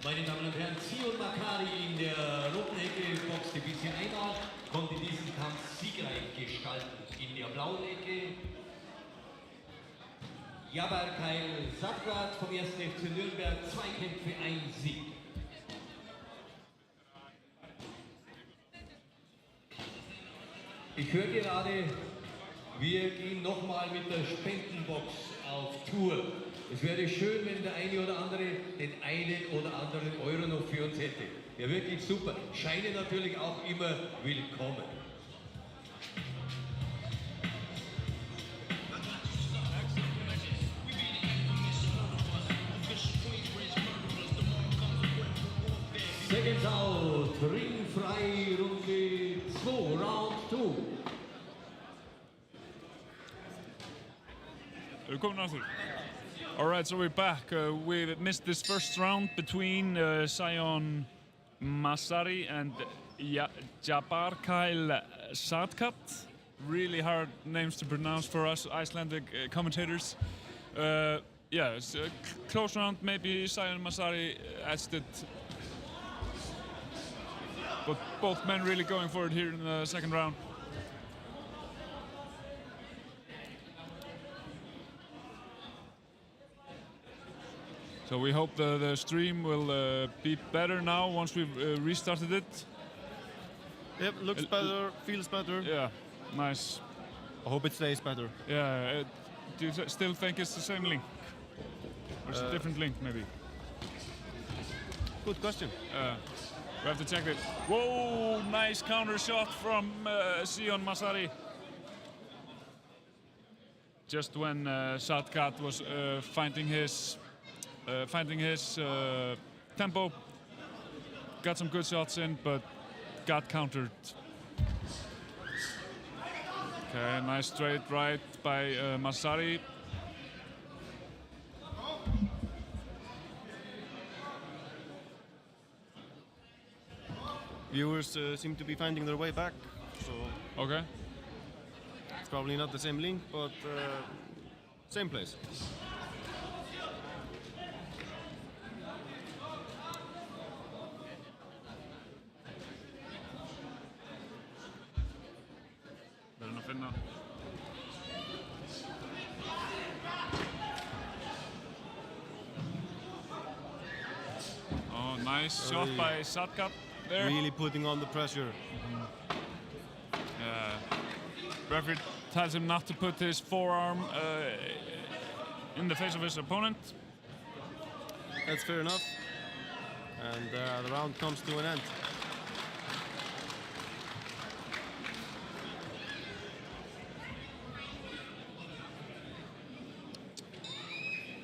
Meine Damen und Herren, Zion Makari in der roten Ecke boxte bisher einmal, konnte diesen Kampf siegreich gestalten. In der blauen Ecke Jabarkay Satgat vom 1. FC Nürnberg, 2 Kämpfe, 1 Sieg. Ich höre gerade, wir gehen nochmal mit der Spendenbox auf Tour. Es wäre schön, wenn der eine oder andere den einen oder anderen Euro noch für uns hätte. Ja, wirklich super. Scheine natürlich auch immer willkommen. Seconds out, ringfrei, Runde 2, Round 2. Velkommen after. All right, so we're back. We missed this first round between Sion Masari and Jabarkay Satgat. Really hard names to pronounce for us Icelandic commentators. Yeah, it's a close round. Maybe Sion Masari edged it, but both men really going for it here in the second round. So we hope the stream will be better now once we've restarted it. Yep, looks better, feels better. Yeah, nice. I hope it stays better. Yeah, do you still think it's the same link? Or it's a different link, maybe? Good question. We have to check it. Whoa, nice counter shot from Sion Masari. Just when Satgat was finding his tempo, got some good shots in, but got countered. Okay, nice straight right by Masari. Viewers seem to be finding their way back, so Okay. it's probably not the same link, but same place. Verðum að finna. Oh, nice shot by Satgat there. Really putting on the pressure. Referee tells him not to put his forearm in the face of his opponent. That's fair enough. And the round comes to an end.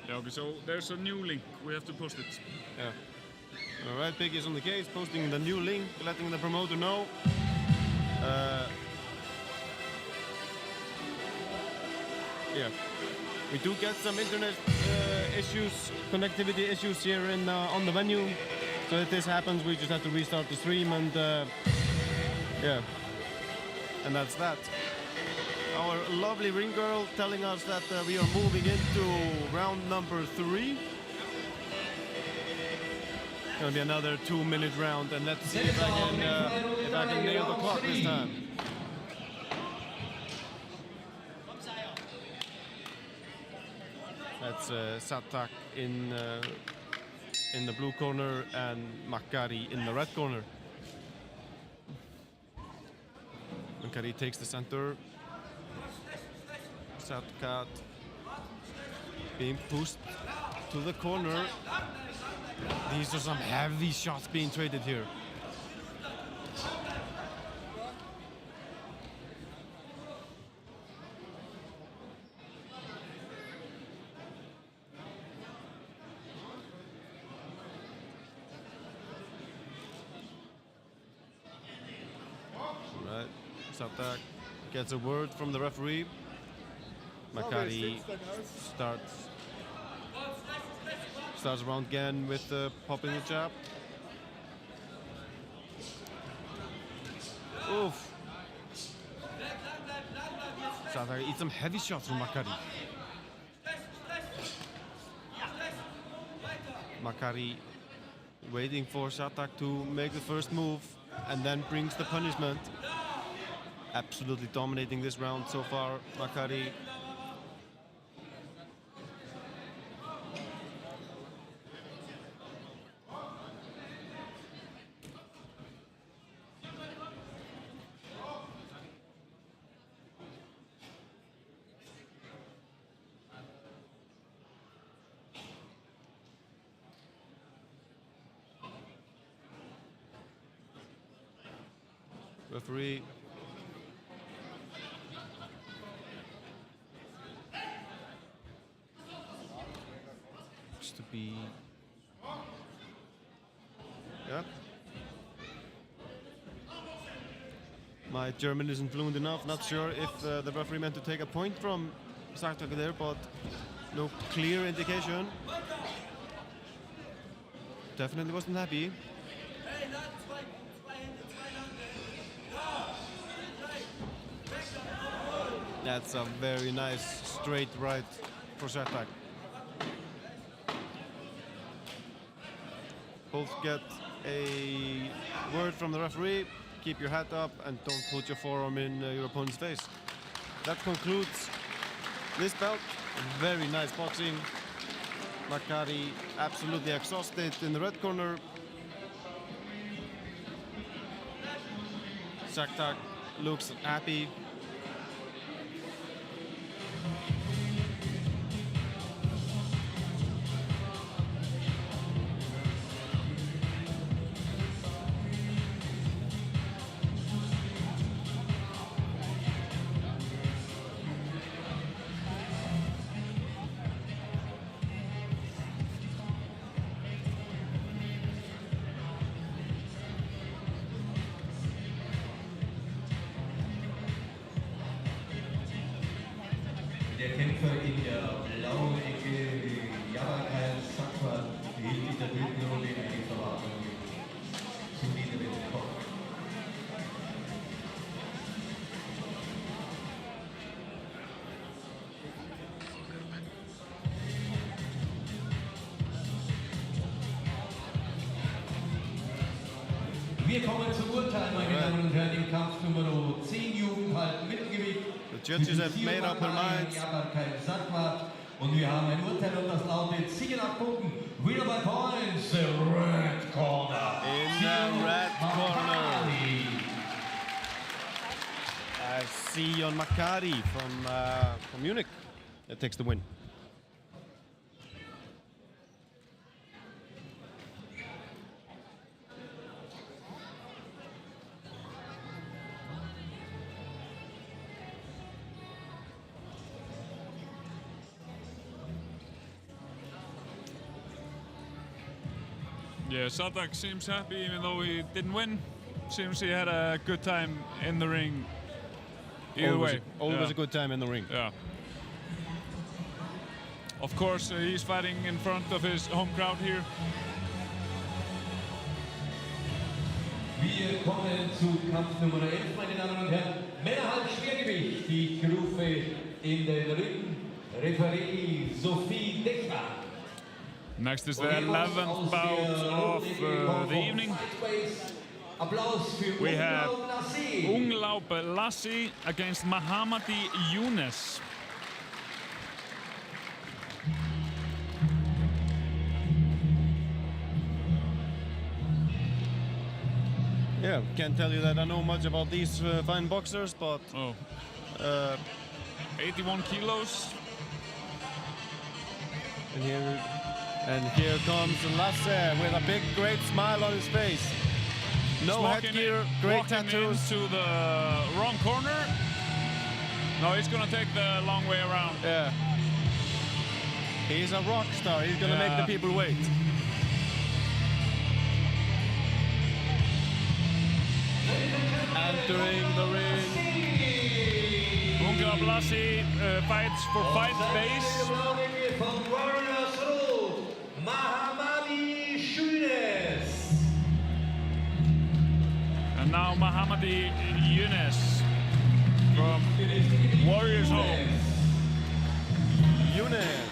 Yeah, okay, so there's a new link. We have to post it. Yeah. All right, Big is on the case, posting the new link, letting the promoter know. Yeah, we do get some internet issues, connectivity issues here in on the venue. So if this happens, we just have to restart the stream, and yeah, and that's that. Our lovely ring girl telling us that we are moving into round number 3. Gonna be another 2-minute round, and let's see if I can nail the clock this time. That's Satgat in the blue corner and Makari in the red corner. Makari takes the center. Satgat being pushed to the corner. These are some heavy shots being traded here. Right, Satgat gets a word from the referee. Makari starts around again with popping the jab. Oof. Satgat eats some heavy shots from Makari. Makari waiting for Shatak to make the first move and then brings the punishment. Absolutely dominating this round so far, Makkari. Referee looks to be, yeah. My German isn't fluent enough. Not sure if the referee meant to take a point from Shatak there, but no clear indication. Definitely wasn't happy. That's a very nice straight right for Shatak. Both get a word from the referee. Keep your hat up and don't put your forearm in your opponent's face. That concludes this bout. Very nice boxing. Makkari absolutely exhausted in the red corner. Shatak looks happy. Der Kämpfer in der blauen Ecke, Jabakal Sakwa, hielt in der dritten Runde eine Verwarnung zum niederen Kopf. Wir kommen zum Urteil, meine Damen und Herren, im Kampf Nummer 10 Jugendhalten Mittelgewicht. The judges have made up their minds. Und wir haben ein Urteil und das lautet Sieg nach Punkten. Winner by points, the red corner. In the red corner. Sion Makkari from Munich that takes the win. Yeah, Shatak seems happy even though he didn't win. Seems he had a good time in the ring. Either way. Always a good time in the ring. Yeah. Of course, he's fighting in front of his home crowd here. Wir kommen zu Kampf Nummer 11, meine Damen und Herren. Männerhalbschwergewicht, die Rufe in den Ring. Referee Sophie Dechler. Next is the 11th bout of the evening. We have Umlaub Lassi against Mahamati Younes. Yeah, can't tell you that I know much about these fine boxers, but 81 kilos. And here comes Lasse with a big, great smile on his face. No headgear, great tattoos. To the wrong corner. No, he's gonna take the long way around. Yeah. He's a rock star. He's gonna make the people wait. Entering the ring. Umlaub Lassi fights for fight base. And now Mahamati Younes from Warriors Home. Younes.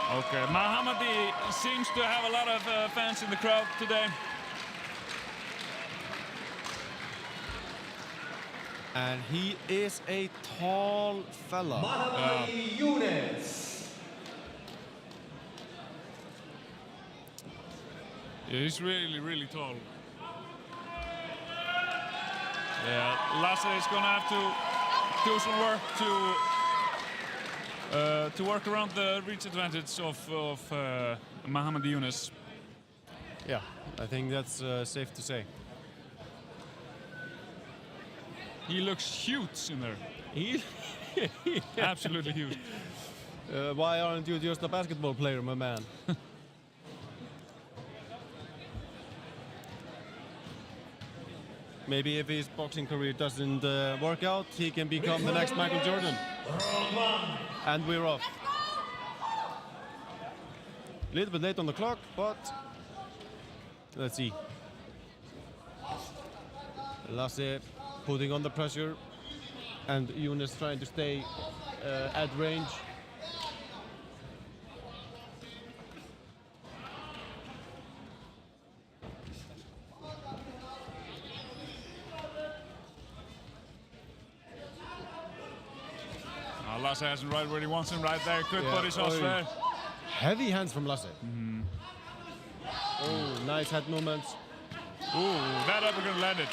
Okay, Mahamadi seems to have a lot of fans in the crowd today. And he is a tall fella. Mahamadi Yunus. Yeah, he's really, really tall. Yeah, Lasse is gonna have to do some work to work around the reach advantage of Mahamadi Yunus. Yeah, I think that's safe to say. He looks huge in there. He, Absolutely huge. why aren't you just a basketball player, my man? Maybe if his boxing career doesn't work out, he can become the next Michael Jordan. And we're off. A little bit late on the clock, but let's see. Lasse putting on the pressure, and Yunus trying to stay at range. Lasse has him right where he wants him, right there. Good Yeah. body shots Oi. there. Heavy hands from Lasse. Oh, nice head movements. Ooh, that uppercut landed.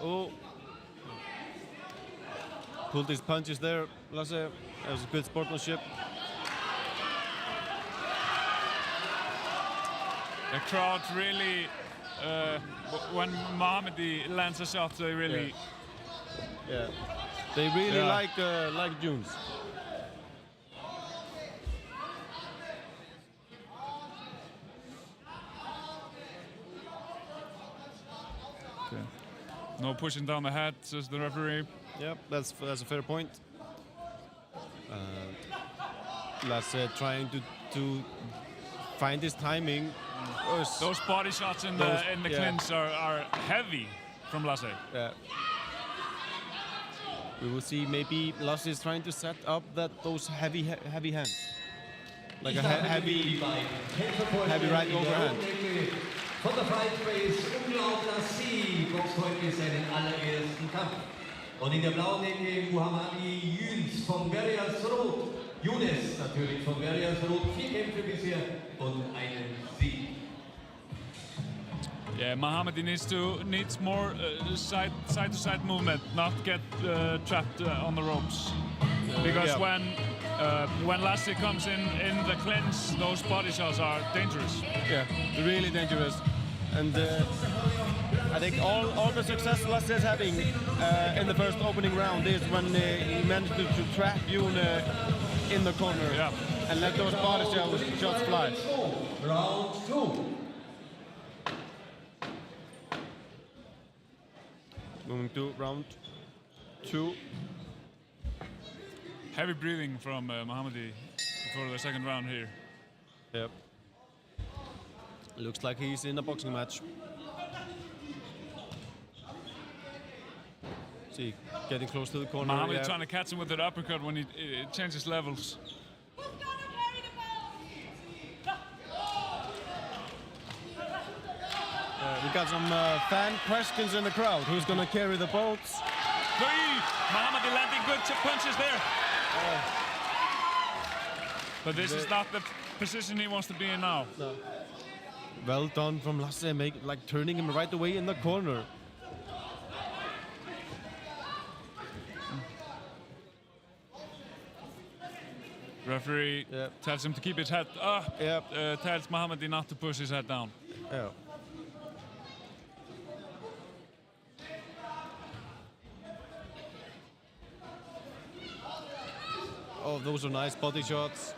Oh. Pulled his punches there, Lasse. That was good sportsmanship. The crowd really, when Mahamadi lands a shot, they really. Yeah. They really Yeah. like Junes. No pushing down the head, says the referee. Yep, that's a fair point. Lasse trying to find his timing. Those body shots in Those- the yeah. clinch are heavy from Lasse. Yeah. We will see. Maybe Lasse is trying to set up those heavy hands, like a heavy right overhand. Von der Fight Race Umlaut Lassie boxt heute seinen allerersten Kampf. Und in der blauen Ecke Mahamadi Yunus von Berrias Rot. Yunus natürlich von Berrias Rot. 4 Kämpfe bisher und einen Sieg. Yeah, Mahamadi needs more side to side movement, not get trapped on the ropes. Because yeah. when Lasse comes in the clinch, those body shots are dangerous. Yeah, really dangerous. And I think all the success Lasse is having in the first opening round is when he managed to trap June in the corner and let those body shots fly. Round 2. Moving to round 2. Heavy breathing from Mahamadi for the second round here. Yep. Looks like he's in a boxing match. See, getting close to the corner. Mahamadi yeah. trying to catch him with that uppercut when he changes levels. We got some fan questions in the crowd. Who's gonna carry the bolts? Mahamadi landing good punches there. But this is not the position he wants to be in now. No. Well done from Lasse, turning him right away in the corner. Referee tells him to keep his head up. Tells Mahamadi not to push his head down. Yeah. Oh, those are nice body shots.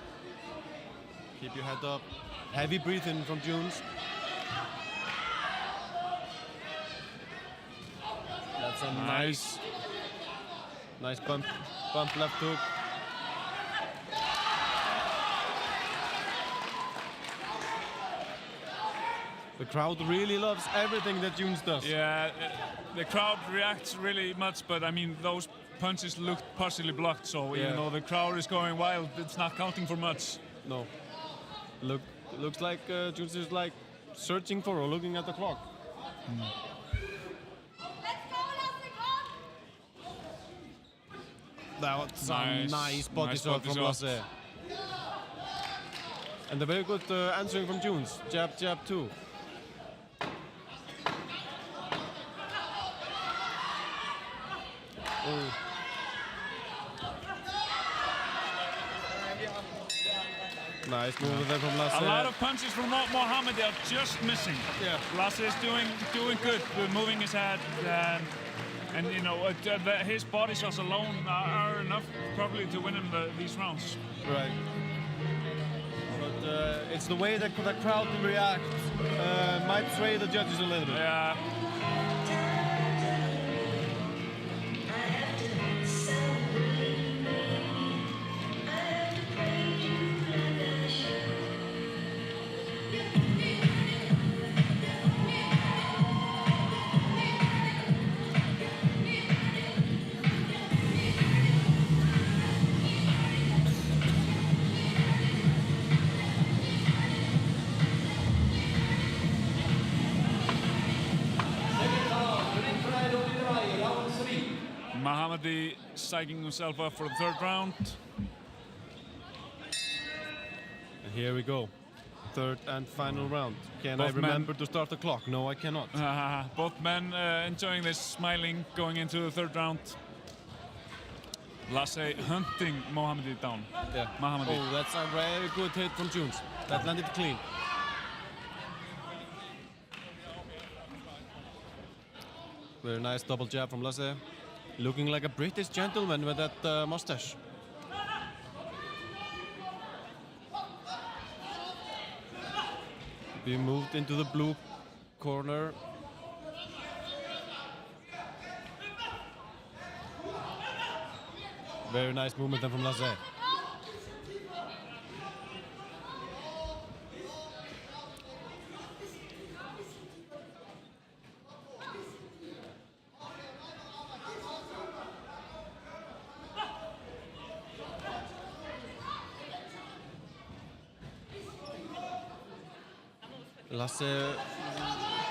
Keep your head up. Heavy breathing from Jones. That's a nice bump left hook. The crowd really loves everything that Jones does. Yeah, the crowd reacts really much, but I mean those punches looked partially blocked, so even though the crowd is going wild, it's not counting for much. No. Looks like Jones is like searching for or looking at the clock. That's a nice body shot from Lasse. And a very good answering from Jones. Jab, jab, two. Oh. Nice move there from Lasse. A lot of punches from Mohamed are just missing. Yeah. Lasse is doing good, moving his head, and you know his body shots alone are enough probably to win him these rounds. Right. But it's the way that the crowd reacts might sway the judges a little bit. Yeah. Mohammadi psyching himself up for the third round. And here we go. Third and final round. Can I Both remember to start the clock? No, I cannot. Both men enjoying this, smiling, going into the third round. Lasse hunting Mohammadi down. Yeah. Mohammadi. Oh, that's a very good hit from Jones. That landed clean. Very nice double jab from Lasse. Looking like a British gentleman with that mustache. We moved into the blue corner. Very nice movement then from Lasse. Lasse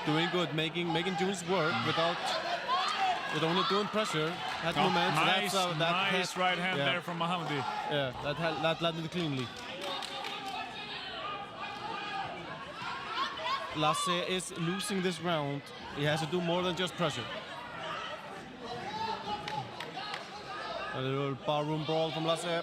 doing good, making Jones work with only doing pressure. Had moments. Nice, that nice right hand there from Mohammadi. Yeah, that landed cleanly. Lasse is losing this round. He has to do more than just pressure. A little barroom brawl from Lasse.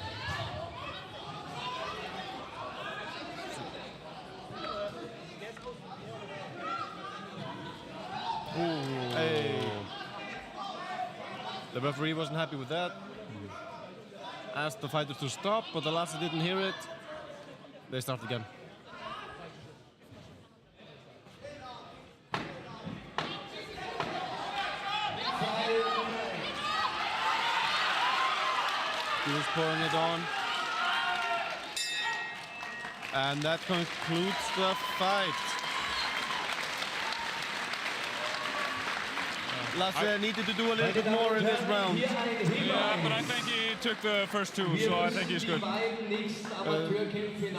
Hey. The referee wasn't happy with that. Asked the fighters to stop, but the Lasse didn't hear it. They start again. He was pouring it on. And that concludes the fight. Lasse needed to do a little bit more in this round. Yeah, but I think he took the first two, so I think he's good.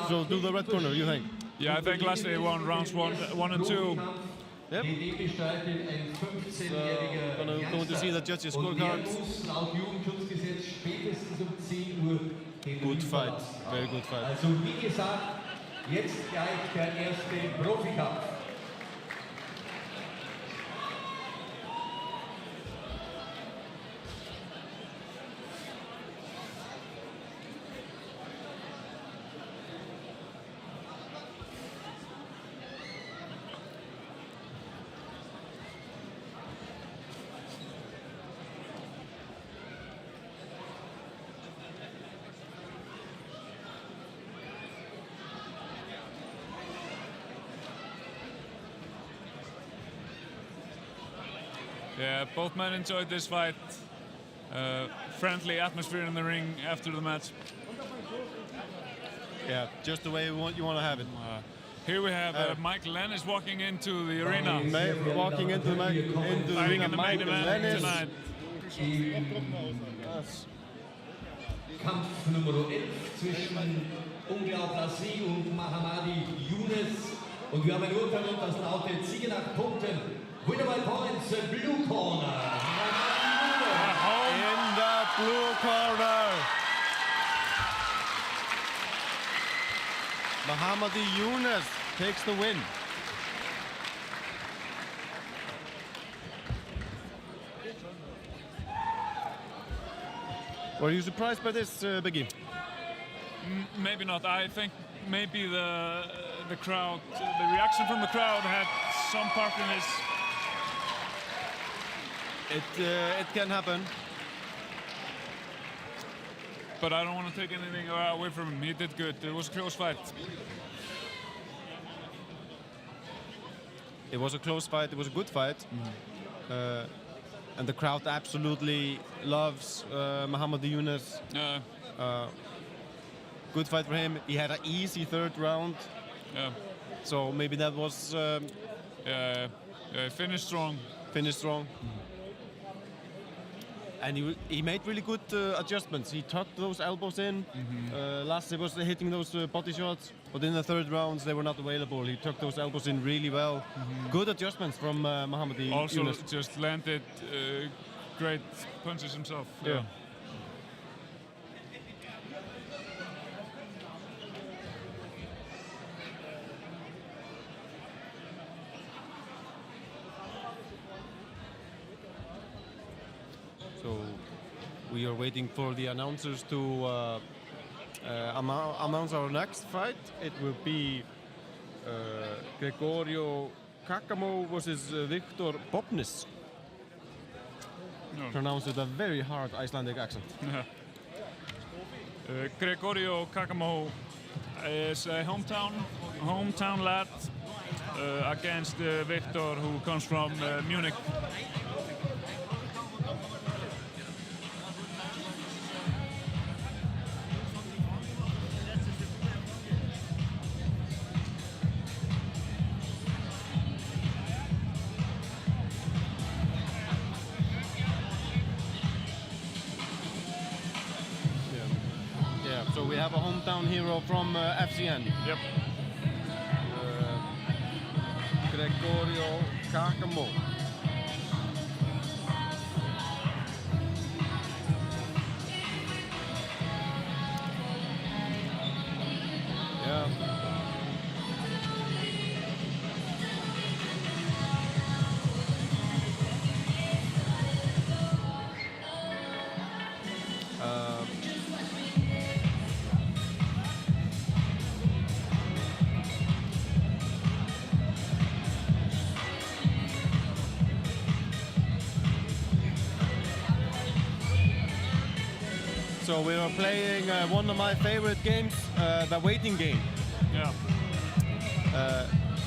So do the red corner, you think? Yeah, I think Lasse won rounds one and two. Yep. Going to see the judges' scorecards. Good fight, very good fight. Also wie gesagt, jetzt gleich der erste Profikampf. Yeah, both men enjoyed this fight. Friendly atmosphere in the ring after the match. Yeah, just the way you want to have it. Here we have Mike Lennis walking into the arena. Walking into the Fighting arena, in the main Mike event Lennis. tonight. Kampf Nummer 11 zwischen Unglaub Lassie und Mahamadi Younes. Und wir haben ein Urteil und das lautet Siege nach Punkten. Winner by points, blue corner. In the blue corner. Mahamadi Younes takes the win. Were you surprised by this, Biggie? Maybe not. I think maybe the crowd, the reaction from the crowd had some part in this. It can happen. But I don't want to take anything away from him. He did good. It was a close fight. It was a close fight. It was a good fight. And the crowd absolutely loves Mahamadi Younes. Good fight for him. He had an easy third round. So maybe that was finished strong. Finished strong. And he made really good adjustments. He tucked those elbows in. Last he was hitting those body shots, but in the third rounds they were not available. He tucked those elbows in really well. Good adjustments from Mahamadi Also Younes. just landed great punches himself. Yeah. So we are waiting for the announcers to announce our next fight. It will be Gregorio Kakamo versus Viktor Bopnis. Pronounced with a very hard Icelandic accent. Gregorio Kakamo is a hometown lad against Viktor, who comes from Munich. So we have a hometown hero from FCN. Yep. Gregorio Kakamo. Yeah. So we are playing one of my favorite games, the waiting game. Yeah.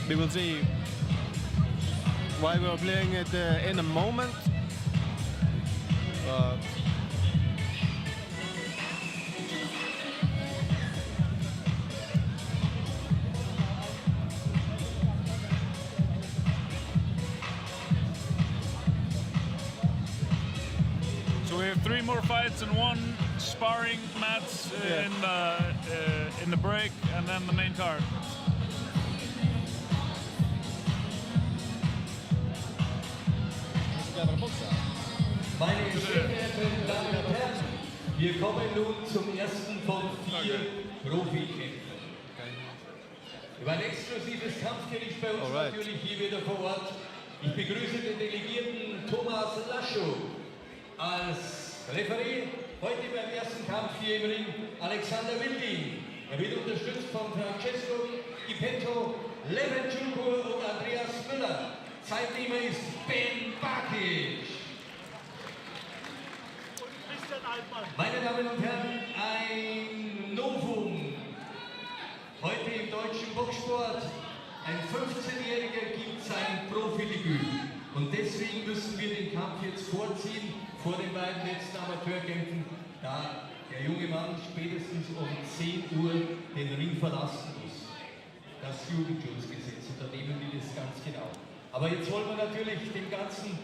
We will see why we are playing it in a moment. So we have 3 more fights and 1 sparring match in the break, and then the main card. Meine sehr verehrten Damen und Herren, wir kommen nun zum ersten von 4 Profikämpfen. Über ein exklusives Kampfgericht bei uns natürlich hier wieder vor Ort. Ich begrüße den Delegierten Thomas Laschow als Referee. Heute beim ersten Kampf hier im Ring Alexander Wilding. Er wird unterstützt von Francesco Ipetto, Leven Čukur und Andreas Müller. Zeitnehmer ist Ben Bakic. Meine Damen und Herren, ein Novum. Heute im deutschen Boxsport. Ein 15-Jähriger gibt sein Profidebüt. Und deswegen müssen wir den Kampf jetzt vorziehen, vor den beiden letzten Amateurkämpfen, da der junge Mann spätestens um 10 Uhr den Ring verlassen muss. Das Jugendschutzgesetz unternehmen wir das ganz genau. Aber jetzt wollen wir natürlich den Ganzen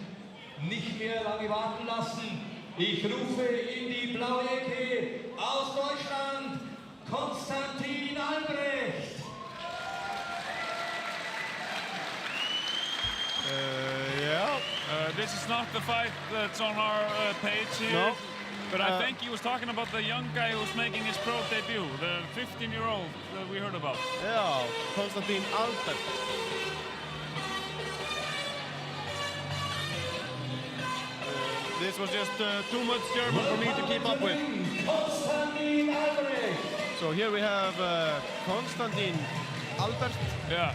nicht mehr lange warten lassen. Ich rufe in die blaue Ecke aus Deutschland Konstantin Albrecht. This is not the fight that's on our page here. No. But I think he was talking about the young guy who's making his pro debut, the 15-year-old that we heard about. Yeah, Konstantin Albrecht. This was just too much German for me to keep up with. Konstantin Albrecht. So here we have Konstantin Albrecht. Yeah.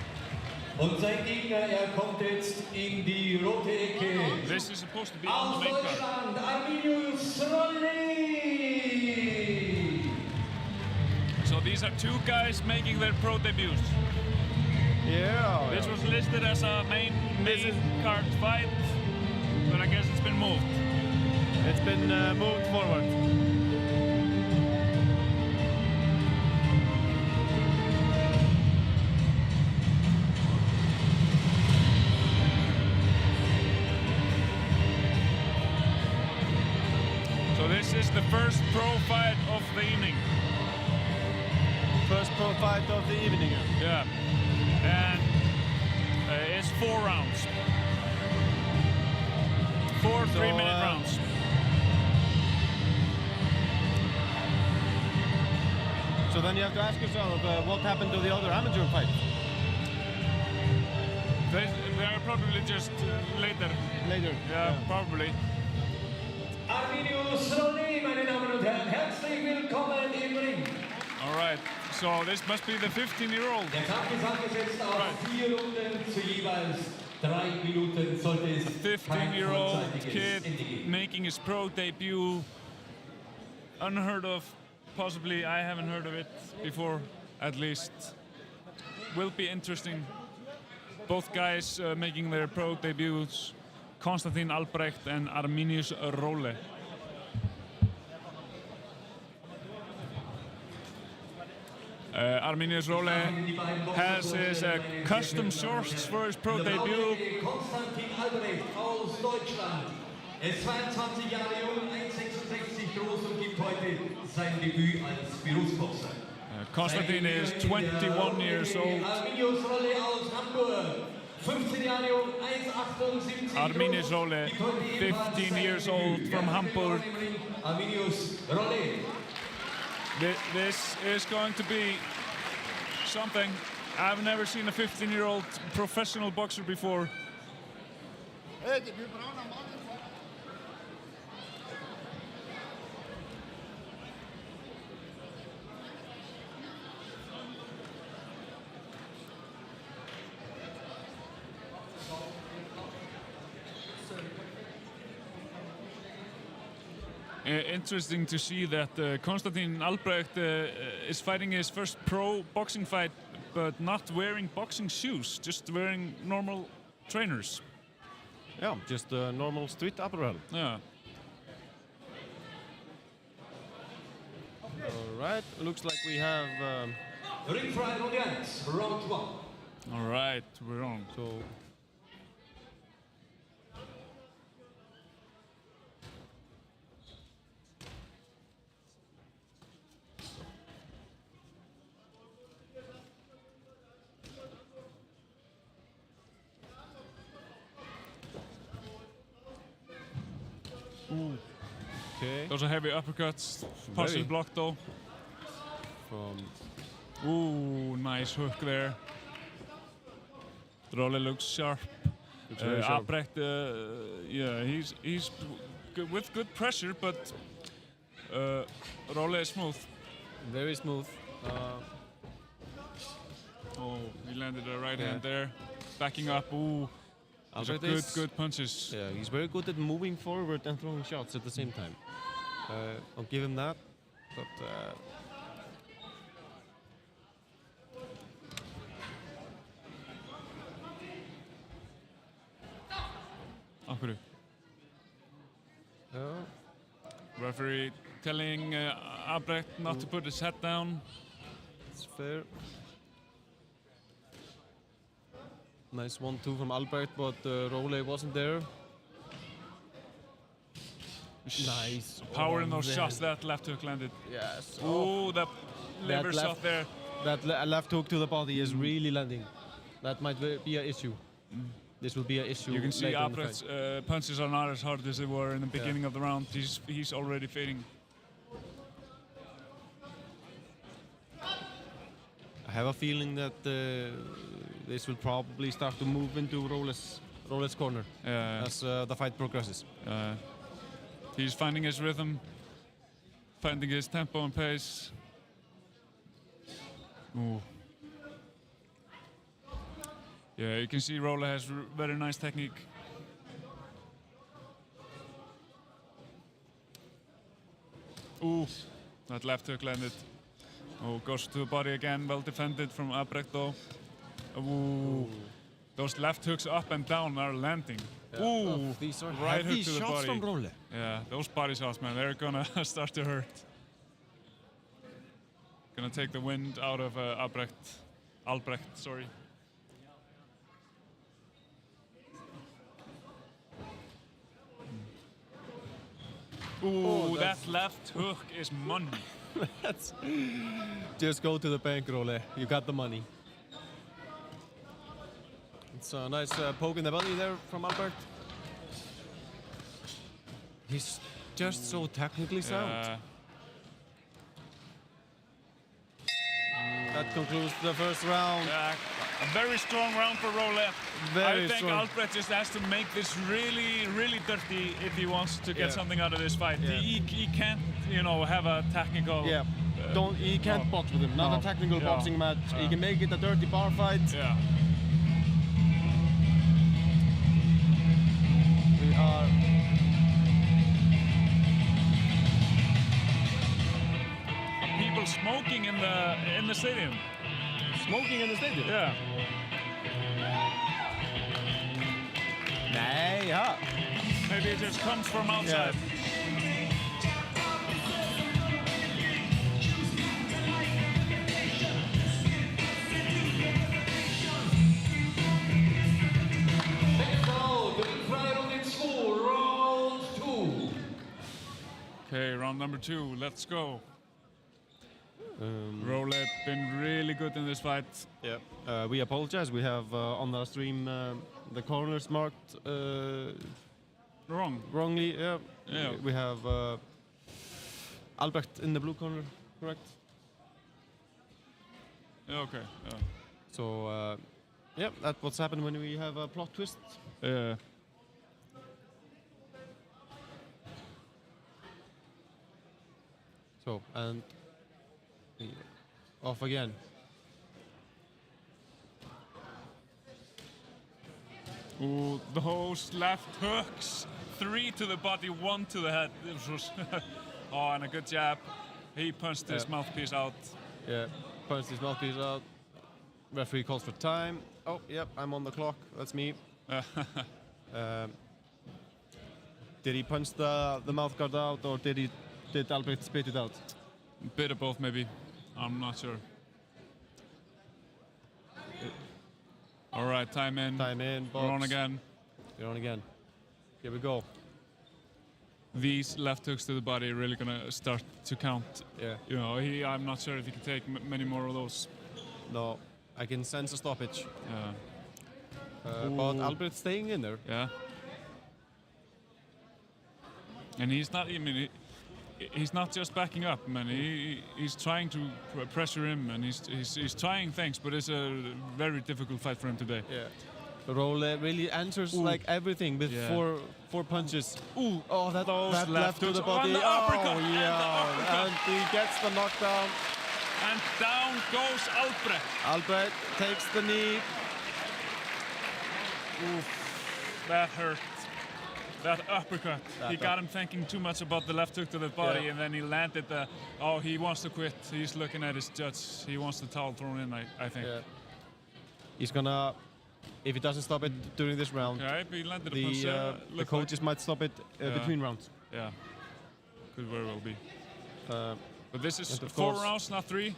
Und sein Gegner, er kommt jetzt in die rote Ecke. This is supposed to be on Aus the main card. Deutschland, Arminius Rolli. So these are two guys making their pro debuts. Yeah. This was listed as a main card fight, but I guess it's been moved. It's been moved forward. So this is the first pro fight of the evening. First pro fight of the evening. Yeah. And it's 4 rounds. 4 3-minute rounds. So then you have to ask yourself, what happened to the other amateur fight? They are probably just later. Later. Yeah, probably. Arminius Rolli, meine Damen und Herren, herzlich willkommen im Ring. All right. So this must be the 15-year-old. Der Kampf ist angesetzt auf 4 Runden zu jeweils 3 Minuten. Sollte es kein 15-year-old vorzeitiges kid Ende geben. making his pro debut. Unheard of. Possibly I haven't heard of it before, at least. Will be interesting. Both guys making their pro debuts. Konstantin Albrecht and Arminius Rolli. Arminius Rolli has his custom shorts for his pro debut. Konstantin Albrecht aus Deutschland. Er ist 22 Jahre jung, 1,66 groß und gibt heute sein Debüt als Berufsboxer. Konstantin is 21 years old. Arminius Rolli aus Hamburg. 15 Jahre jung, 1,78 Arminius Rolli, 15 years old from Hamburg. Arminius Rolli. This is going to be something. I've never seen a 15-year-old professional boxer before. Interesting to see that Konstantin Albrecht is fighting his first pro boxing fight, but not wearing boxing shoes, just wearing normal trainers. Yeah, just normal street apparel. Yeah. All right, looks like we have. Ring frei Runde 1, Round 1. All right, we're on. So. Okay. Those are heavy uppercuts, partially Very. blocked though. Ooh, nice hook there. Rolli looks sharp. Looks very sharp. Albrecht, yeah, he's good, with good pressure, but Rolli is smooth. Very smooth. Oh, he landed a right hand there, backing up. Ooh, those are Albrecht good punches. Yeah, he's very good at moving forward and throwing shots at the same time. I'll give him that. But Af hverju? Referee telling Albrecht not to put his head down. It's fair. Nice 1-2 from Albrecht, but Role wasn't there. Nice. Power in Oh, those man. shots that left hook landed. Yes. Oh, that liver left- shot there. That left hook to the body is really landing. That might be an issue. This will be an issue. You can see later in the Albrecht's fight. punches are not as hard as they were in the beginning of the round. He's already fading. I have a feeling that this will probably start to move into Role's corner as the fight progresses. He's finding his rhythm, finding his tempo and pace. Ooh. Yeah, you can see Role has very nice technique. Ooh, that left hook landed. Oh, goes to the body again, well defended from Albrecht though. Ooh. Those left hooks up and down are landing. Ooh, These are right heavy hook to the shots body. from Role. Yeah, those body shots, man, they're gonna start to hurt. Gonna take the wind out of Albrecht, sorry. Ooh, that left hook is money. Just go to the bank, Role. You got the money. It's a nice poke in the belly there from Albrecht. He's just so technically sound. That concludes the first round. A very strong round for Role. Very I think strong. Albrecht just has to make this really, really dirty if he wants to get Yeah. something out of this fight. Yeah. He can't, you know, have a technical. Yeah, he can't box with him. Not No. a technical Yeah. boxing match. He can make it a dirty bar fight. Yeah. We are. People smoking in the stadium. Smoking in the stadium? Yeah. Nej, ja. Maybe it just comes from outside. Okay, round number 2. Let's go. Role been really good in this fight. Yeah. We apologize. We have on the stream the corners marked Wrong. wrongly. Yeah. Yeah. We have Albrecht in the blue corner, correct? Yeah, okay. Yeah. So, yeah, that's what's happened when we have a plot twist. Yeah. So, and off again. Ooh, those left hooks. 3 to the body, 1 to the head. This was oh, and a good jab. He punched his mouthpiece out. Yeah, punched his mouthpiece out. Referee calls for time. Oh, yep, I'm on the clock. That's me. Did he punch the mouth guard out, or did Albrecht spit it out? Bit of both, maybe. I'm not sure. All right, time in. Time in. We're on box. again. You're on again. Here we go. These left hooks to the body are really gonna start to count. Yeah. You know, I'm not sure if he can take many more of those. No, I can sense a stoppage. Yeah. But Albrecht staying in there. Yeah. And he's not. I mean, he's not just backing up, man. He's trying to pressure him, and he's trying things, but it's a very difficult fight for him today. Yeah. Role really answers like everything with four punches. Ooh, oh, that those left to the hooks. body. And the uppercut, oh, yeah. And he gets the knockdown. And down goes Albrecht. Albrecht takes the knee. Oof, that hurt. That uppercut. He got him thinking too much about the left hook to the body, and then he landed the. Oh, he wants to quit. He's looking at his judge. He wants the towel thrown in, I think. Yeah. He's gonna if he doesn't stop it during this round, Yeah, he landed a punch. the coaches might stop it between rounds. Yeah, could very well be. But this is and of 4 course- rounds, not 3.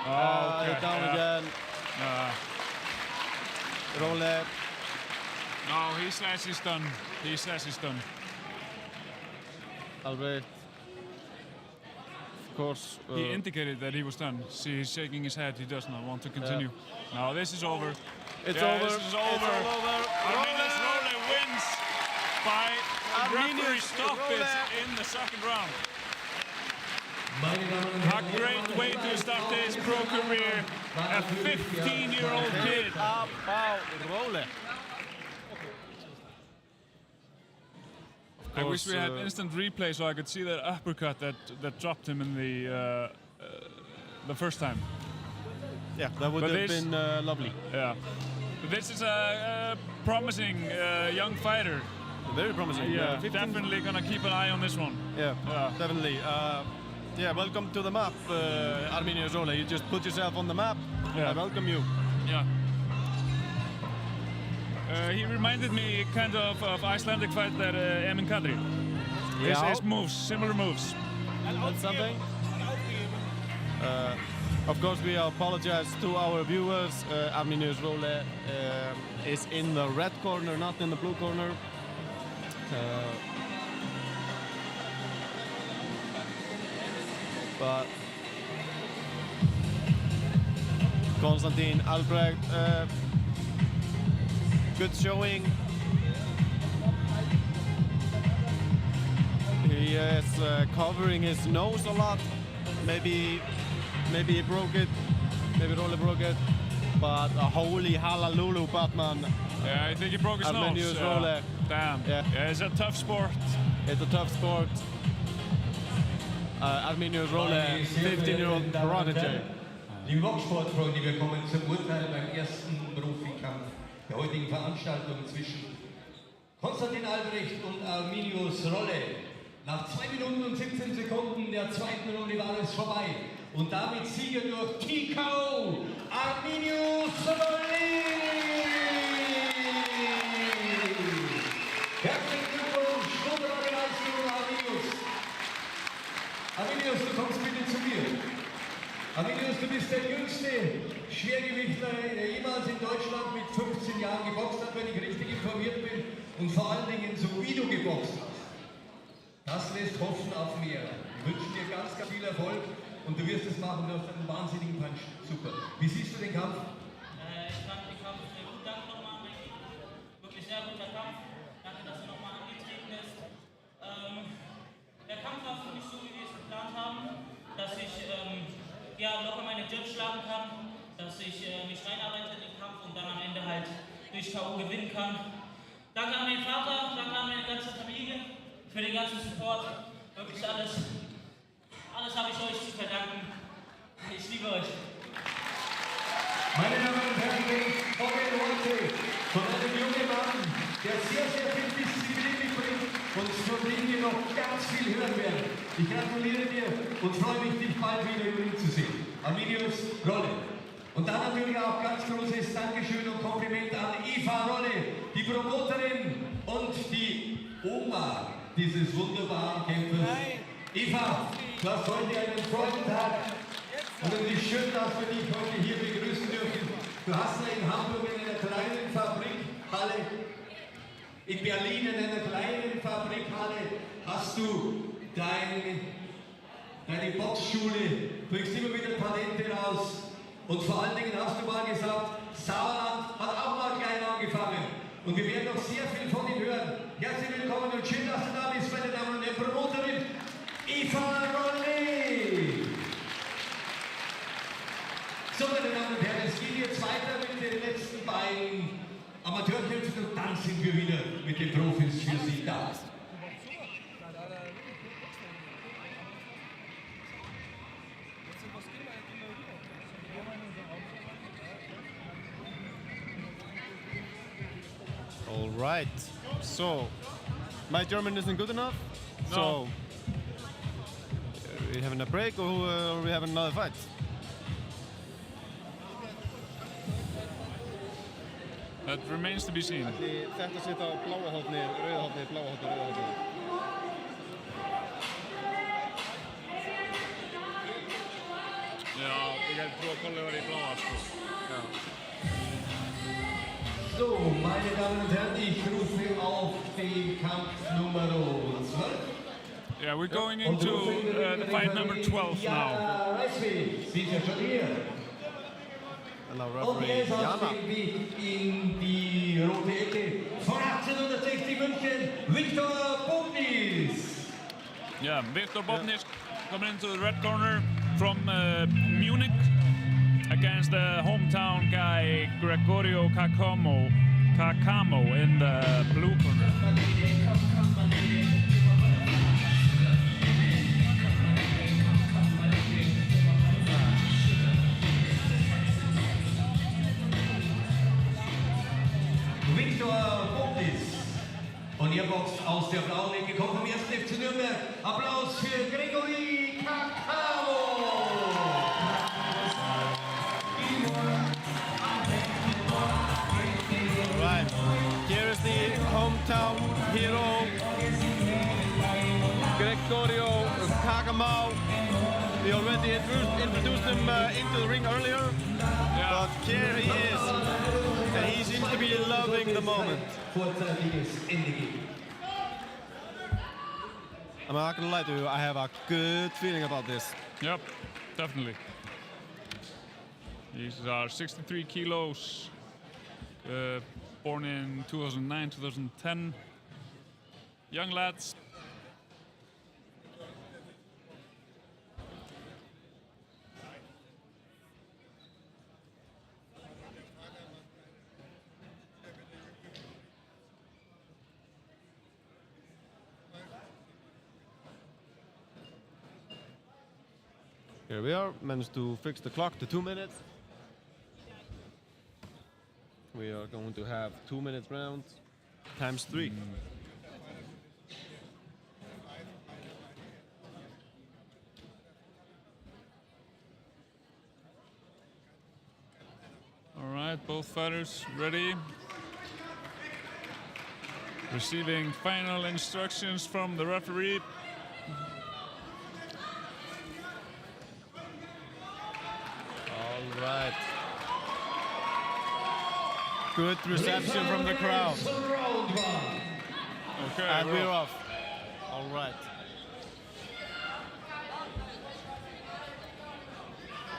Down again. Rolle. No, he says he's done. He says he's done. Albrecht. Of course. He indicated that he was done. See, he's shaking his head. He does not want to continue. No, this is over. It's Yeah, over. This is over. It's all over. Arminius Rolle wins by referee Arminius stoppage Rolle. in the second round. Meine Damen und A Herren, great way to start his pro career. A 15-year-old kid. About Rolle. I wish we had instant replay so I could see that uppercut that dropped him in the first time. Yeah, that would But have this- been lovely. Yeah. But this is a promising young fighter. Very promising. Yeah, 15 definitely gonna keep an eye on this one. Yeah, Yeah. definitely. Yeah, welcome to the map, Arminius Rolle. You just put yourself on the map. Yeah. I welcome you. Yeah. He reminded me kind of Icelandic fighter Emin Kadri. His moves, similar moves. That's something. Of course, we apologize to our viewers. Arminius Rolle is in the red corner, not in the blue corner. But Konstantin Albrecht, good showing. He is covering his nose a lot. Maybe he broke it. Maybe Rolle broke it. But a holy hallelujah, Batman. Yeah, I think he broke his Arminius nose. Rolle. Damn. Yeah. Yeah, it's a tough sport. It's a tough sport. Arminius Rolle, 15-year-old prodigy. Liebe Boxsportfreunde, wir kommen zum Urteil beim ersten Profikampf der heutigen Veranstaltung zwischen Konstantin Albrecht und Arminius Rolle. Nach 2 Minuten und 17 Sekunden der zweiten Runde war es vorbei. Und damit Sieger durch TKO, Arminius Rolle! Herzlichen Glückwunsch, wunderbare Leistung, Arminius! Arminius, du kommst bitte zu mir. Arminius, du bist der jüngste Schwergewichtler, der jemals in Deutschland mit 15 Jahren geboxt hat, wenn ich richtig informiert bin. Und vor allen Dingen so wie du geboxt hast. Das lässt hoffen auf mehr. Ich wünsche dir ganz, ganz viel Erfolg und du wirst es machen. Du hast einen wahnsinnigen Punch. Super. Wie siehst du den Kampf? Ich fand den Kampf sehr gut. Danke nochmal, Ricky. Wirklich sehr guter Kampf. Danke, dass er nochmal angetreten ist. Der Kampf war für mich so, wie wir es geplant haben, dass ich locker meine Judge schlagen kann, dass ich mich reinarbeite in den Kampf und dann am Ende halt durch K.O. gewinnen kann. Danke an meinen Vater, danke an meine ganze Familie für den ganzen Support. Wirklich alles habe ich euch zu verdanken. Ich liebe euch. Meine Damen und Herren, ich komme heute von einem jungen Mann, der sehr, sehr viel Disziplin mitbringt und von dem wir noch ganz viel hören werden. Ich gratuliere dir und freue mich, dich bald wieder im Ring zu sehen. Arminius Rolle. Und dann natürlich auch ganz großes Dankeschön und Kompliment an Eva Rolle, die Promoterin und die Oma dieses wunderbaren Kämpfers. Eva, du hast heute einen Freudentag und es ist schön, dass wir dich heute hier begrüßen dürfen. Du hast ja in Hamburg in einer kleinen Fabrikhalle, in Berlin in einer kleinen Fabrikhalle, hast du deine Boxschule, bringst immer wieder Talente raus. Und vor allen Dingen hast du mal gesagt, Sauerland hat auch mal klein angefangen. Und wir werden noch sehr viel von ihm hören. Herzlich willkommen und schön, dass du da bist, meine Damen und Herren, Promoterin Eva Rolle. So, meine Damen und Herren, es geht jetzt weiter mit den letzten beiden Amateurkämpfen und dann sind wir wieder mit den Profis für Sie da. All right. So, my German isn't good enough. No. So, are we having a break or are we having another fight? that remains to be seen. Þetta sitt á bláa horni, rauða horni, bláa horni, rauða horni. Já, ég held trú að Kolli var í bláa, sko. Já. So, meine Damen und Herren, ich rufe auf den Kampf Nummer 12. Yeah, we're going into the fight number 12 now. Reisweg, Sie sind schon hier. And now Und referee er ist auf Jana. dem Weg in die rote Ecke von 1860 München, Viktor Bubnis. Yeah, Viktor Bubnis coming into the red corner from Munich against the hometown guy Gregorio Kakamo in the blue corner. Viktor Bubnis. Und ihr boxt aus der blauen Ecke, kommt vom 1. FC Nürnberg. Applaus für Gregory Kakamo. Right. Here is the hometown hero, Gregorio Kakamo. We already introduced him into the ring earlier, but here he is, and he seems to be loving the moment. Vorzeitiges Ende geben. I'm not gonna lie to you, I have a good feeling about this. Yep, definitely. These are 63 kilos, born in 2009, 2010. Young lads. Here we are, managed to fix the clock to 2 minutes. We are going to have 2 minutes rounds, times 3. All right, both fighters ready. Receiving final instructions from the referee. All right. Good reception from the crowd. Round one. Okay, And we're off. All right.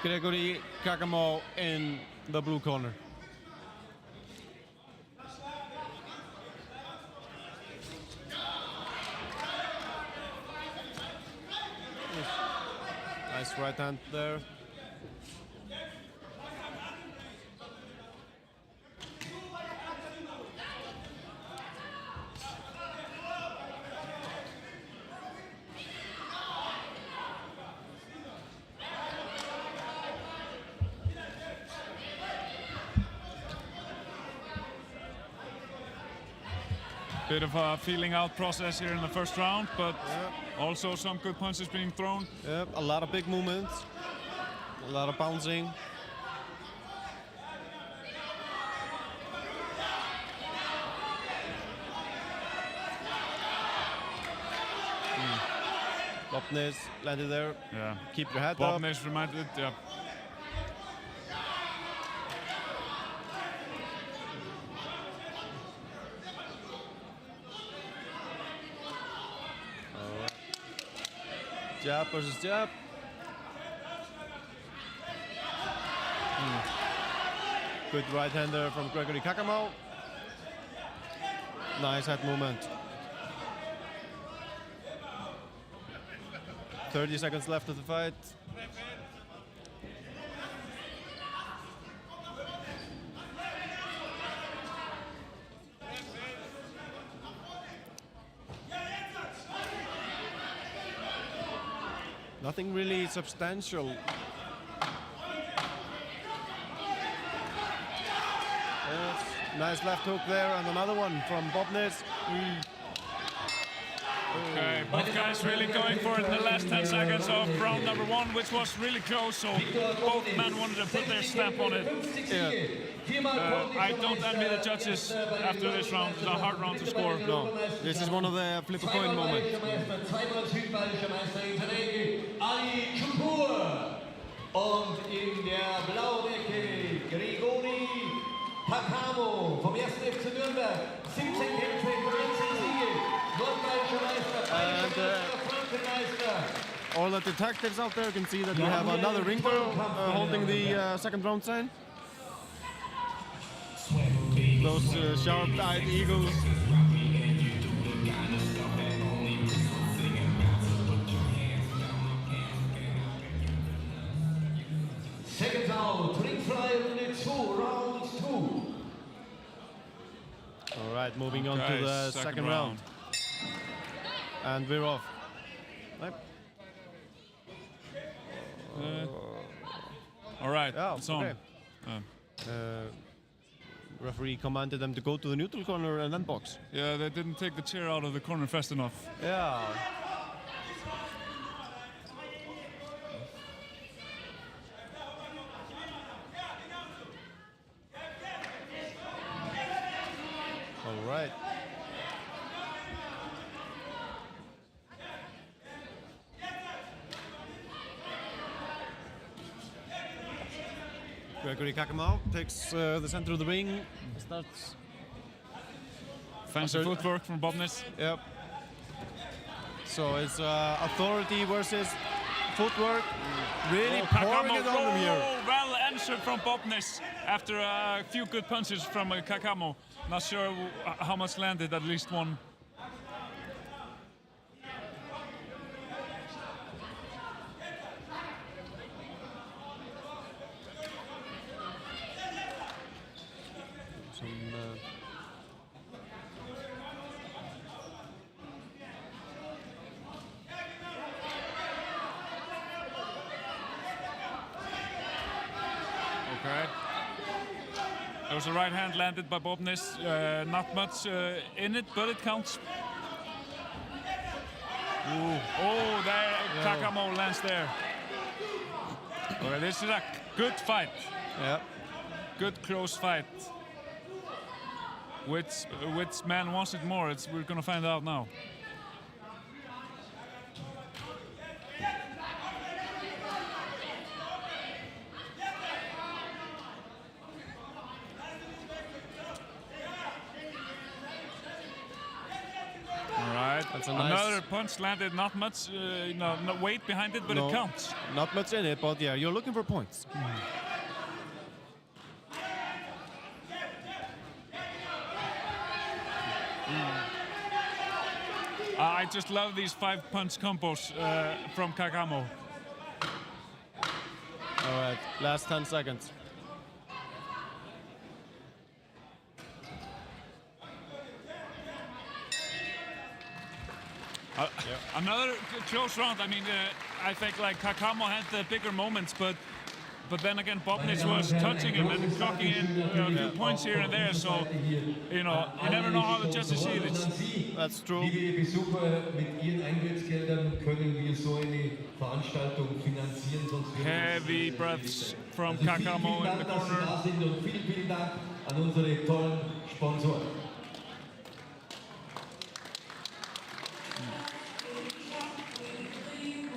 Gregory Kakamo in the blue corner. Nice right hand there. Bit of a feeling out process here in the first round, but also some good punches being thrown. Yep, a lot of big movements, a lot of bouncing. Bubnis landed there. Yeah. Keep your head up. Bubnis reminded, yeah. Jab versus jab. Good right hander from Gregory Kakamo. Nice head movement. 30 seconds left of the fight. Nothing really substantial. Yes, nice left hook there, and another one from Bubnis. Okay, both guys really going for it in the last 10 seconds of round number 1, which was really close, so both men wanted to put their stamp on it. I don't envy the judges after this round. It's a hard round to score. No, this is one of the flip a coin moments. Zweimal südbayerischer Meister in Verträge, Ali Chupur. Und in der Blaudecke Grigori Takamo vom 1. FC Nürnberg. 17 Kämpfe, 13 Siege. Nordbayerischer Meister, Bayerischer Meister, Frankenmeister. All the detectives out there can see that we have another ring girl holding the second round sign. Those sharp-eyed eagles. Seconds out, ringfrei Runde 2, round 2. All right, moving on Okay, to the second round. And we're off. Right. All right, Yeah, it's on. okay. Referee commanded them to go to the neutral corner and then box. Yeah, they didn't take the chair out of the corner fast enough. Yeah. All right. Gregory Kakamo takes the center of the ring, starts. Fancy footwork from Bobnis. Yep. So it's authority versus footwork. Really pouring it on him here. Well answered from Bobnis after a few good punches from Kakamo. Not sure how much landed, at least one. Okay. There was a right hand landed by Bobnis. Not much in it, but it counts. Ooh. Oh, there Kakamo lands there. Okay, this is a good fight. Yep. Good close fight. Which man wants it more? We're gonna find out now. That's a nice. Another punch landed, not much no weight behind it, but No, it counts. Not much in it, but yeah, you're looking for points. I just love these 5-punch combos from Kakamo. All right, last 10 seconds. Another close round. I mean, I think like Kakamo had the bigger moments, but then again, Bobnis was touching him and clocking in a few points here and there. So, you know, you never know how the judges see this. That's true. Liebe Besucher, mit Ihren Eintrittsgeldern können wir so eine Veranstaltung finanzieren, sonst würden wir Heavy breaths from vielen Kakamo in Dank, the dass Sie corner. da sind und vielen Dank an unsere tollen Sponsoren.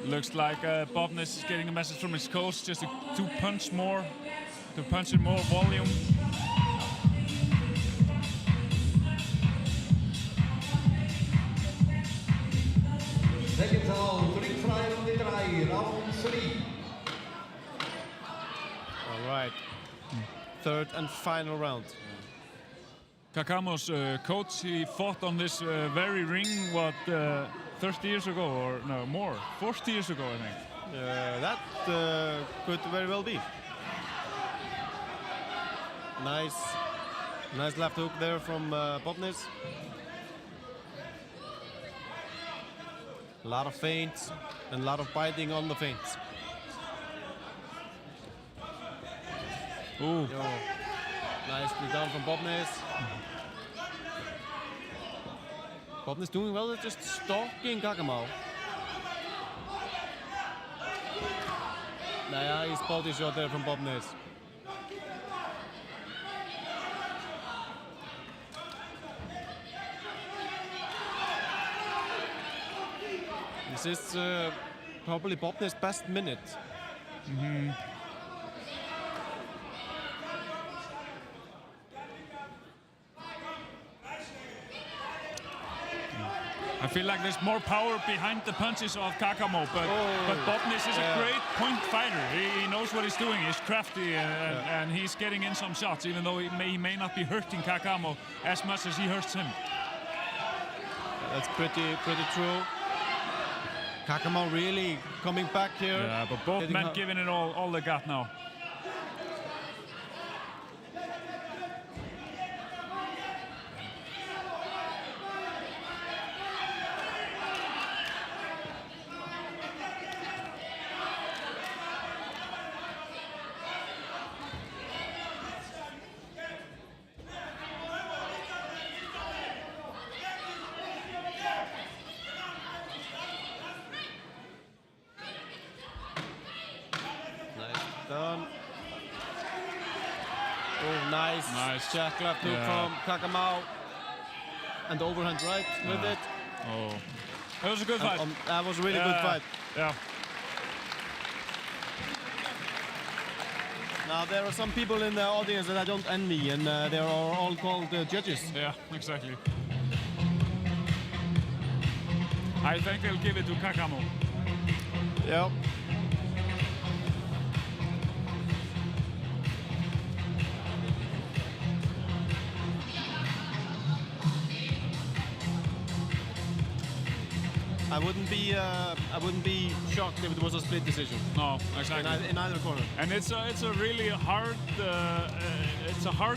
Looks like Bobnis is getting a message from his coach just to punch more, to punch in more volume. Seconds out, ringfrei Runde 3, round 3. All right. Third and final round. Kakamo's coach, he fought on this very ring, 30 years ago, or no, more, 40 years ago, I think. That could very well be. Nice left hook there from Bobnis. A lot of feints and a lot of biting on the feints. Ooh. Nicely done from Bobnis. Botman is doing well, just stalking Kakamau. Nice body shot there from Botman. This is probably Botman's best minute. I feel like there's more power behind the punches of Kakamau, but Botnis is a great point fighter. He knows what he's doing. He's crafty and he's getting in some shots, even though he may not be hurting Kakamau as much as he hurts him. That's pretty true. Kakamau really coming back here. Yeah, but both men giving it all they got now. Done. Oh, nice. Jack left hook from Kakamau. And the overhand right with it. Oh, that was a good fight. That was a really good fight. Yeah. Now, there are some people in the audience that I don't envy, and they are all called judges. Yeah, exactly. I think they'll give it to Kakamau. Yep. I wouldn't be shocked if it was a split decision. No, exactly. In either corner. And it's a really hard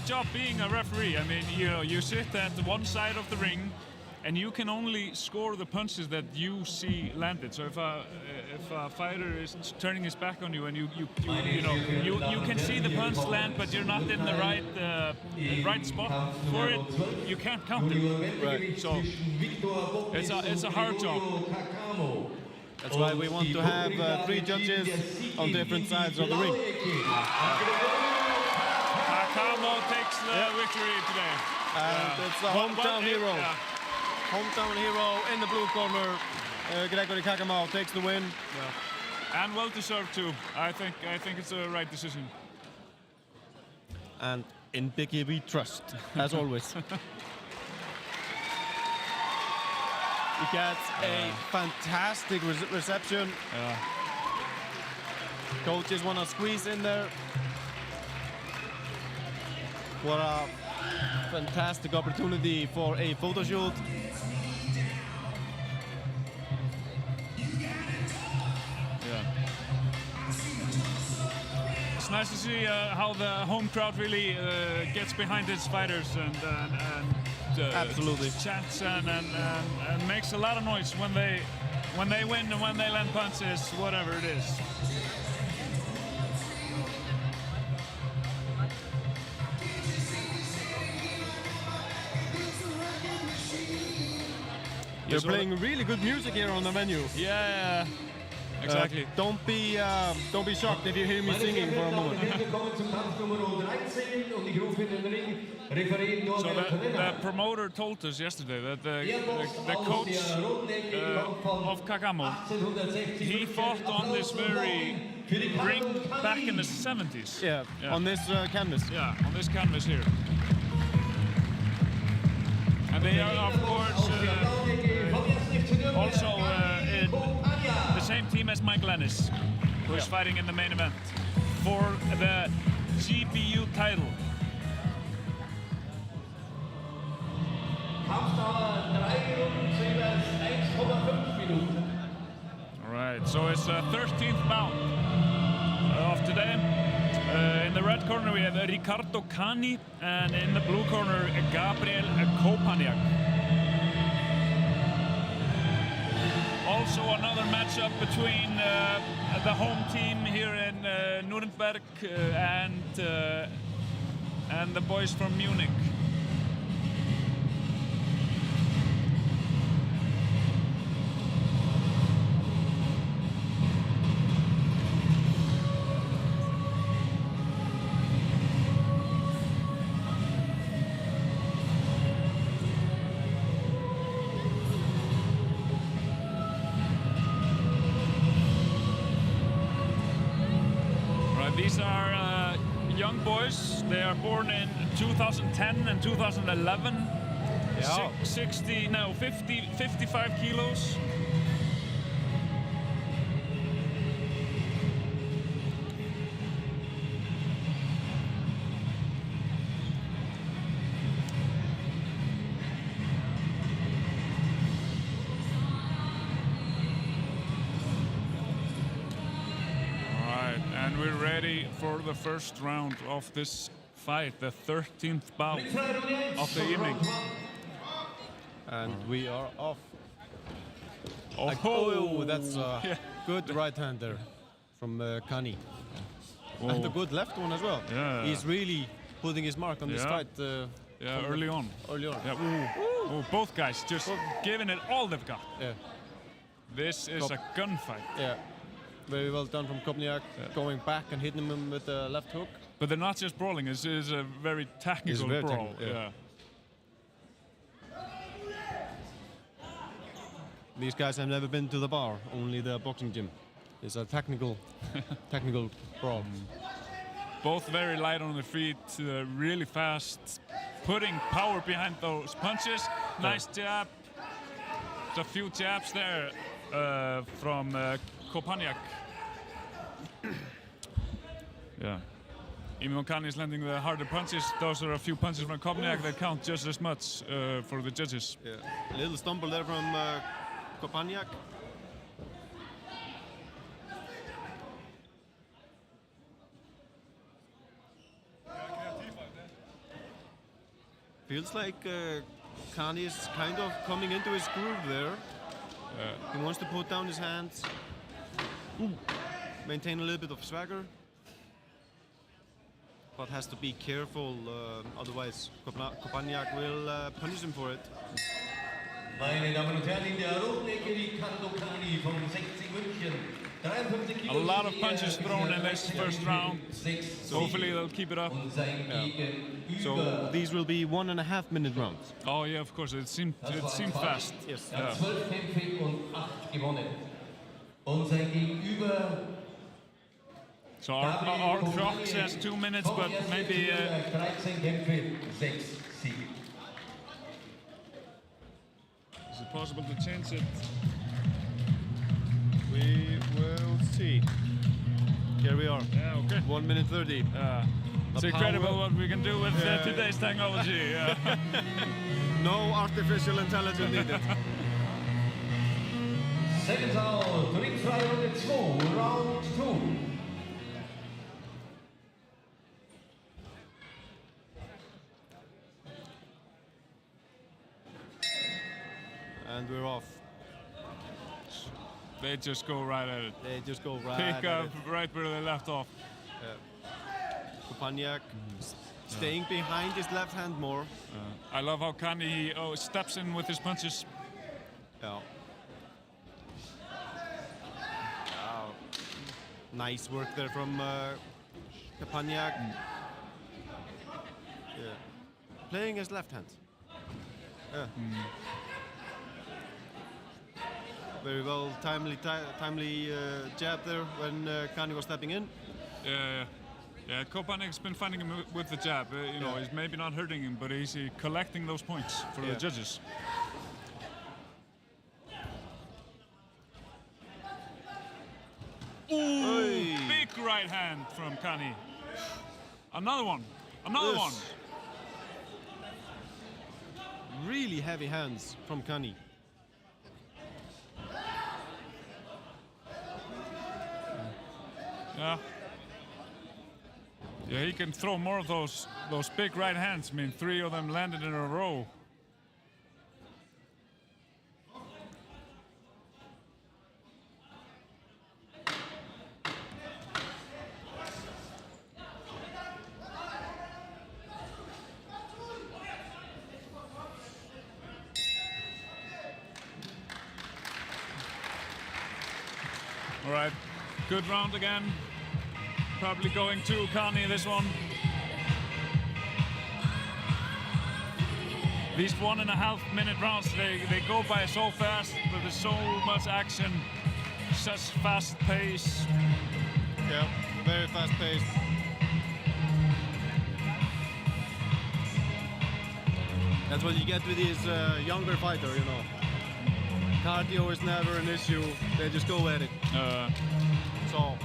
job being a referee. I mean, you sit at one side of the ring, and you can only score the punches that you see landed. So if a fighter is turning his back on you and you can see the punch land, but you're not in the right spot for it, you can't count it. Right. So it's a hard job. That's why we want to have 3 judges on different sides of the ring. Kakamau takes the victory today. And it's the hometown hero. Yeah. Hometown hero in the blue corner. Gregory Kakamau takes the win. Yeah. And well deserved too. I think it's a right decision. And in Biggie we trust, as always. He gets a fantastic reception. Coaches want to squeeze in there. What a fantastic opportunity for a photo shoot. It's nice to see how the home crowd really gets behind its fighters and absolutely chants and makes a lot of noise when they win and when they land punches, whatever it is. They're playing really good music here on the venue. Yeah. Exactly. Don't be shocked if you hear me singing for a moment. So the promoter told us yesterday that the coach of Kakamau, he fought on this very ring back in the 70s. Yeah. On this canvas. Yeah, on this canvas here. And they are, of course, also in the same team as Michael Ennis, who is fighting in the main event for the GBU title. All right, so it's the 13th bout of today. In the red corner we have Ricardo Cani, and in the blue corner Gabriel Kopaniak. Also another matchup between the home team here in Nuremberg and the boys from Munich. born in 2010 and 2011. Yeah. 55 kilos. And we're ready for the first round of this fight, the 13th bout of the evening. And we are off. Oh, That's a Yeah. good right hand there from Kani. Whoa. And a good left one as well. Yeah. He's really putting his mark on this Yeah. fight. Yeah, early on. Early on. Yeah. Ooh. Ooh, both guys just giving it all they've got. Yeah. This is a gunfight. Yeah. Very well done from Kopniak, going back and hitting him with the left hook. But they're not just brawling, it's a very technical very brawl. technical, yeah. These guys have never been to the bar, only the boxing gym. It's a technical brawl. Both very light on their feet, really fast, putting power behind those punches. Nice jab. There's a few jabs there from Kopniak. Yeah. Even though Kani is landing the harder punches, those are a few punches from Kopniak that count just as much for the judges. Yeah. A little stumble there from Kopniak. Feels like Kani is kind of coming into his groove there. He wants to put down his hands, maintain a little bit of swagger, but has to be careful, otherwise Kopniak will punish him for it. Meine Damen und Herren, in der roten Ecke die Kando Kani von 60 München. 53 Kilo. A lot of punches thrown in this first round. Hopefully they'll keep it up. So these will be 1.5 minute rounds. Oh yeah, of course. It seemed fast. Yes. Er hat 12 Kämpfe und 8 gewonnen. Und sein Gegenüber. So our clock says 2 minutes, but maybe 13 Kämpfe, 6 Siege. is it possible to change it? We will see. Here we are. Yeah, okay. 1 minute 30. It's The incredible power- what we can do with today's technology. Yeah. No artificial intelligence needed. Seconds out, ringfrei Runde 2, Round 2. And we're off. They just go right at it. They just go right Pick at up it. right where they left off. Kopniak staying behind his left hand more. I love how Kani steps in with his punches. Yeah. Wow. Nice work there from Kopniak. Yeah. Playing his left hand. Yeah. Very well, timely jab there when Kani was stepping in. Yeah, Kopniak's been finding him with the jab. You know, he's maybe not hurting him, but he's collecting those points for the judges. Ooh, big right hand from Kani. Another one. Another one. Really heavy hands from Kani. Yeah. Yeah, he can throw more of those big right hands. I mean, 3 of them landed in a row. All right, good round again. Probably going to Kani this one. These 1.5 minute rounds, they go by so fast, but there's so much action, such fast pace. Yeah, very fast paced. That's what you get with these younger fighter, you know. Cardio is never an issue. They just go at it. So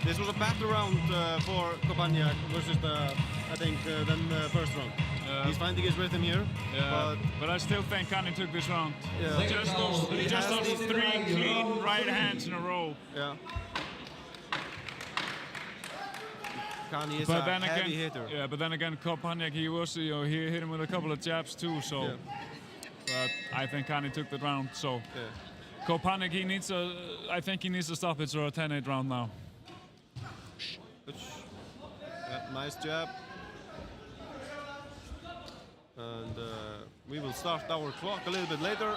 this was a better round for Kopaniak versus I think than the first round. He's finding his rhythm here. But I still think Kani took this round. Yeah. Just those 3 clean right hands in a row. Yeah. Kani is But a then heavy again, hitter. yeah. But then again, Kopaniak, he was, he hit him with a couple of jabs too. So, Yeah. but I think Kani took the round. So, Yeah. Kopaniak, I think he needs to stop it or a 10-8 round now. Yeah, nice jab. And we will start our clock a little bit later.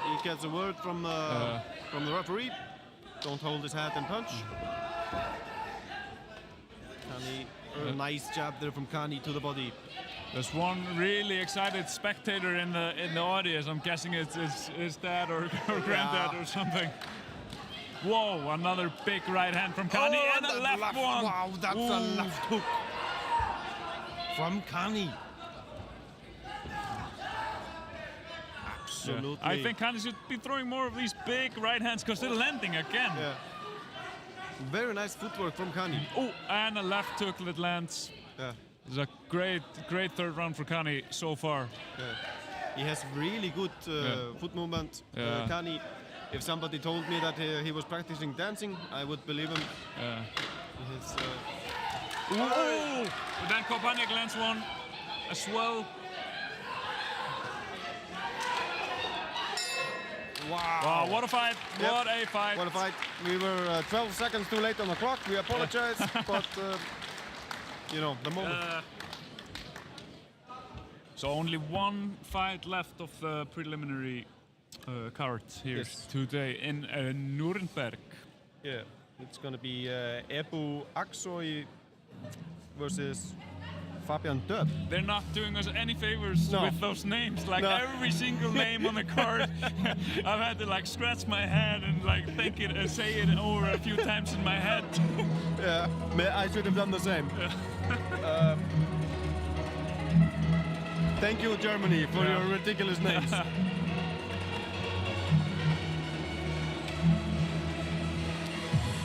He gets a word from the referee. Don't hold his hand and punch. Kani, a nice jab there from Kani to the body. There's one really excited spectator in the audience. I'm guessing it's his dad or granddad or something. Whoa, another big right hand from Kani and a left one. Wow, that's a left hook from Kani. Absolutely. I think Kani should be throwing more of these big right hands because they're landing again. Yeah. Very nice footwork from Kani. Oh, and a left hook that lands. Yeah. It's a great third round for Kani so far. Yeah. He has really good foot movement. Yeah. Kani, if somebody told me that he was practicing dancing, I would believe him. Yeah. His, Ooh! But then Kopaniak lands one as well. Wow, what a fight! Yep. What a fight! What a fight. We were 12 seconds too late on the clock. We apologize, but you know, the moment. So only one fight left of the preliminary card here Yes. today in Nuremberg. Yeah, it's gonna be Ebu Aksoy versus Fabian Döb. They're not doing us any favors No. with those names. Like No. every single name on the card, I've had to like scratch my head and like think it and say it over a few times in my head. Yeah, I should have done the same. Thank you, Germany, for your ridiculous names.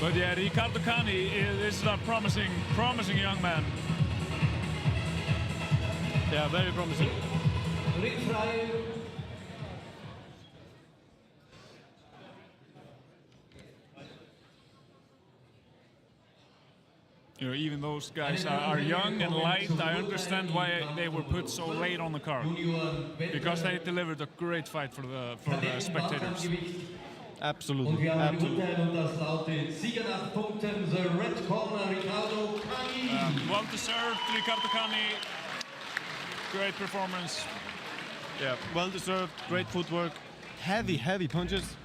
But yeah, Ricardo Kani is a promising young man. Yeah, very promising. Ringfrei. You know, even those guys are young and light. I understand why they were put so late on the card, because they delivered a great fight for the spectators. Absolutely. Und wir haben Absolutely. Urteil und das lautet Sieger nach Punkten, the red corner, Ricardo Kani. Well deserved, Ricardo Kani. Great performance. Yeah, well deserved. Great footwork. Heavy punches.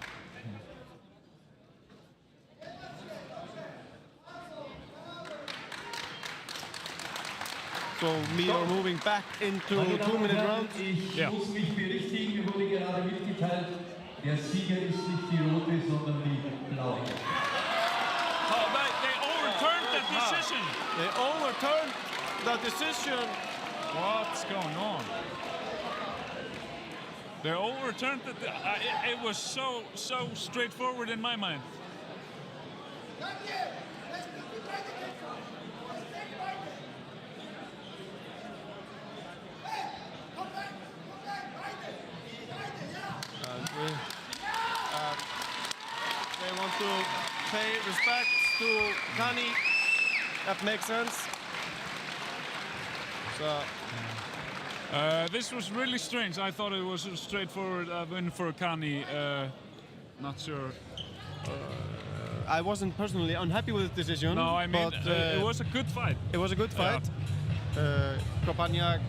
So we are moving back into Meine Damen und 2-minute Herren, rounds. ich Ja. muss mich berichtigen, mir wurde gerade mitgeteilt, der Sieger ist nicht die rote, sondern die blaue. Oh, they overturned the decision. They overturned the decision. What's going on? They overturned it. It was so straightforward in my mind. And they want to pay respect to Kani. That makes sense. So This was really strange. I thought it was a straightforward win for Kani. Not sure. I wasn't personally unhappy with the decision. No, I mean, but, it was a good fight. it was a good fight. Kopaniak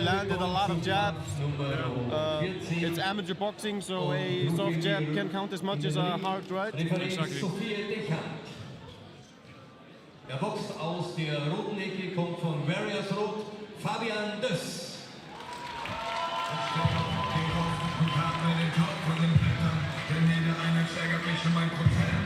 landed a lot of jabs. It's amateur boxing, so a soft jab can count as much as a hard right. Exactly. Sophie Deckert. Der Box aus der roten Ecke kommt von Various Rot, Fabian Döss. ich in mein Prozent.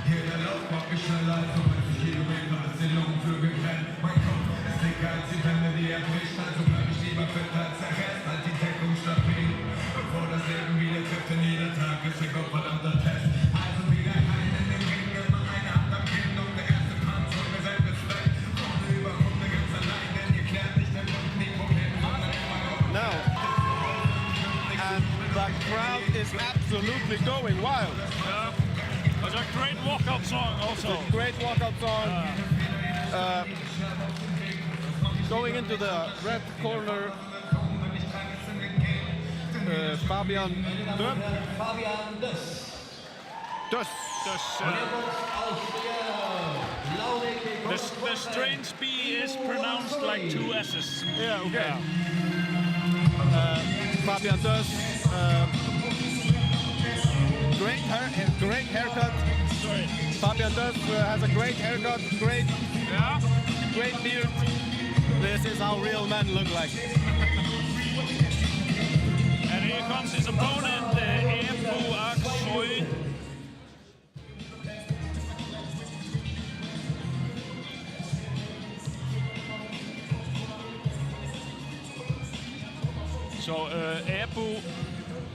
Jeder Lauf macht mich schneller als 90 Kilometer, bis die Lungenflügel brennen. Mein Kopf ist dicker als die Wände, die er bricht, also bleib ich lieber fit als der Rest. Halt die Deckung stabil, bevor das Leben wieder trifft, denn jeder Tag ist ein gottverdammter Test. Also wieder rein in den Ring, immer eine Hand am Kinn und der erste Punch und mir sein Respekt. Runde über Runde ganz allein, denn ihr klärt nicht den Grund, die Probleme, sondern immer noch. Now, and the crowd is absolutely going wild. Yeah. That's a great walkout song also. Great walkout song. Going into the red corner, Fabian Döpp. Fabian Döss. Döss. Just, Und er kommt aus der Laudeke. the strange B is pronounced like two S's. Yeah, okay. Fabian Döss. Great haircut. Sorry. Fabian Döss has a great haircut, Yeah. great beard. This is how real men look like. And here comes his opponent, Ebu Aksoy. So Ebu,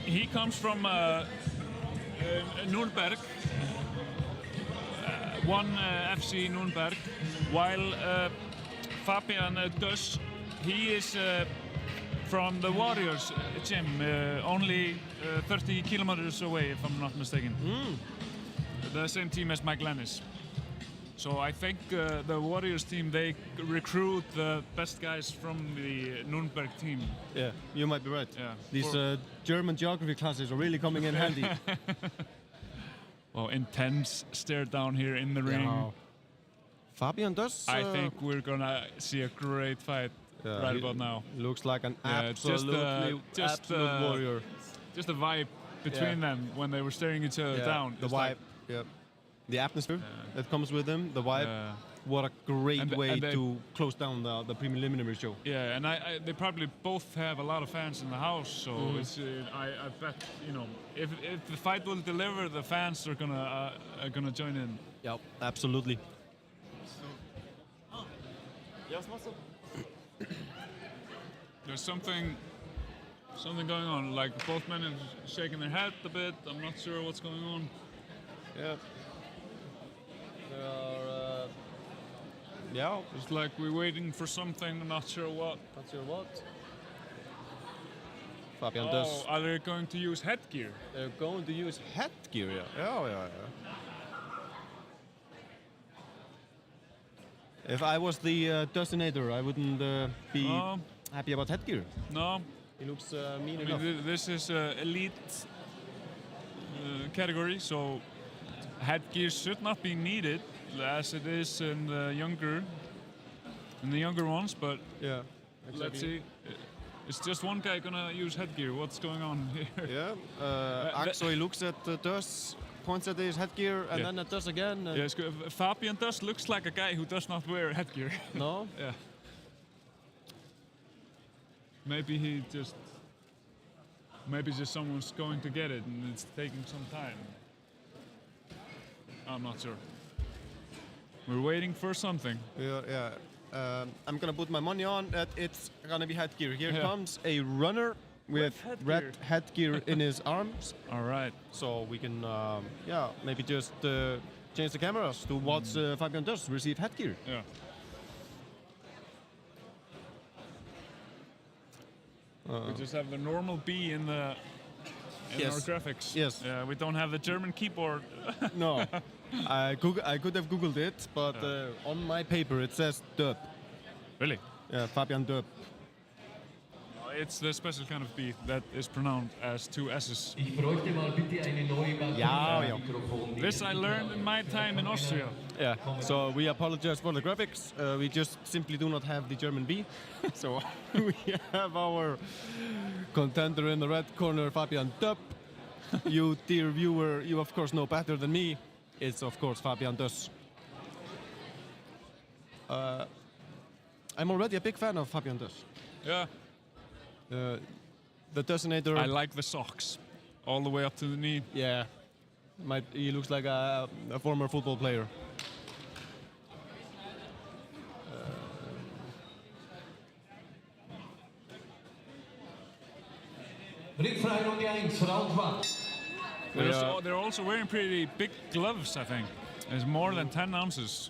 he comes from Nürnberg, one FC Nürnberg, while Fabian Döss, he is from the Warriors gym, only 30 kilometers away, if I'm not mistaken. The same team as Mike Lennis. So I think the Warriors team, they recruit the best guys from the Nürnberg team. Yeah, you might be right. Yeah. These German geography classes are really coming in handy. Well, intense stare down here in the ring. Yeah. Fabian Döss. I think we're gonna see a great fight right about now. Looks like an Yeah, absolute warrior. Just the vibe between them when they were staring each other down. The It's vibe, like- yeah. The atmosphere that comes with them, the vibe. Yeah. What a great And way they- to close down the preliminary show. Yeah, and they probably both have a lot of fans in the house, so it's I bet if the fight will deliver, the fans are gonna join in. Yep, absolutely. There's something going on. Like both men are shaking their head a bit. I'm not sure what's going on. Yeah. There are. Yeah. It's like we're waiting for something. I'm not sure what. Not sure what. Fabian Oh, Döss. are they going to use headgear? They're going to use headgear. Yeah. If I was the Dössinator, I wouldn't be No. happy about headgear. No. He looks mean I enough. mean, this is elite category, so headgear should not be needed as it is in the younger ones. But Yeah. let's see. Is just one guy gonna use headgear? What's going on here? Yeah. Aksoy looks at Döss, points at his headgear, and Yeah. then at Döss again. And Yes, Fabian Döss looks like a guy who does not wear headgear. No. Yeah. Maybe just someone's going to get it and it's taking some time. I'm not sure. We're waiting for something. Yeah. I'm gonna put my money on that it's gonna be headgear. Here Yeah. comes a runner with red headgear in his arms. All right. So we can, maybe just change the cameras to watch Fabian Döss receive headgear. Yeah. We just have the normal B in our Yes. graphics. Yes. Yeah, we don't have the German keyboard. No, I could have googled it, but on my paper it says Döpp. Really? Yeah, Fabian Döpp. It's the special kind of B that is pronounced as two S's. Ich bräuchte mal bitte eine neue Batterie. Ja. Mikrofon. This I learned in my time in Austria. Yeah. So we apologize for the graphics. We just simply do not have the German B. So we have our contender in the red corner, Fabian Döpp. You, dear viewer, you of course know better than me. It's of course Fabian Döss. I'm already a big fan of Fabian Döss. Yeah. The Dössinator. I like the socks all the way up to the knee. Yeah. He looks like a former football player. Ringfrei Runde 1, Round 1. They're also wearing pretty big gloves, I think. It's more than 10 ounces.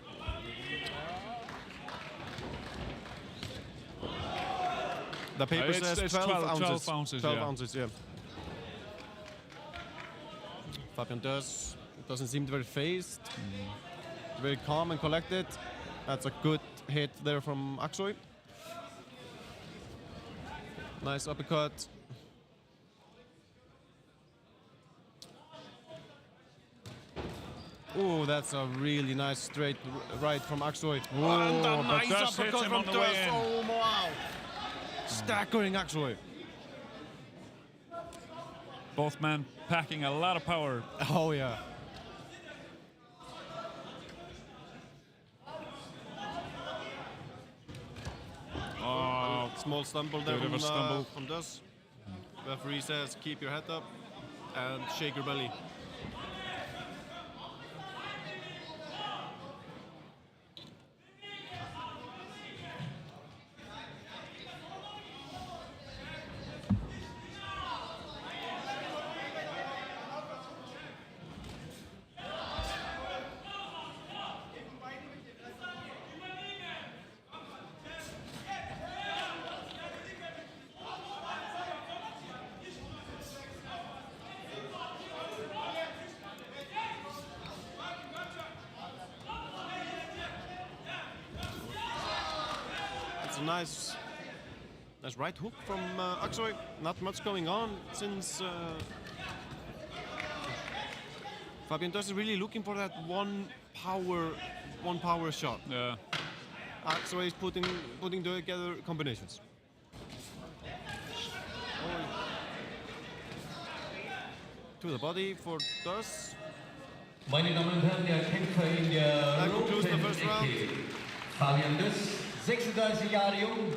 The paper It's says 12 ounces, 12 yeah. ounces, yeah. Fabian doesn't seem very phased. Very calm and collected. That's a good hit there from Aksoy. Nice uppercut. Oh, that's a really nice straight right from Aksoy. And a but nice Dust uppercut hits him from on the way Dust. in. Oh, wow. Staggering Aksoy. Both men packing a lot of power. Oh, yeah. Oh, Small stumble there Bit of a stumble. from Dust. Referee says keep your head up and shake your belly. It's a nice right hook from Aksoy. Not much going on since Fabian Dust is really looking for that one power shot. yeah. Aksoy is putting together combinations. To the body for Dust. Meine Damen und Herren, der Kämpfer in der That concludes the roten first round. Ecke. Fabian Döss, 36 Jahre jung,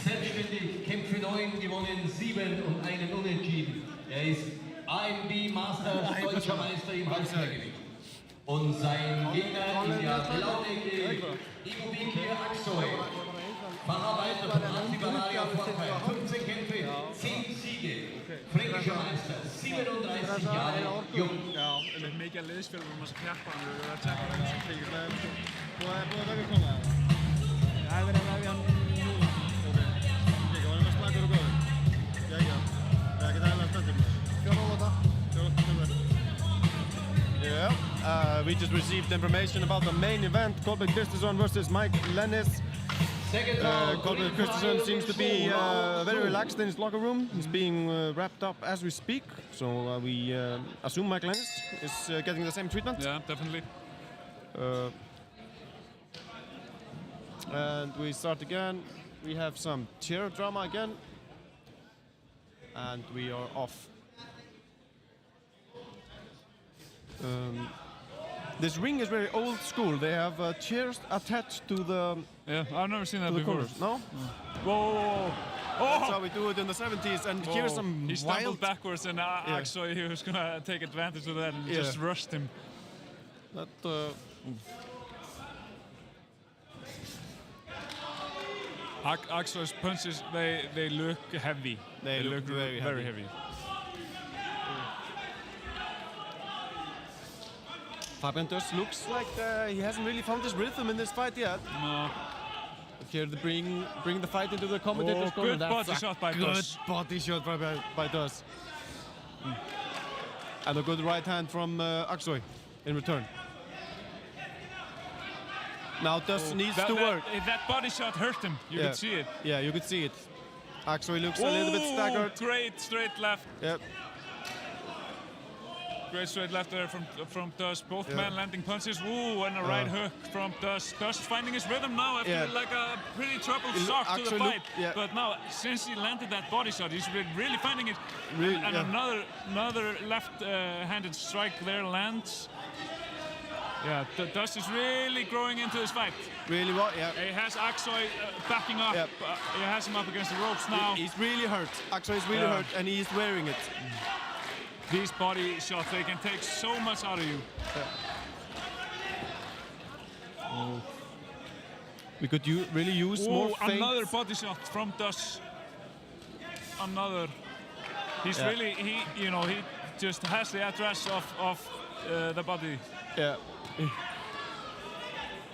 selbstständig, Kämpfe 9, gewonnen 7 und einen Unentschieden. Er ist AMB Masters deutscher Meister im Halbschwergewicht. Und sein Gegner in der blauen Ecke, Immobilie Aksoy. Facharbeiter von Anti-Bavaria Vorteil, 15 Kämpfe, 10 Siege. Fränkischer Meister, 37 Jahre jung. Det er mega læsfælde, hvor man skal knæppe ham. Det er tæt på den sikring. We just received information about the main event, Kolbjörn Kristjánsson versus Mike Lennis. Second round, Kolbjörn Kristjánsson seems to be very relaxed in his locker room. He's being wrapped up as we speak, so we assume Mike Lennis is getting the same treatment. Yeah, definitely. And we start again. We have some chair drama again. And we are off. This ring is very old school. They have chairs attached to the Yeah, I've never seen that before. corners. No? Whoa! That's Oh! how we do it in the 70s. And here's some He stumbled wild... backwards, and actually he was gonna take advantage of that and Yeah. just rushed him. That, Aksoy's punches, they look heavy. They look very heavy. Fabian Dust looks like he hasn't really found his rhythm in this fight yet. No. But here to bring the fight into the commentator's corner. Good That's body a shot by good Dust. body shot by Dust. And a good right hand from Aksoy in return. Now Dust needs to work. That body shot hurt him. You could see it. Yeah, you could see it. Aksoy looks a little bit staggered. Great straight left. Yep. Great straight left there from Dust. Both Yeah. men landing punches. Ooh, and a right hook from Dust. Dust finding his rhythm now after like a pretty troubled It start to the actually fight. yeah. But now, since he landed that body shot, he's really finding it. Really, and yeah. another left-handed strike there lands. Yeah, Dust is really growing into this fight. Really what? Yeah. He has Aksoy backing up. Yep. He has him up against the ropes now. He's really hurt. Aksoy is really Yeah. hurt and he is wearing it. these body shots, they can take so much out of you. We could really use more feints. Another body shot from Dush. Another. He's Yeah. really, he just has the address of the body. Yeah.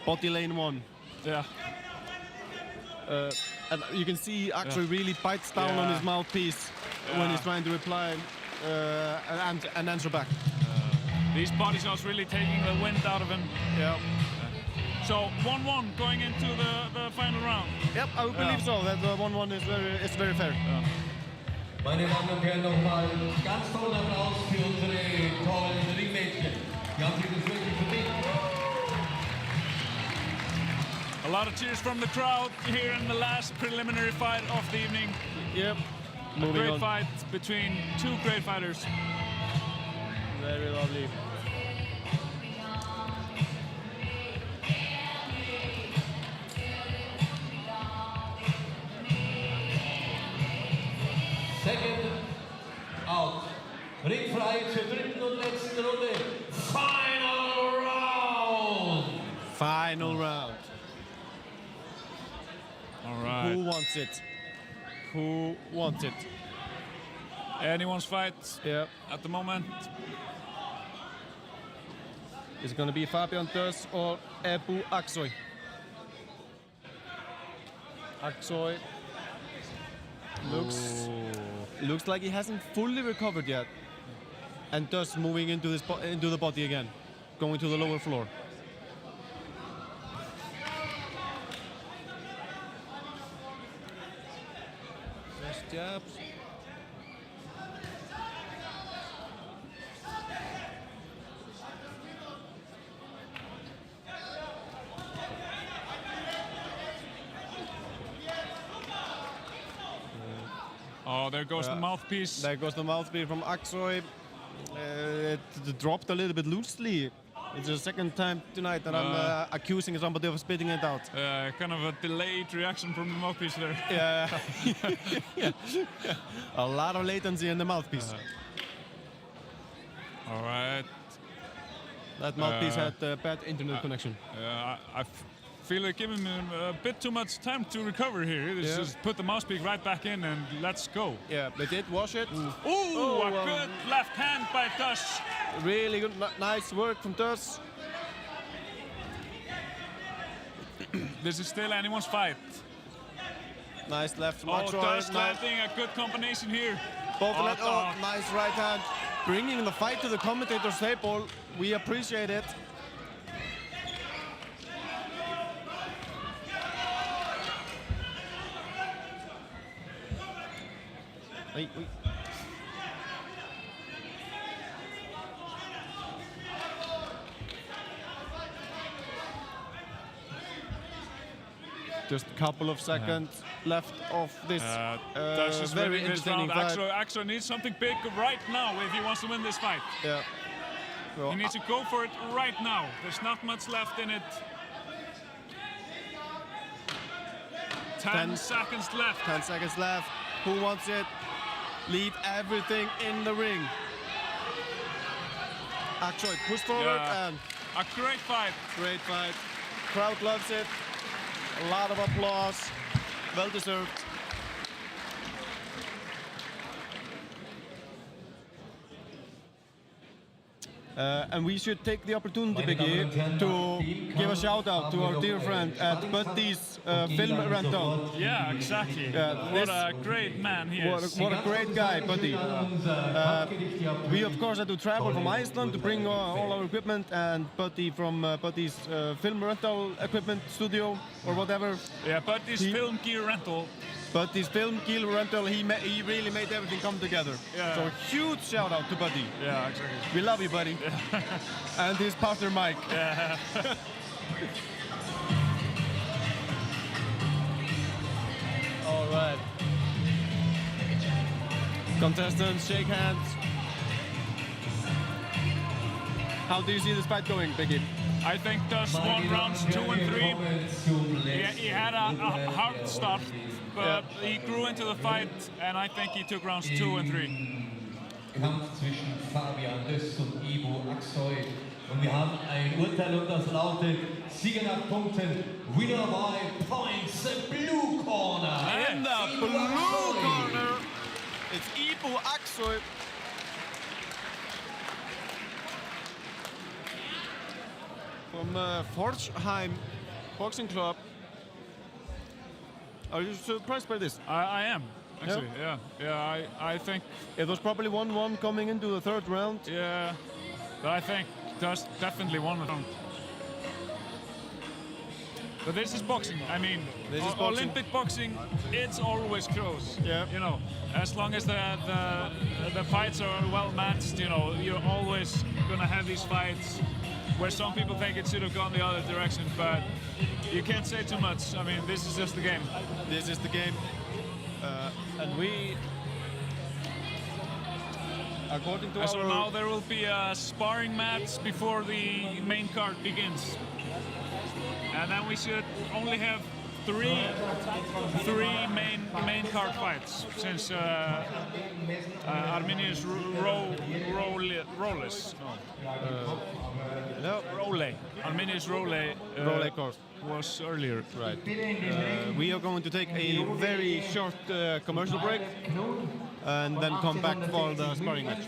Body lane 1. Yeah. And you can see actually really bites down on Yeah. his mouthpiece when he's trying to reply and answer back. These body shots really taking the wind out of him. Yeah. So 1-1 going into the final round. Yep, I would believe so. That 1-1 is very fair. Meine Damen und Herren, nochmal ganz tollen Applaus für unsere tollen Ringmädchen. Die haben sich das wirklich verdient. A lot of cheers from the crowd here in the last preliminary fight of the evening. Yep. A Moving great on. fight between two great fighters. Very lovely. Second out. Ringfrei zur dritten und letzten Runde. Final round. Final round. All right. Who wants it? Who wants it? Anyone's fight Yep. at the moment. Is it going to be Fabian Duss or Ebu Aksoy? Aksoy looks like he hasn't fully recovered yet. And Duss moving into the body again, going to the lower floor. Just jabs. Oh, there goes the mouthpiece. There goes the mouthpiece from Aksoy. It dropped a little bit loosely. It's the second time tonight that I'm accusing somebody of spitting it out. Kind of a delayed reaction from the mouthpiece there. Yeah. A lot of latency in the mouthpiece. All right. That mouthpiece had a bad internet connection. I feel like giving him a bit too much time to recover here. Let's just put the mouthpiece right back in and let's go. Yeah, they did wash it. Ooh, a good left hand by Dush. Really good, nice work from Duss. This is still anyone's fight. Nice left from Oh, Aksoy. Dush landing a good combination here. Both Oh, left. Oh, nice right hand. Bringing the fight to the commentator's table. We appreciate it. Wait. Just a couple of seconds left of this Dush is very winning this entertaining round. fight. Aksoy needs something big right now if he wants to win this fight. Yeah. Well, He needs to go for it right now. There's not much left in it. 10 seconds left. 10 seconds left. Who wants it? Leave everything in the ring. Aksoy, push forward Yeah. and A great fight. great fight. Crowd loves it. A lot of applause. Well deserved. And we should take the opportunity, Biggie, to give a shout out to our dear friend at Buddy's Film Rental. Yeah, exactly. Yeah, What a great man he is. What a great guy, Buddy. We of course had to travel from Iceland to bring all our equipment, and Buddy from Buddy's film rental equipment studio or whatever. Yeah, but this film gear rental. Buddy's film gear rental, he really made everything come together. Yeah. So huge shout out to Buddy. Yeah, exactly. We love you, Buddy. And his partner Mike. Yeah. All right. Contestants, shake hands. How do you see this fight going, Biggie? I think Dush won rounds 2 and 3. He had a hard start, but he grew into the fight, and I think he took rounds 2 and 3. Kampf zwischen Fabian Döss und Ivo Aksoy. Und wir haben ein Urteil und das lautet Sieger nach Punkten, Winner by Points, the Blue Corner. In the Ivo blue Aksoy. corner, it's Ivo Aksoy. From Forchheim Boxing Club. Are you surprised by this? I am, actually, yeah. I think, It was probably 1-1 coming into the third round. yeah, but I think Dust definitely won the round. But this is boxing. I mean, This is boxing. Olympic boxing, it's always close. Yeah. You know, as long as the fights are well matched, you know, you're always gonna have these fights where some people think it should have gone the other direction, but you can't say too much. I mean, this is just the game. This is the game. And we, according to So our... now there will be a sparring match before the main card begins. And then we should only have three main card fights, since Arminius Arminius Role course. was earlier. Right. We are going to take a very short commercial break and then come back for the sparring match.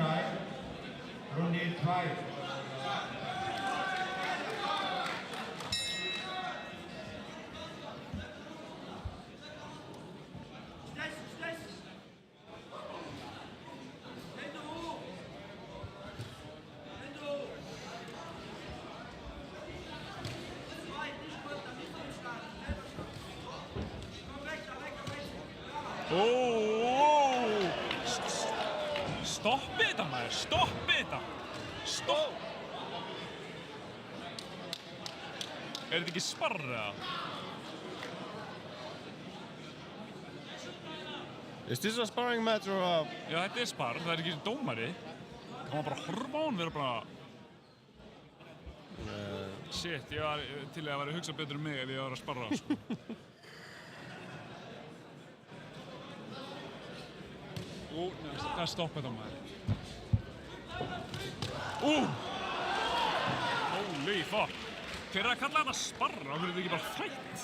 frei. Runde 2. Stoppi þetta maður, stoppi þetta! Stopp! Er þetta ekki sparr eða? Is this a sparring match or a... Já, þetta er sparr, það er ekki dómari. Kann man bara horfa á hann, vera bara... Shit, ég var til að vera að hugsa betur um mig ef ég var að sparra, sko. Það stoppið á maður. Holy fuck. Hver er að kalla þetta sparra? Hver er þetta ekki bara fight?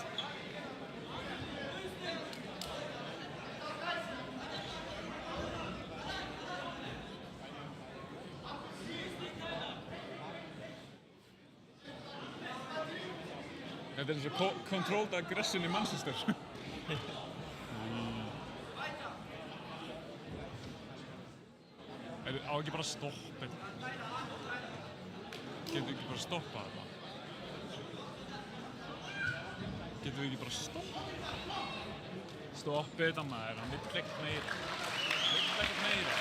Þetta er eins og controlled aggression í Manchester. Á ekki bara að stoppa þetta? Getum við ekki bara að stoppa þetta? Getum við ekki bara að stoppa? Stoppa þetta maður, hann vill ekkert meira. Hann vill ekkert meira.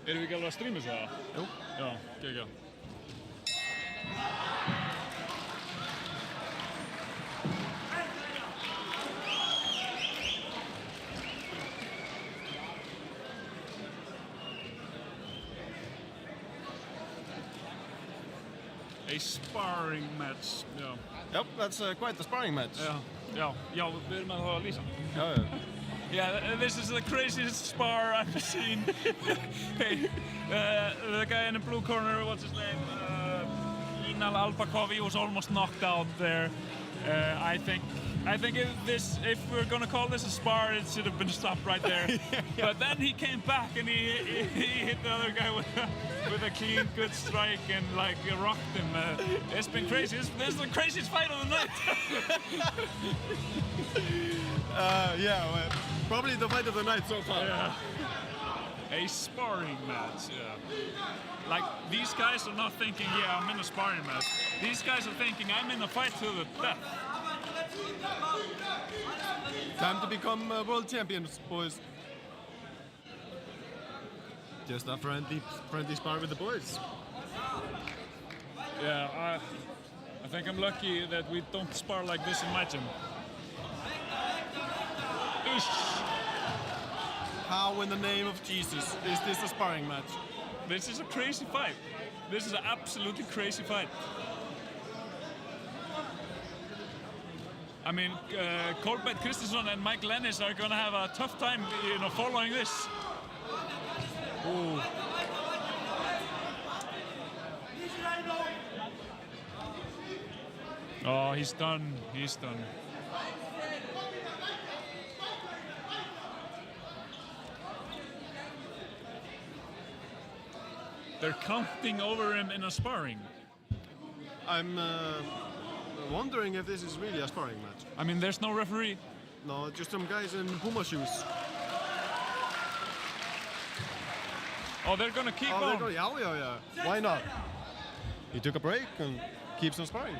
Erum við ekki alveg að streama þessu eða? Jú. Já, geggjað. A sparring match, já. Yep, that's quite a sparring match. Já, við erum að það að lýsa. Já. Yeah, this is the craziest spar I've seen. Hey, the guy in the blue corner, what's his name? Inal Albakov, he was almost knocked out there. I think if we're gonna call this a spar, it should have been stopped right there. But then he came back and he hit the other guy with a clean, good strike and like rocked him. It's been crazy. This is the craziest fight of the night. Well, probably the fight of the night so far. Yeah. A sparring match, yeah. Like, these guys are not thinking, yeah, I'm in a sparring match. These guys are thinking, I'm in a fight to the death. Time to become world champions, boys. Just a friendly spar with the boys. Yeah, I think I'm lucky that we don't spar like this in my gym. How in the name of Jesus is this a sparring match? This is a crazy fight. This is an absolutely crazy fight. I mean, Kolbeinn Kristjánsson and Mike Lennis are gonna have a tough time, following this. Ooh. Oh, he's done. He's done. They're counting over him in a sparring. I'm wondering if this is really a sparring match. I mean, there's no referee. No, just some guys in Puma shoes. Oh, they're gonna keep on. Yeah. Why not? He took a break and keeps on sparring.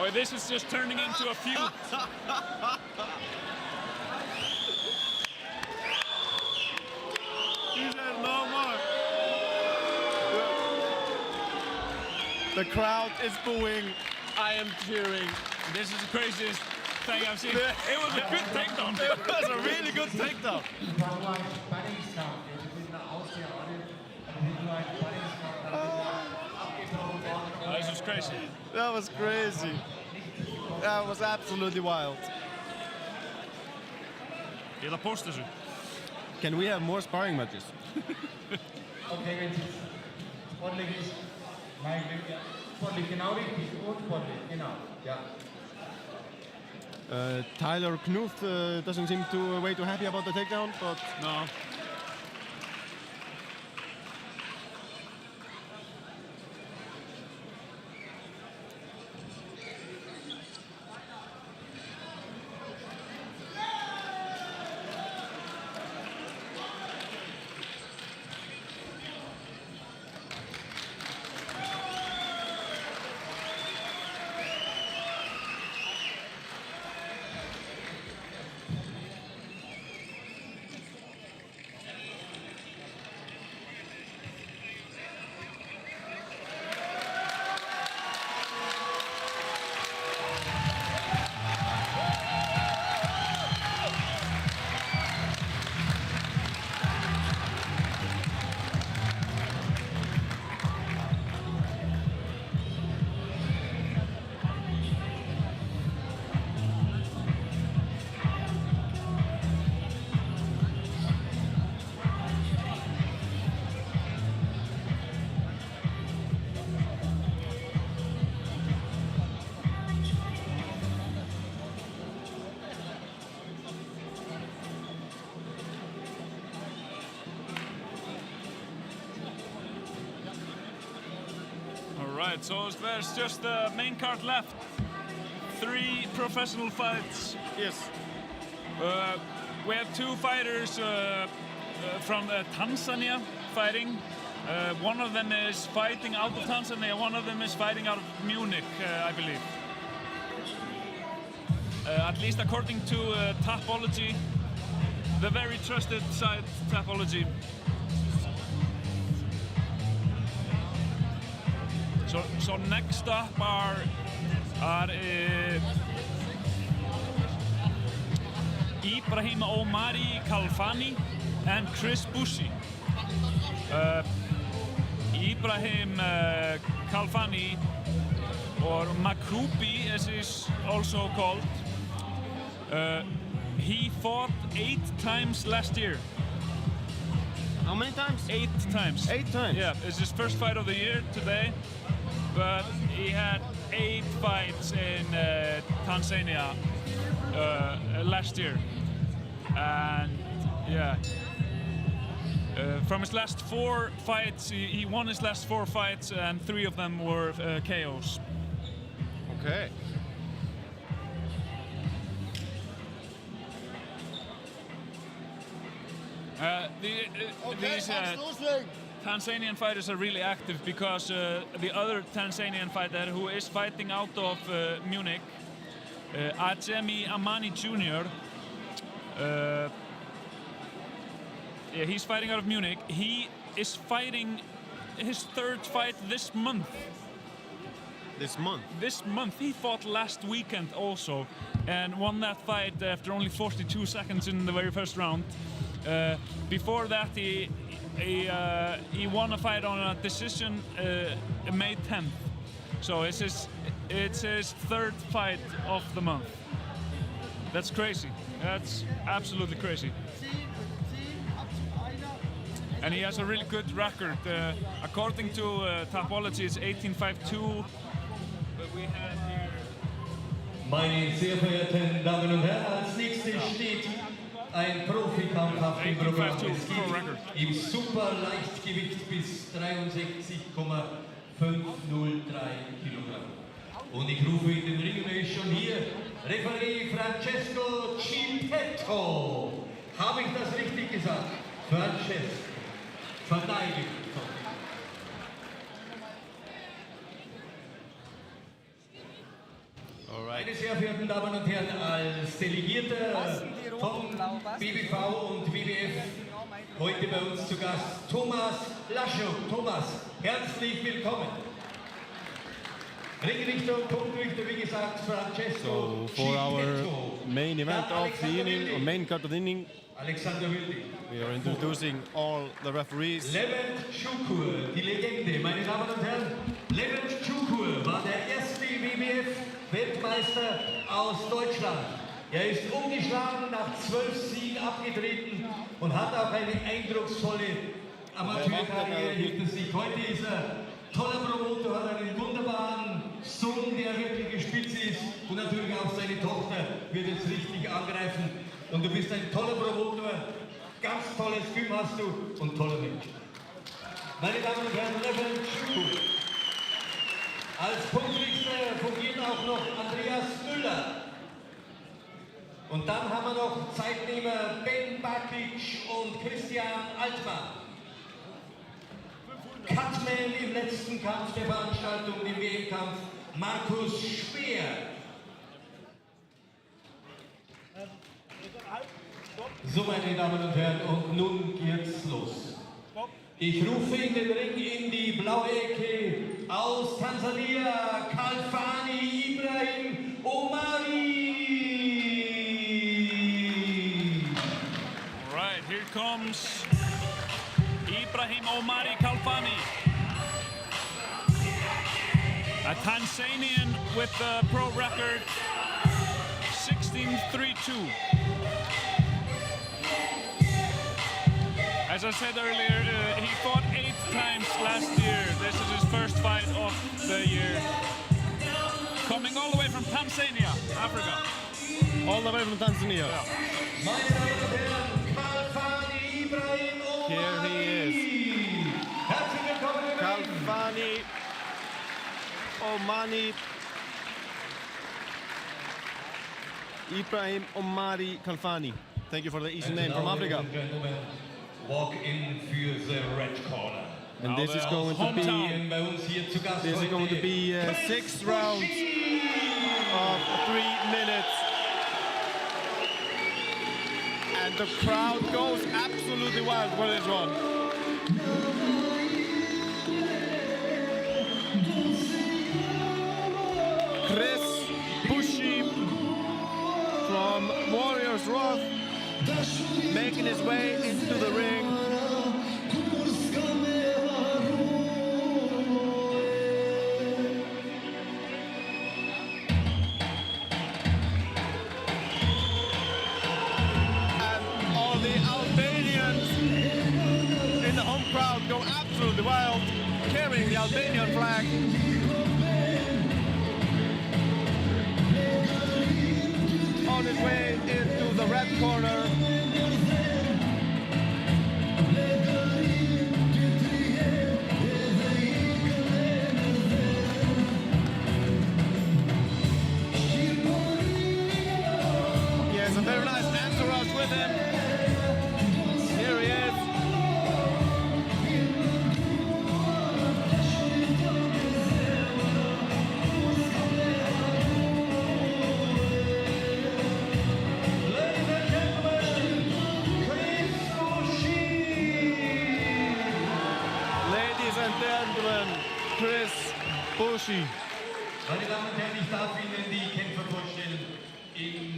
But this is just turning into a feud. He said no more. The crowd is booing. I am cheering. This is the craziest thing I've seen. It was a good takedown. It was a really good takedown. This was crazy. That was crazy. That was absolutely wild. Ég ætla að posta þessu. Can we have more sparring matches? Okay, wenn es sportlich ist, mein Glück, ja. Sportlich genau richtig, unsportlich, genau, ja. Tyler Knuth doesn't seem way too happy about the takedown, but No. Alright, so there's just the main card left. 3 professional fights. yes. We have 2 fighters from Tanzania fighting. One of them is fighting out of Tanzania, one of them is fighting out of Munich, I believe. At least according to Tapology, the very trusted site Tapology. So next up are Ibrahim Omari Kalfani and Chris Bushi. Ibrahim Kalfani, or Makubi as is also called, he fought 8 times last year. How many times? 8 times. 8 times? Yeah, it's his first fight of the year today, but he had 8 fights in Tanzania last year. And yeah, from his last 4 fights, he won his last 4 fights, and 3 of them were KOs. Okay. These Tanzanian fighters are really active because the other Tanzanian fighter who is fighting out of Munich, Ajemi Amani Jr., yeah, he's fighting out of Munich. He is fighting his 3rd fight this month. This month? This month. He fought last weekend also and won that fight after only 42 seconds in the very first round. Before that, he won a fight on a decision May 10th. So it's his 3rd fight of the month. That's crazy. That's absolutely crazy. And he has a really good record. According to Tapology, it's 18-5-2. But we have here... Meine sehr verehrten Damen und Herren, als nächstes steht ein Profikampf auf dem Programm. Es geht im Superleichtgewicht bis 63,503 Kilogramm. Und ich rufe in den Ring schon hier Referee Francesco Cipetto. Habe ich das richtig gesagt? Francesco. Verteidigung. Meine sehr verehrten Damen und Herren, als Delegierter vom BBV und WWF heute bei uns zu Gast Thomas Laschuk. Thomas, herzlich willkommen. Ringrichter, Punktrichter, wie gesagt, Francesco So for our Schietto. main event Dann of the inning, or main cut of the inning, Alexander Wildi. we are introducing all the referees. Levent Şukur, die Legende, meine Damen und Herren. Levent Şukur war der erste WWF-Weltmeister aus Deutschland. Er ist ungeschlagen nach 12 Siegen abgetreten und hat auch eine eindrucksvolle Amateurkarriere hinter sich. Heute ist er toller Promoter, hat einen wunderbaren Sohn, der wirklich gespitzt ist, und natürlich auch seine Tochter wird jetzt richtig angreifen. Und du bist ein toller Promoter, ganz tolles Gym hast du und toller Mensch. Meine Damen und Herren, Levent Şukur. Als Punktrichter fungiert auch noch Andreas Müller. Und dann haben wir noch Zeitnehmer Ben Bakic und Christian Altmann. Cutman im letzten Kampf der Veranstaltung, dem WM-Kampf, Markus Speer. So, meine Damen und Herren, und nun geht's los. Ich rufe in den Ring in die blaue Ecke aus Tansania, Kalfani Ibrahim Omari. All right, here comes Ibrahim Omari Kalfani. A Tanzanian with a pro record 16-3-2. As I said earlier, he fought 8 times last year. This is his first fight of the year. Coming all the way from Tanzania, Africa. All the way from Tanzania. Meine Damen und Herren, Kalfani Ibrahim Omari. Here he is. Herzlich willkommen im Ring. Kalfani Omari. Ibrahim Omari Kalfani. Thank you for the easy name from Africa. Ladies and gentlemen, walk in für the red corner. And this is going to be Bei uns hier zu Gast this is heute going to be 6 rounds of 3 minutes. And the crowd goes absolutely wild for this one. Chris Bushi from Warriors Roth making his way into the ring. And all the Albanians in the home crowd go absolutely wild, carrying the Albanian flag. On his way into the red corner. He has a very nice entourage with him. Here he is. Ladies and gentlemen, Chris Bushi. Meine Damen und Herren, ich darf Ihnen die Kämpfer vorstellen.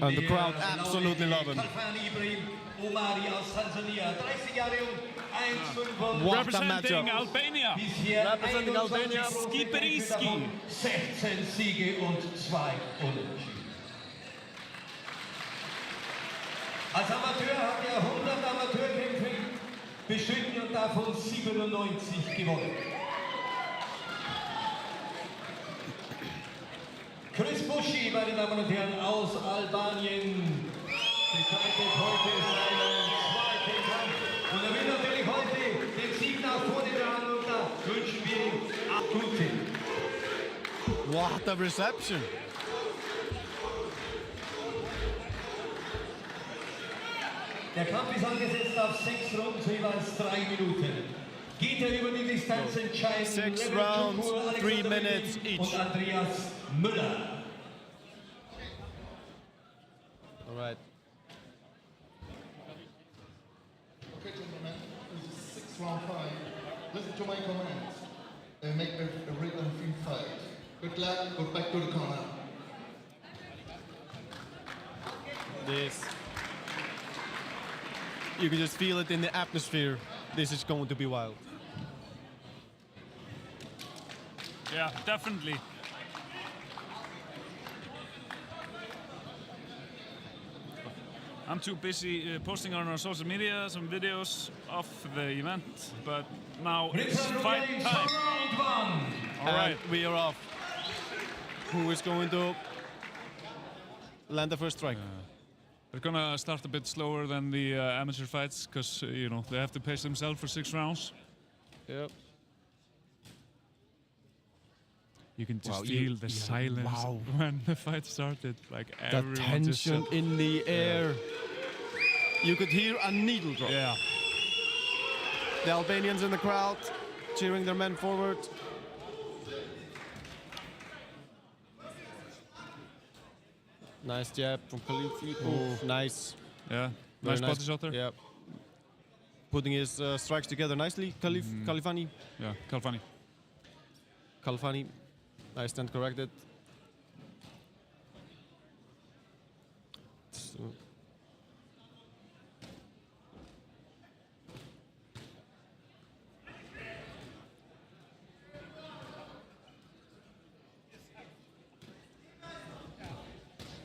And the crowd absolutely love him. Kalfani Ibrahim Omari aus Tansania, 30 Jahre jung, 1,95. What a Representing matchup. Albania. Bisher Representing 21 Albania, Prozent, davon 16 Siege und 2 Unentschieden. Als Amateur hat er 100 Amateurkämpfe bestritten und davon 97 gewonnen. Chris Bushi, meine Damen und Herren, aus Albanien, bekleidet heute seinen zweiten Kampf. Und er will natürlich heute den Sieg nach vorne tragen, und da wünschen wir ihm alles Gute. What a reception. Der Kampf ist angesetzt auf 6 Runden, jeweils 3 Minuten. Geht er über die Distanz entscheiden? 6 Levent rounds, Şukur, 3 Alexander minutes Wildi each. und Andreas Müller. listen to my commands and make a real and free fight. Good luck, go back to the corner. This. You can just feel it in the atmosphere. This is going to be wild. Yeah, definitely. I'm too busy posting on our social media some videos of the event, but now it's fight time. All right, we are off. Who is going to land the first strike? They're gonna start a bit slower than the amateur fights because you know they have to pace themselves for 6 rounds. Yep. You can just Wow, feel the silence when the fight started. Like The everyone just tension in the air. You could hear a needle drop. Yeah. The Albanians in the crowd cheering their men forward. Nice jab from Khalifi. Oh, nice. Yeah. Very Nice body shot there. Yeah. Putting his strikes together nicely. Khalifani. Yeah. Kalfani. Khalfani. I stand corrected. So-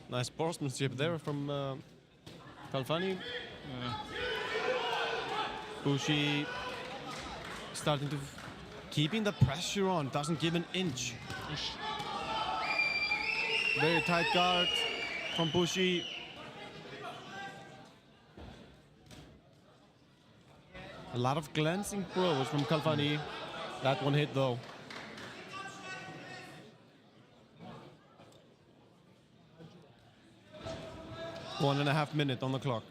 Nice sportsmanship there from Khalfani. Bushi starting to keeping the pressure on, doesn't give an inch. Very tight guard from Bushi. A lot of glancing throws from Khalfani. That one hit though. One and a half minute on the clock.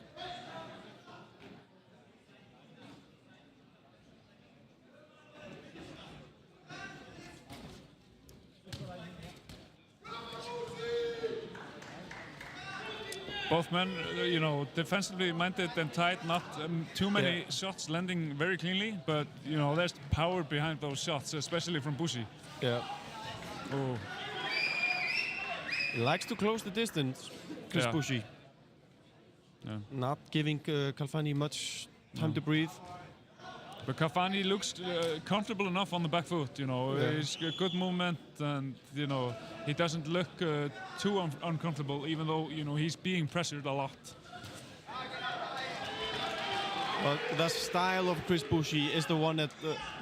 Both men, you know, defensively minded and tight, not too many shots landing very cleanly, but, you know, there's power behind those shots, especially from Bushi. Yeah. Oh. He likes to close the distance, Chris Yeah. Bushi. Yeah. Not giving Khalfani much time to breathe. But Khalfani looks comfortable enough on the back foot, you know. Yeah. He's got good movement and, you know, he doesn't look too uncomfortable, even though, you know, he's being pressured a lot. But the style of Chris Bushi is the one that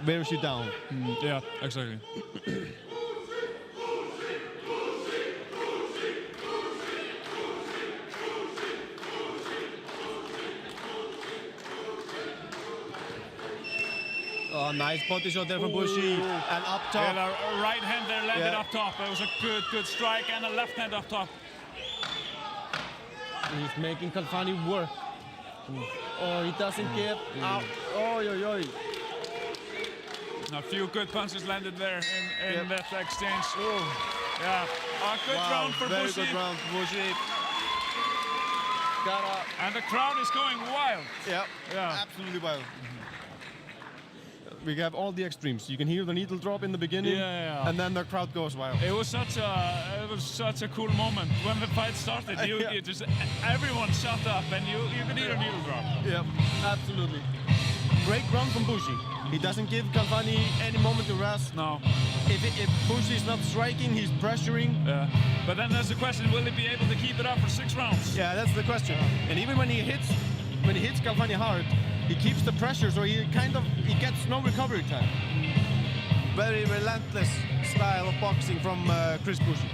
wears you down. Yeah, exactly. Oh, nice body shot there from Bushi. And up top. Yeah, the right hand there landed Yeah. up top. It was a good strike, and a left hand up top. He's making Khalfani work. Oh, he doesn't give out. Oi, oi, oi. A few good punches landed there in Yep. that exchange. Yeah, a good round for very Bushi. good round for Bushi. And the crowd is going wild. Yeah, Yeah. absolutely wild. We have all the extremes. You can hear the needle drop in the beginning, Yeah. and then the crowd goes wild. It was such a cool moment when the fight started. Yeah. You just everyone shut up, and you could hear a needle drop. Yeah, absolutely. Great round from Bushi. He doesn't give Khalfani any moment to rest. No. If Bushi is not striking, he's pressuring. Yeah. But then there's the question: will he be able to keep it up for 6 rounds? Yeah, that's the question. And even when he hits Khalfani hard, he keeps the pressure, so he gets no recovery time. Very relentless style of boxing from Chris Bushi.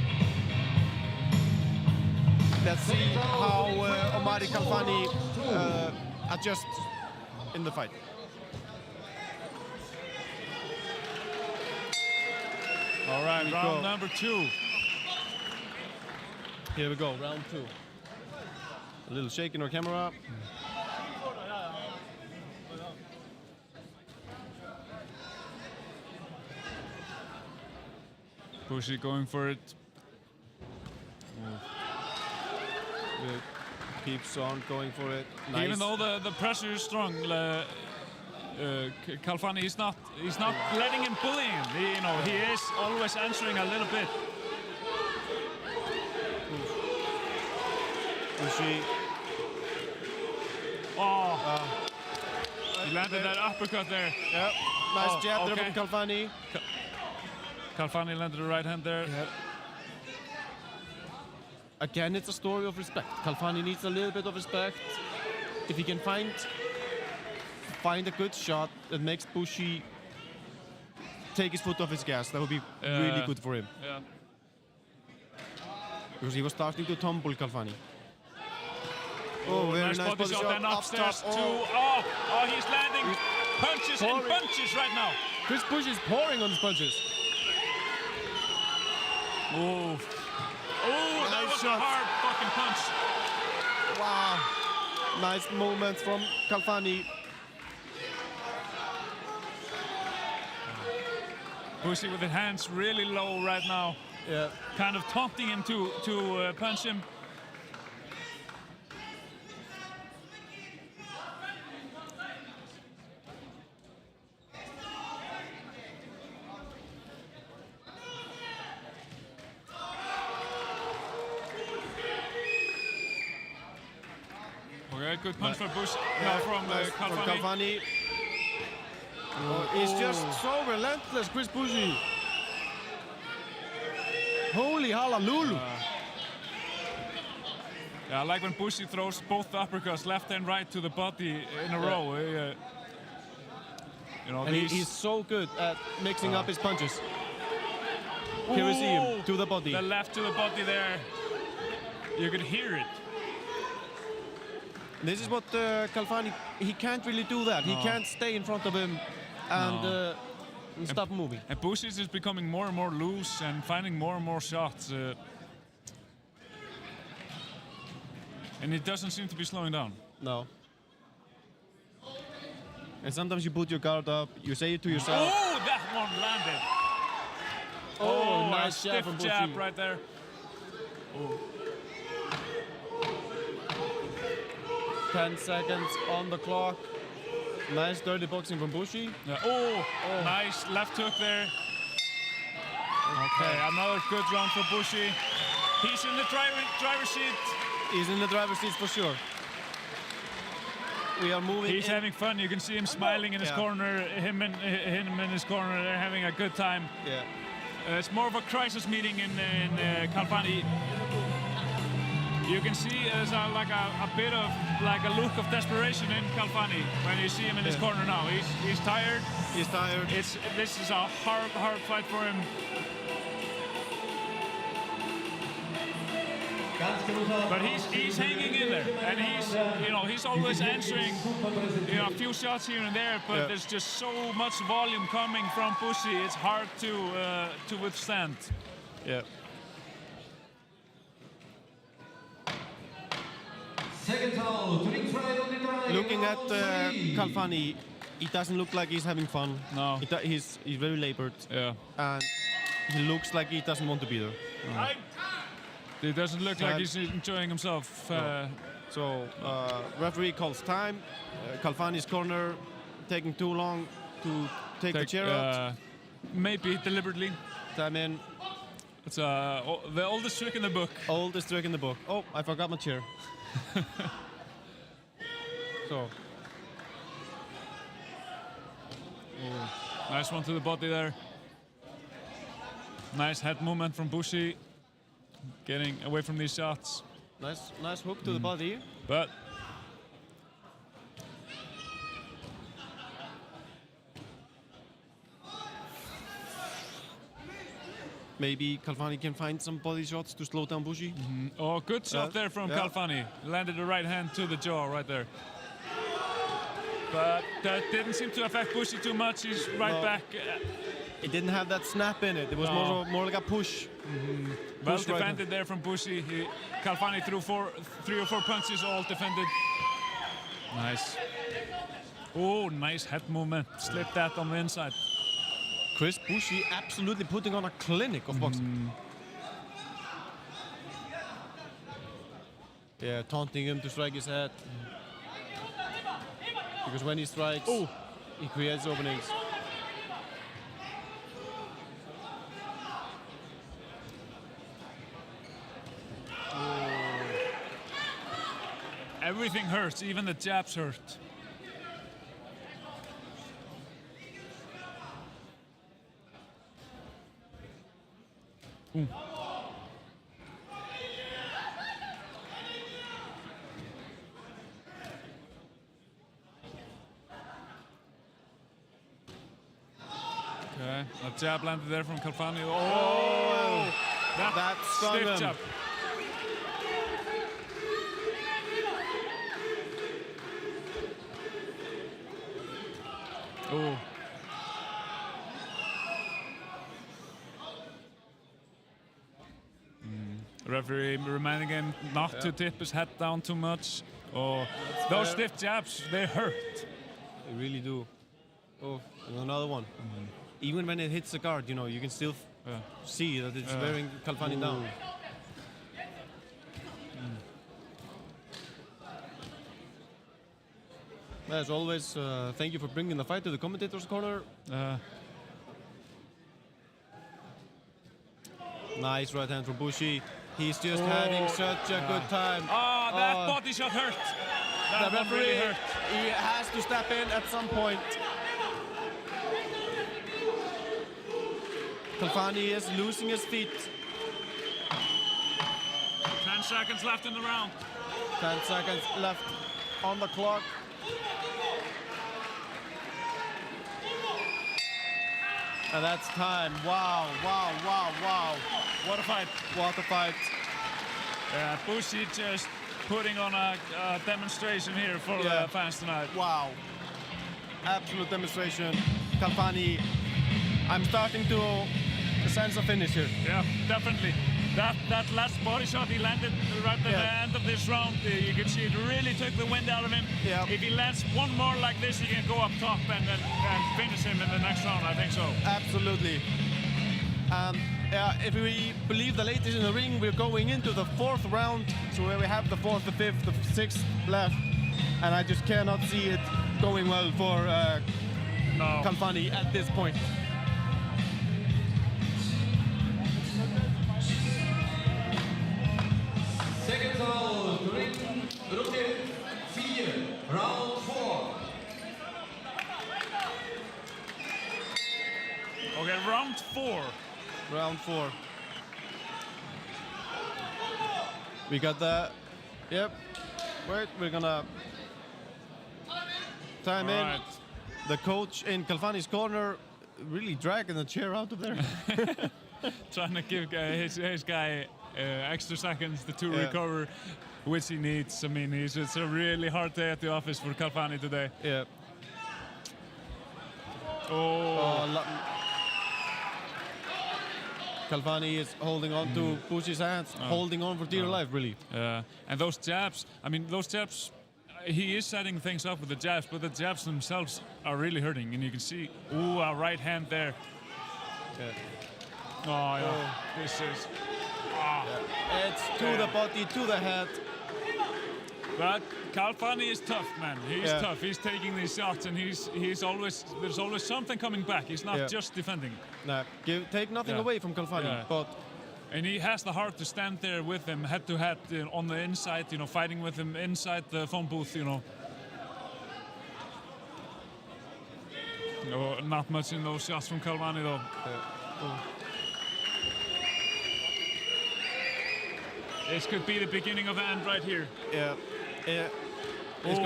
Let's see how Omari Khalfani adjusts in the fight. All right, we round go. number 2. Here we go, round 2. A little shake in our camera. Bushi going for it. Keeps on going for it. Nice. Even though the pressure is strong, Kalfani, he's not letting him bully him. He is always answering a little bit. Bushi. He landed that uppercut there. Yep. Nice jab there okay. from Kalfani. Kalfani landed the right hand there. Yep. Again, it's a story of respect. Kalfani needs a little bit of respect. If he can find a good shot that makes Bushi take his foot off his gas, that would be really good for him. Yeah. Because he was starting to tumble, Kalfani. Oh, very nice body shot. Then upstairs top. Oh, he's landing punches and bunches right now. Chris Bushi is pouring on his punches. Oh, that was shot. a hard fucking punch. Wow. Nice movements from Kalfani. Bushi with his hands really low right now. Yeah. Kind of taunting him to punch him. Okay, good punch from Bushi. From Kalfani. He's just so relentless, Chris Bushi. Holy hallelujah. Yeah, I like when Bushi throws both uppercuts, left and right, to the body in a row. And he's so good at mixing up his punches. Here we see him, to the body. The left to the body there. You could hear it. This is what Kalfani, he can't really do that. He can't stay in front of him and stop moving. And Bushi is just becoming more and more loose and finding more and more shots. And it doesn't seem to be slowing down. No. And sometimes you put your guard up, you say it to yourself. Oh, that one landed. Oh, nice a jab from stiff Bushi. jab right there. 10 seconds on the clock. Nice dirty boxing from Bushi. Yeah. Oh, nice left hook there. Okay, another good round for Bushi. He's in the driver's seat. He's in the driver's seat for sure. We are moving. He's having fun. You can see him smiling in his corner. Him in his corner. They're having a good time. Yeah. It's more of a crisis meeting in Kalfani. You can see there's a bit of a look of desperation in Kalfani when you see him in his corner now. He's tired. He's tired. This is a hard fight for him. But he's hanging in there, and he's always answering a few shots here and there. But there's just so much volume coming from Bushi. It's hard to withstand. Yeah. Looking at Kalfani, he doesn't look like he's having fun. No. He's very labored. Yeah. And he looks like he doesn't want to be there. It doesn't look like he's enjoying himself. So referee calls time. Kalfani's corner taking too long to take the chair out. Maybe deliberately. Time in. It's the oldest trick in the book. Oldest trick in the book. Oh, I forgot my chair. So. Nice one to the body there. Nice head movement from Bushi. Getting away from these shots. Nice hook to the body. But maybe Kalfani can find some body shots to slow down Bushi. oh, good shot there from Kalfani. Landed the right hand to the jaw right there. But that didn't seem to affect Bushi too much. He's right back. It didn't have that snap in it. It was more like a push. Well defended there from Bushi. Kalfani threw 3 or 4 punches, all defended. Nice. Oh, nice head movement. Slipped that on the inside. Chris Bushi absolutely putting on a clinic of boxing. Yeah, taunting him to strike his head. Because when he strikes, He creates openings. Everything hurts, even the jabs hurt. Ooh. Okay, a jab landed there from Kalfani. Oh, That stung stiff him. jab. Oh. Referee reminding him not to tip his head down too much. Oh, those stiff jabs, they hurt. They really do. Oh, and another one. Even when it hits the guard, you know, you can still see that it's wearing Kalfani down. As always, thank you for bringing the fight to the commentator's corner. Nice right hand from Bushi. He's just having such a good time. Oh, that body shot hurt. That The one referee, really hurt. he has to step in at some point. Kalfani is losing his feet. 10 seconds left in the round. 10 seconds left on the clock. And that's time. Wow, wow, wow, wow. What a fight. What a fight. Yeah, Bushi just putting on a demonstration here for the fans tonight. Wow. Absolute demonstration. Kalfani, I'm starting to sense a finish here. Yeah, definitely. That last body shot he landed right at the end of this round, you can see it really took the wind out of him. Yeah. If he lands one more like this, he can go up top and finish him in the next round, I think so. Absolutely. If we believe the latest in the ring, we're going into the fourth round. So where we have the fourth, the fifth, the sixth left. And I just cannot see it going well for Kalfani at this point. Second round, Runde 4, round 4. Okay, round 4. Round 4. We got the... Yep. Wait, we're gonna... Time in. Right. The coach in Kalfani's corner really dragging the chair out of there. Trying to give his guy extra seconds to recover, which he needs. I mean, it's a really hard day at the office for Kalfani today. Yeah. Oh. Kalfani is holding on to Bushi's hands, holding on for dear life, really. And those jabs, I mean, he is setting things up with the jabs, but the jabs themselves are really hurting. And you can see, a right hand there. Yeah. Oh, yeah. This is... It's to the body, to the head. But Kalfani is tough, man. He's tough. He's taking these shots, and there's always something coming back. He's not just defending. Nah, take nothing away from Kalfani, but... And he has the heart to stand there with him, head to head, on the inside, fighting with him inside the phone booth, No, not much in those shots from Kalfani, though. This could be the beginning of the end right here. Yeah. It's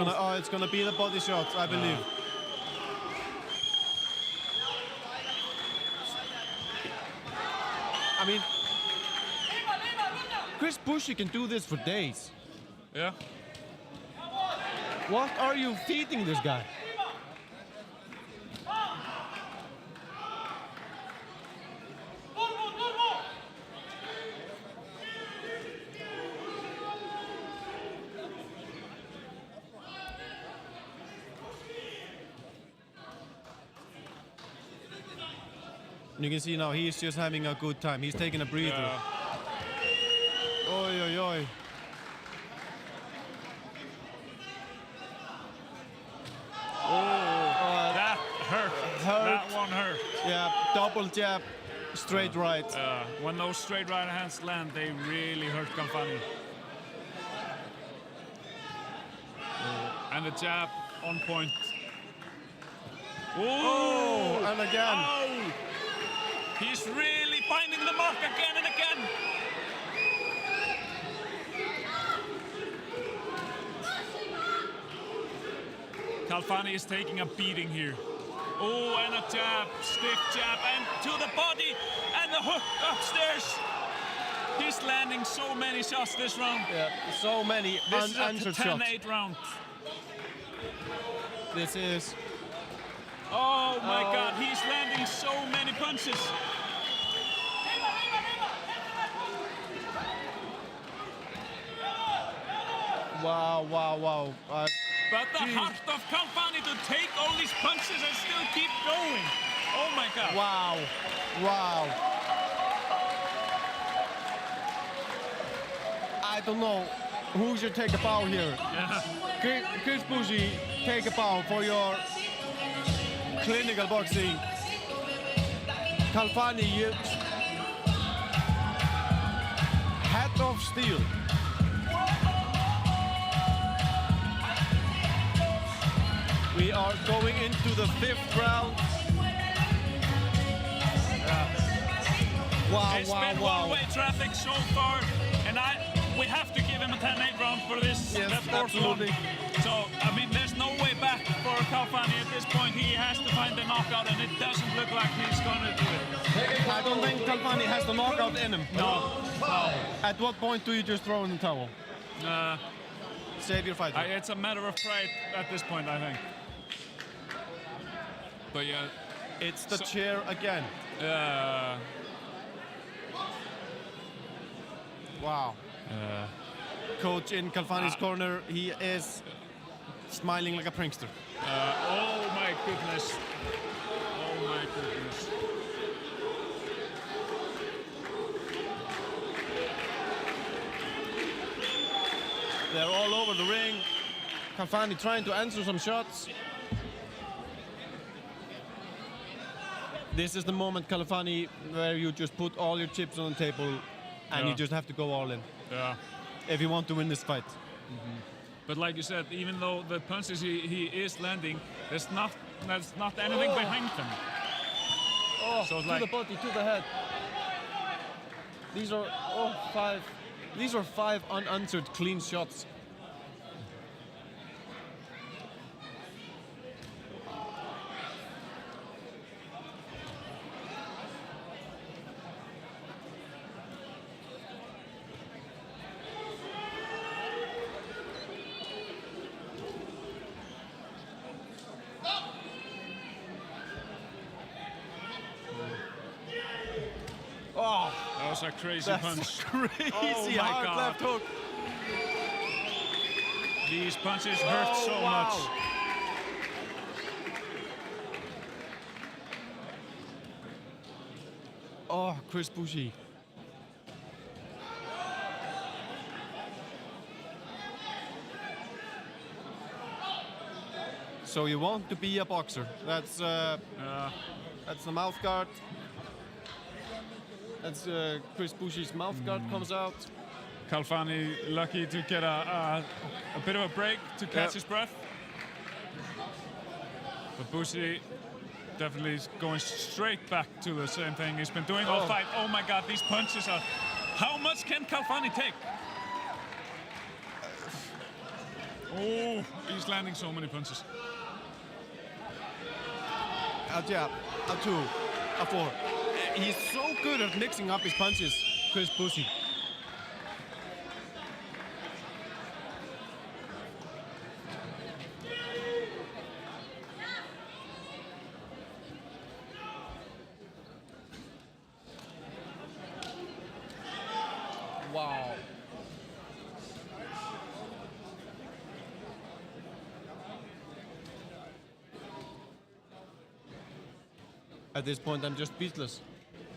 gonna be the body shots, I believe. I mean, Chris Bushi can do this for days. Yeah. What are you feeding this guy? You can see now he's just having a good time. He's taking a breather. Yeah. Oi, oi, oi. jab, double jab, straight right. When those straight right hands land, they really hurt Galfani. And the jab on point. Oh, and again. Oh! He's really finding the mark again and again. Galfani is taking a beating here. Oh, and a jab, stiff jab, and to the body, and the hook upstairs. He's landing so many shots this round. Yeah, so many This is a unanswered shots. 10-8 round. This is. Oh my God, he's landing so many punches. Wow, wow, wow. But the heart of Galfani to take all these punches and still keep going. Oh my God. Wow, wow. I don't know who should take a bow here. Chris Bushi, take a bow for your clinical boxing. Galfani, you head of steel. We are going into the 5th round. Wow, It's wow, been wow. one-way traffic so far, and we have to give him a 10-8 round for this. Yes, the fourth absolutely. one. So, I mean, there's no way back for Galfani at this point. He has to find the knockout, and it doesn't look like he's gonna do it. I don't think Galfani has the knockout in him. No. At what point do you just throw in the towel? Uh, Save your fighter. it's a matter of pride at this point, I think. But yeah, It's the chair again. Wow. Coach in Galfani's corner, he is smiling like a prankster. oh my goodness. Oh my goodness. They're all over the ring. Galfani trying to answer some shots. This is the moment, Galfani, where you just put all your chips on the table and you Yeah. just have to go all in Yeah. if you want to win this fight. But like you said, even though the punches he is landing, there's not anything behind them. Oh, So it's to like- the body, to the head. These are five. These are 5 unanswered clean shots. Oh, That was a crazy that's punch. crazy Oh my hard God. left hook. These punches hurt so wow. much. Oh, Chris Bushi. So you want to be a boxer? That's the mouth guard. That's Chris Bushi's mouth guard comes out. Galfani lucky to get a bit of a break to catch Yep. his breath. But Bushi definitely is going straight back to the same thing he's been doing all fight. Oh my God, these punches are... How much can Galfani take? Oh, he's landing so many punches. A jab, a 2, a 4. He's so good at mixing up his punches, Chris Bushi. Wow. At this point, I'm just speechless.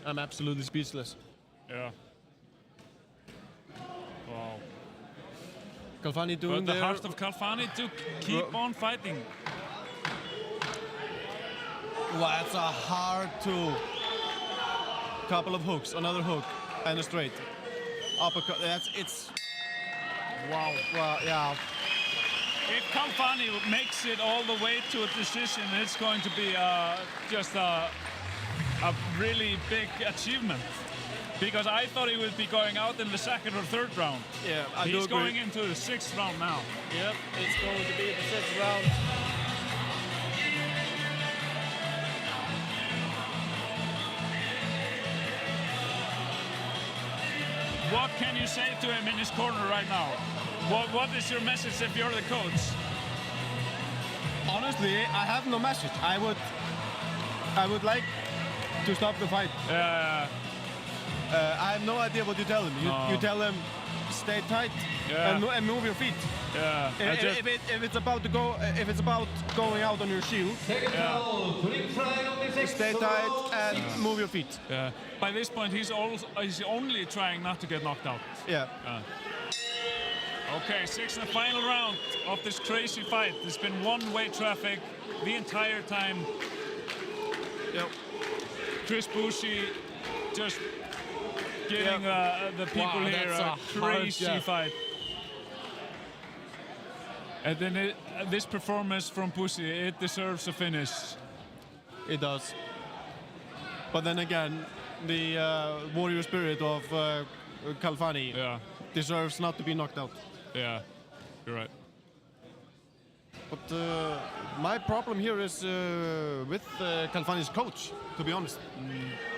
I'm absolutely speechless. Yeah. Wow. Galfani doing But the their... heart of Galfani to keep on fighting. Wow, that's a hard two. Couple of hooks, another hook, and a straight. Uppercut, it's... Wow, well, yeah. If Khalfani makes it all the way to a decision, it's going to be just a really big achievement. Because I thought he would be going out in the second or third round. Yeah, I do He's agree. going into the 6th round now. Yep, it's going to be the 6th round. What can you say to him in his corner right now? What is your message if you're the coach? Honestly, I have no message. I would like to stop the fight. I have no idea what you tell him. You tell him stay tight and move your feet. Yeah. If it's about to go, if it's about going out on your shield, Second foul, trickfrei um die 6. stay tight and move your feet. Yeah. By this point, he's only trying not to get knocked out. Yeah. Okay, 6th and final round of this crazy fight. There's been one-way traffic the entire time. Yep. Chris Boucher just giving the people Wow, here that's a a crazy hard, fight. And then this performance from Boucher, it deserves a finish. It does. But then again, the warrior spirit of Khalfani deserves not to be knocked out. Yeah, you're right. But my problem here is with Khalfani's coach, to be honest.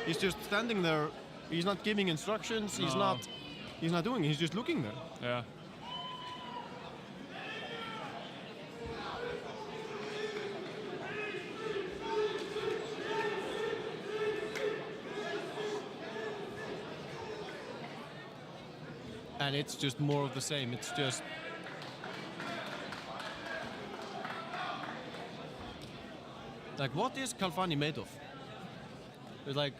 He's just standing there. He's not giving instructions. He's not doing it. He's just looking there. Yeah. And it's just more of the same. It's just... Like, what is Khalfani made of? It's like...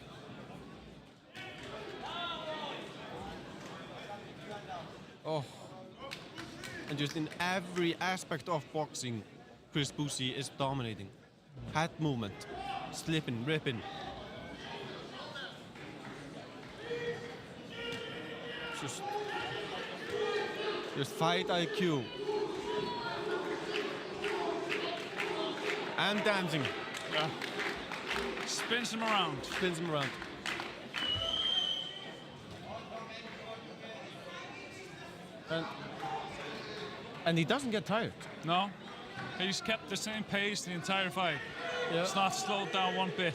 Oh. And just in every aspect of boxing, Chris Boucher is dominating. Head movement, slipping, ripping. Just fight IQ. And dancing. Yeah. Spins him around. Spins him around. And he doesn't get tired. No, he's kept the same pace the entire fight. Yeah. It's not slowed down one bit.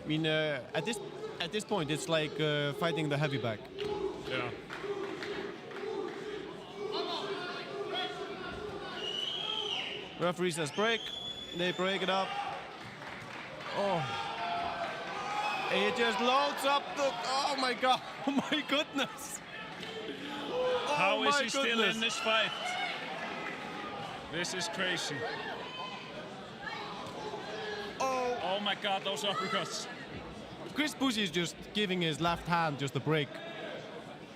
I mean, at this point, it's like fighting the heavy bag. Yeah. Referee says break. They break it up. Oh. It just loads up the... Oh my God. Oh my goodness. How is he still goodness. in this fight? This is crazy. Oh my God, those uppercuts. Chris Boucher is just giving his left hand just a break.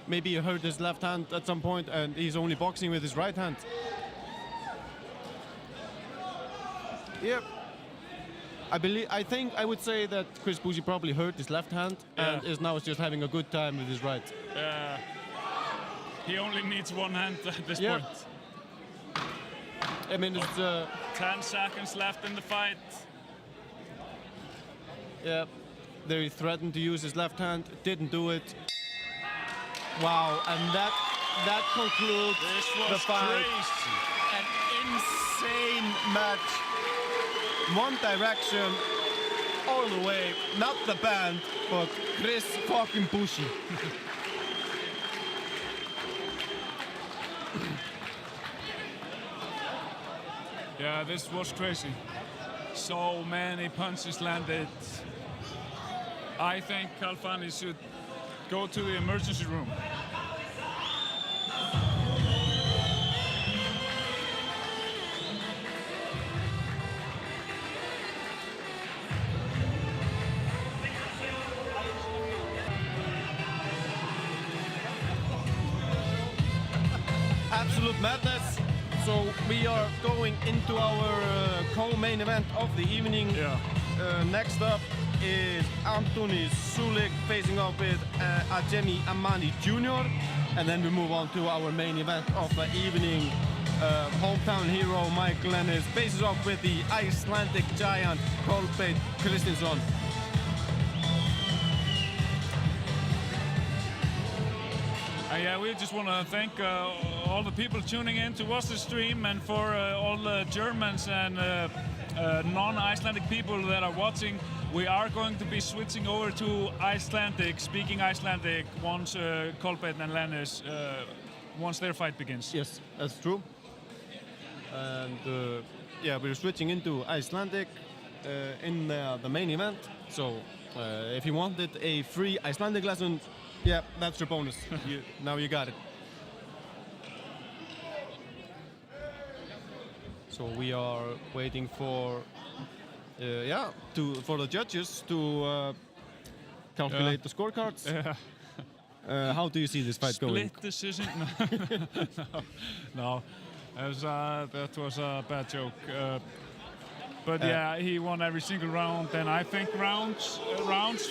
Maybe he hurt his left hand at some point and he's only boxing with his right hand. Yep. I would say that Chris Boucher probably hurt his left hand and is now just having a good time with his right. Yeah. He only needs one hand at this Yeah. point. I mean, it's 10 seconds left in the fight. yeah. There he threatened to use his left hand, didn't do it. Wow, and that concludes This was the fight. crazy. An insane match. One direction, all the way. Not the band, but Chris fucking Boucher. Yeah, this was crazy. So many punches landed. I think Khalfani should go to the emergency room. Absolute madness. So we are going into our co-main event of the evening. Yeah. Next up is Anthony Sulik facing off with Ajemi Amani Jr. And then we move on to our main event of the evening. Hometown hero Mike Lennis faces off with the Icelandic giant Kolbeinn Kristinsson. Yeah, we just want to thank all the people tuning in to watch the stream, and for all the Germans and non-Icelandic people that are watching. We are going to be switching over to Icelandic, speaking Icelandic, once Kolbeinn and Lennis, once their fight begins. Yes, that's true. And yeah, we're switching into Icelandic in the main event. So if you wanted a free Icelandic lesson, yeah, that's your bonus. Now you got it. So we are waiting for for the judges to calculate the scorecards. How do you see this fight going? Split decision? No. That was a bad joke. But yeah, he won every single round, and I think rounds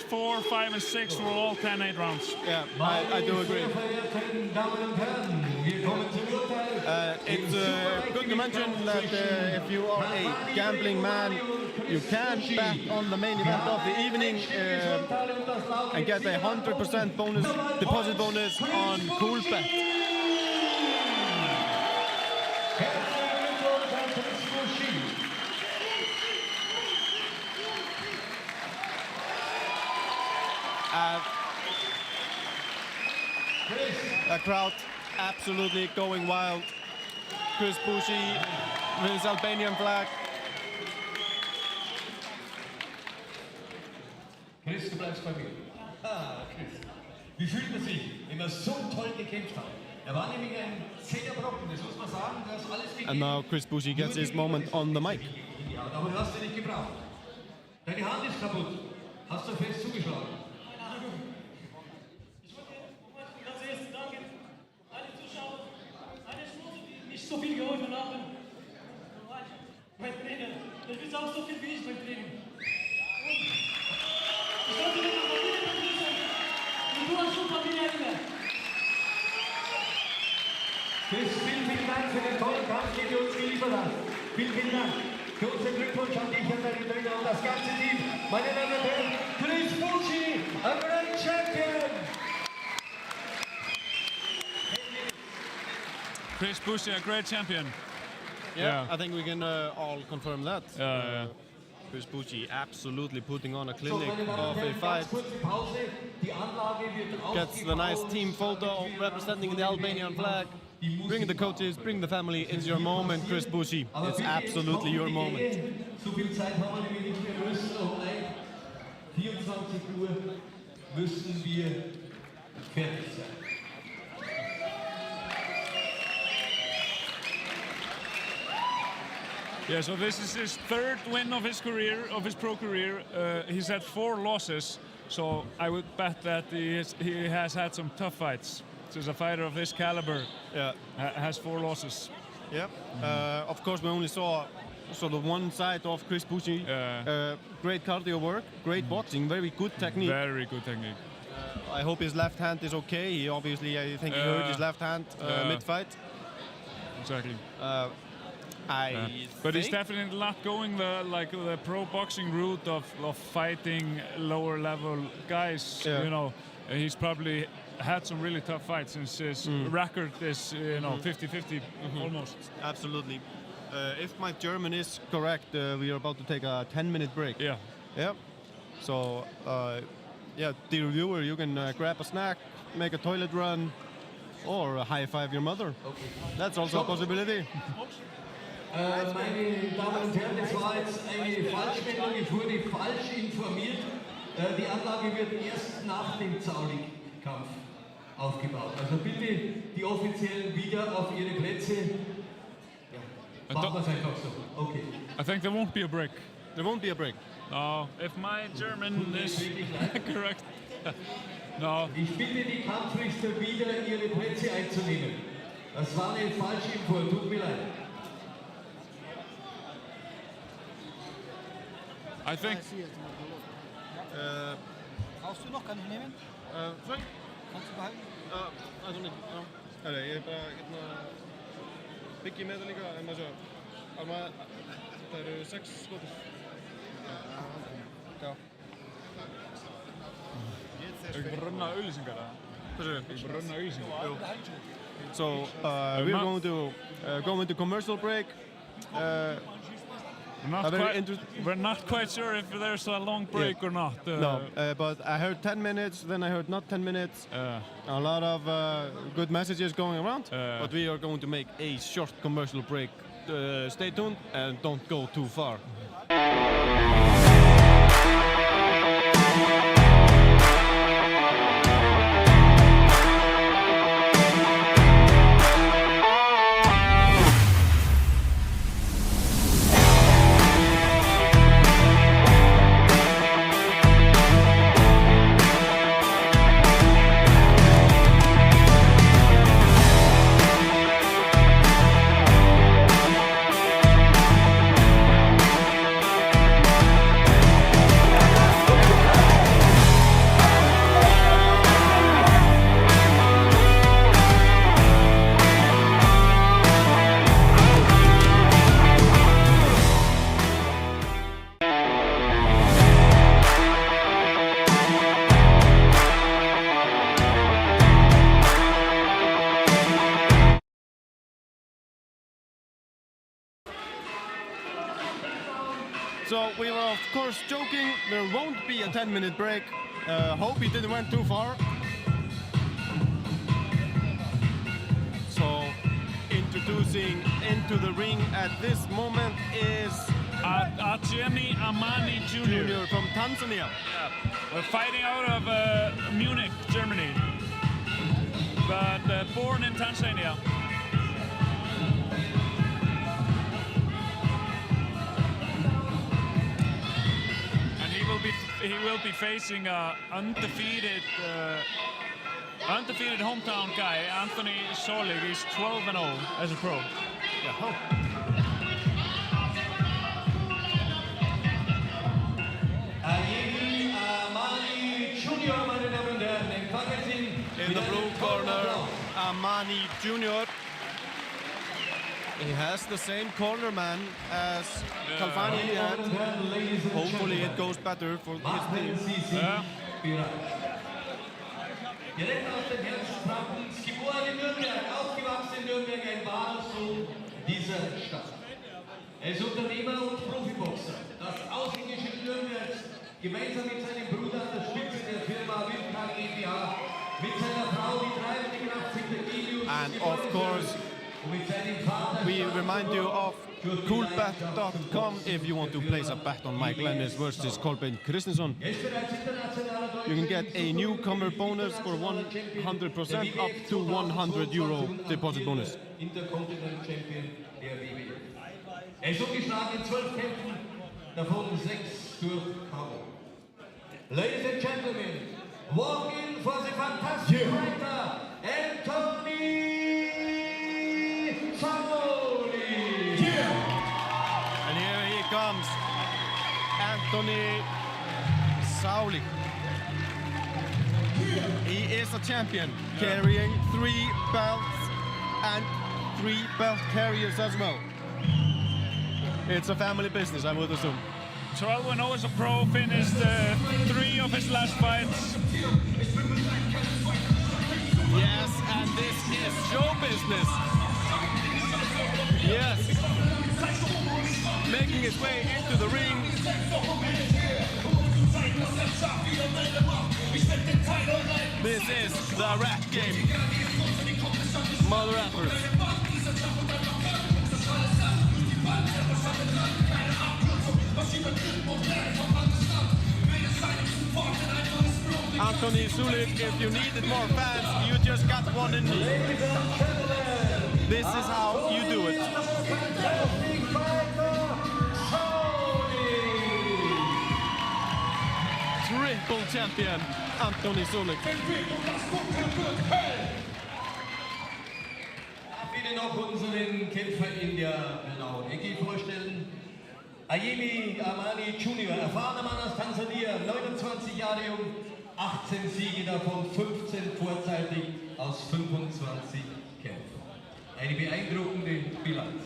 4, 5, and 6 were all 10-8 rounds. Yeah, I do agree. It's good to mention that if you are a gambling man, you can bet on the main event of the evening and get a 100% deposit bonus on Coolbet. The crowd absolutely going wild. Chris Bushi with his Albanian flag. Chris, du bleibst bei mir. Chris. Wie fühlt man sich, wenn man so toll gekämpft hat? War nämlich ein zäher Brocken, das muss man sagen, du hast alles gegeben. And now Chris Bushi gets his moment on the mic. Aber du hast sie nicht gebraucht. Deine Hand ist kaputt. Hast du fest zugeschlagen? So viel geholfen haben. Mein Trainer, der will auch so viel wie ich beim Training. Ich wollte dir noch Familie begrüßen. Und du hast schon Familie immer. Chris, vielen Dank für den tollen Kampf, den du uns geliefert hast. Vielen Dank. Großen Glückwunsch an dich und deine Trainer und das ganze Team. Meine Damen und Herren, Chris Bushi, a great champion! Chris Bushi, a great champion. Yeah, I think we can all confirm that. Yeah. Chris Bushi absolutely putting on a clinic of a fight. Gets the nice team photo representing the Albanian flag. Bring the coaches, bring the family. It's your moment, Chris Bushi. It's absolutely your moment. So viel Zeit haben wir nicht mehr, müssen um 24 Uhr müssen wir fertig sein. Yeah, so this is his third win of his career, of his pro career. He's had 4 losses, so I would bet that he has had some tough fights. So as a fighter of this caliber, has 4 losses. Yeah. Of course, we only saw sort of one side of Chris Bushi. Great cardio work, great boxing, very good technique. Very good technique. I hope his left hand is okay. He obviously, I think he hurt his left hand mid-fight. Exactly. But he's definitely not going the pro boxing route of fighting lower level guys. Yeah. You know, he's probably had some really tough fights since his record is 50-50 almost. Absolutely. If my German is correct, we are about to take a 10-minute break. Yeah. Yeah. So dear viewer, you can grab a snack, make a toilet run, or high-five your mother. Okay. That's also a possibility. Meine Damen und Herren, das war jetzt eine Falschmeldung. Ich wurde falsch informiert. Die Anlage wird erst nach dem Zaulig-Kampf aufgebaut. Also bitte die Offiziellen wieder auf ihre Plätze. Ja, machen wir es einfach so. Okay. I think there won't be a break. There won't be a break. No, if my German is correct. No. Ich bitte die Kampfrichter wieder ihre Plätze einzunehmen. Das war eine falsche Info, tut mir leid. I think. Brauchst du noch? Kann ich nehmen? Sorry? Kannst du behalten? Also nicht. Herri, ég bara byggi með það líka, en maður sjá. Það eru 6 skotur. Já. Við erum bara runna auðlýsingar, eða? Hvað séu? Við erum bara runna auðlýsingar. So, we're going to go into commercial break. We're not quite sure if there's a long break or not. No, but I heard 10 minutes, then I heard not 10 minutes. A lot of good messages going around, but we are going to make a short commercial break. Stay tuned and don't go too far. So we were of course joking, there won't be a 10-minute break. Hope he didn't went too far. So introducing into the ring at this moment is Ajemi Amani Jr. from Tanzania. We're fighting out of Munich, Germany, but born in Tanzania. He will be facing undefeated hometown guy, Anthony Solig. He's 12-0 as a pro. Yeah. Ajemi Amani Jr., meine Damen und Herren, empfangen Sie In the blue corner, Amani Jr. He has the same cornerman as Kalfani, and hopefully it goes better for his team. Direkt aus dem Herzen Frankens, geboren in Nürnberg, aufgewachsen in Nürnberg, ein wahrer Sohn dieser Stadt. Er ist Unternehmer und Profiboxer. Das Aushängeschild Nürnbergs, gemeinsam mit seinem Bruder an der Spitze der Firma Wildtag GmbH, mit seiner Frau, die treibende Kraft hinter Gelius. And of course, we remind you of coolbet.com if you want to place a bet on Mike Lennis versus Kolbeinn Kristinsson. You can get a newcomer bonus for 100% up to €100 deposit bonus. Intercontinental Champion der WWE. Er ist ungeschlagen in 12 Kämpfen, davon 6 durch K.O. Ladies and gentlemen, walking for the fantastic fighter, Anthony Sauli. And here he comes, Anthony Sauli. He is a champion, carrying 3 belts and 3 belt carriers as well. It's a family business, I would assume. 12-0 as a pro, finished 3 of his last fights. Yes, and this is show business. Yes. Making his way into the ring. This is the rap game. Mother rappers. Anthony Sulik, if you needed more fans, you just got one in me. This is how you do it. Triple champion, Anthony Sulik. Darf Ihnen noch unseren Kämpfer in der blauen Ecke vorstellen? Ayemi Amani Junior, erfahrener Mann aus Tansania, 29 Jahre jung, 18 Siege, davon 15 vorzeitig aus 25 Kämpfen. Eine beeindruckende Bilanz.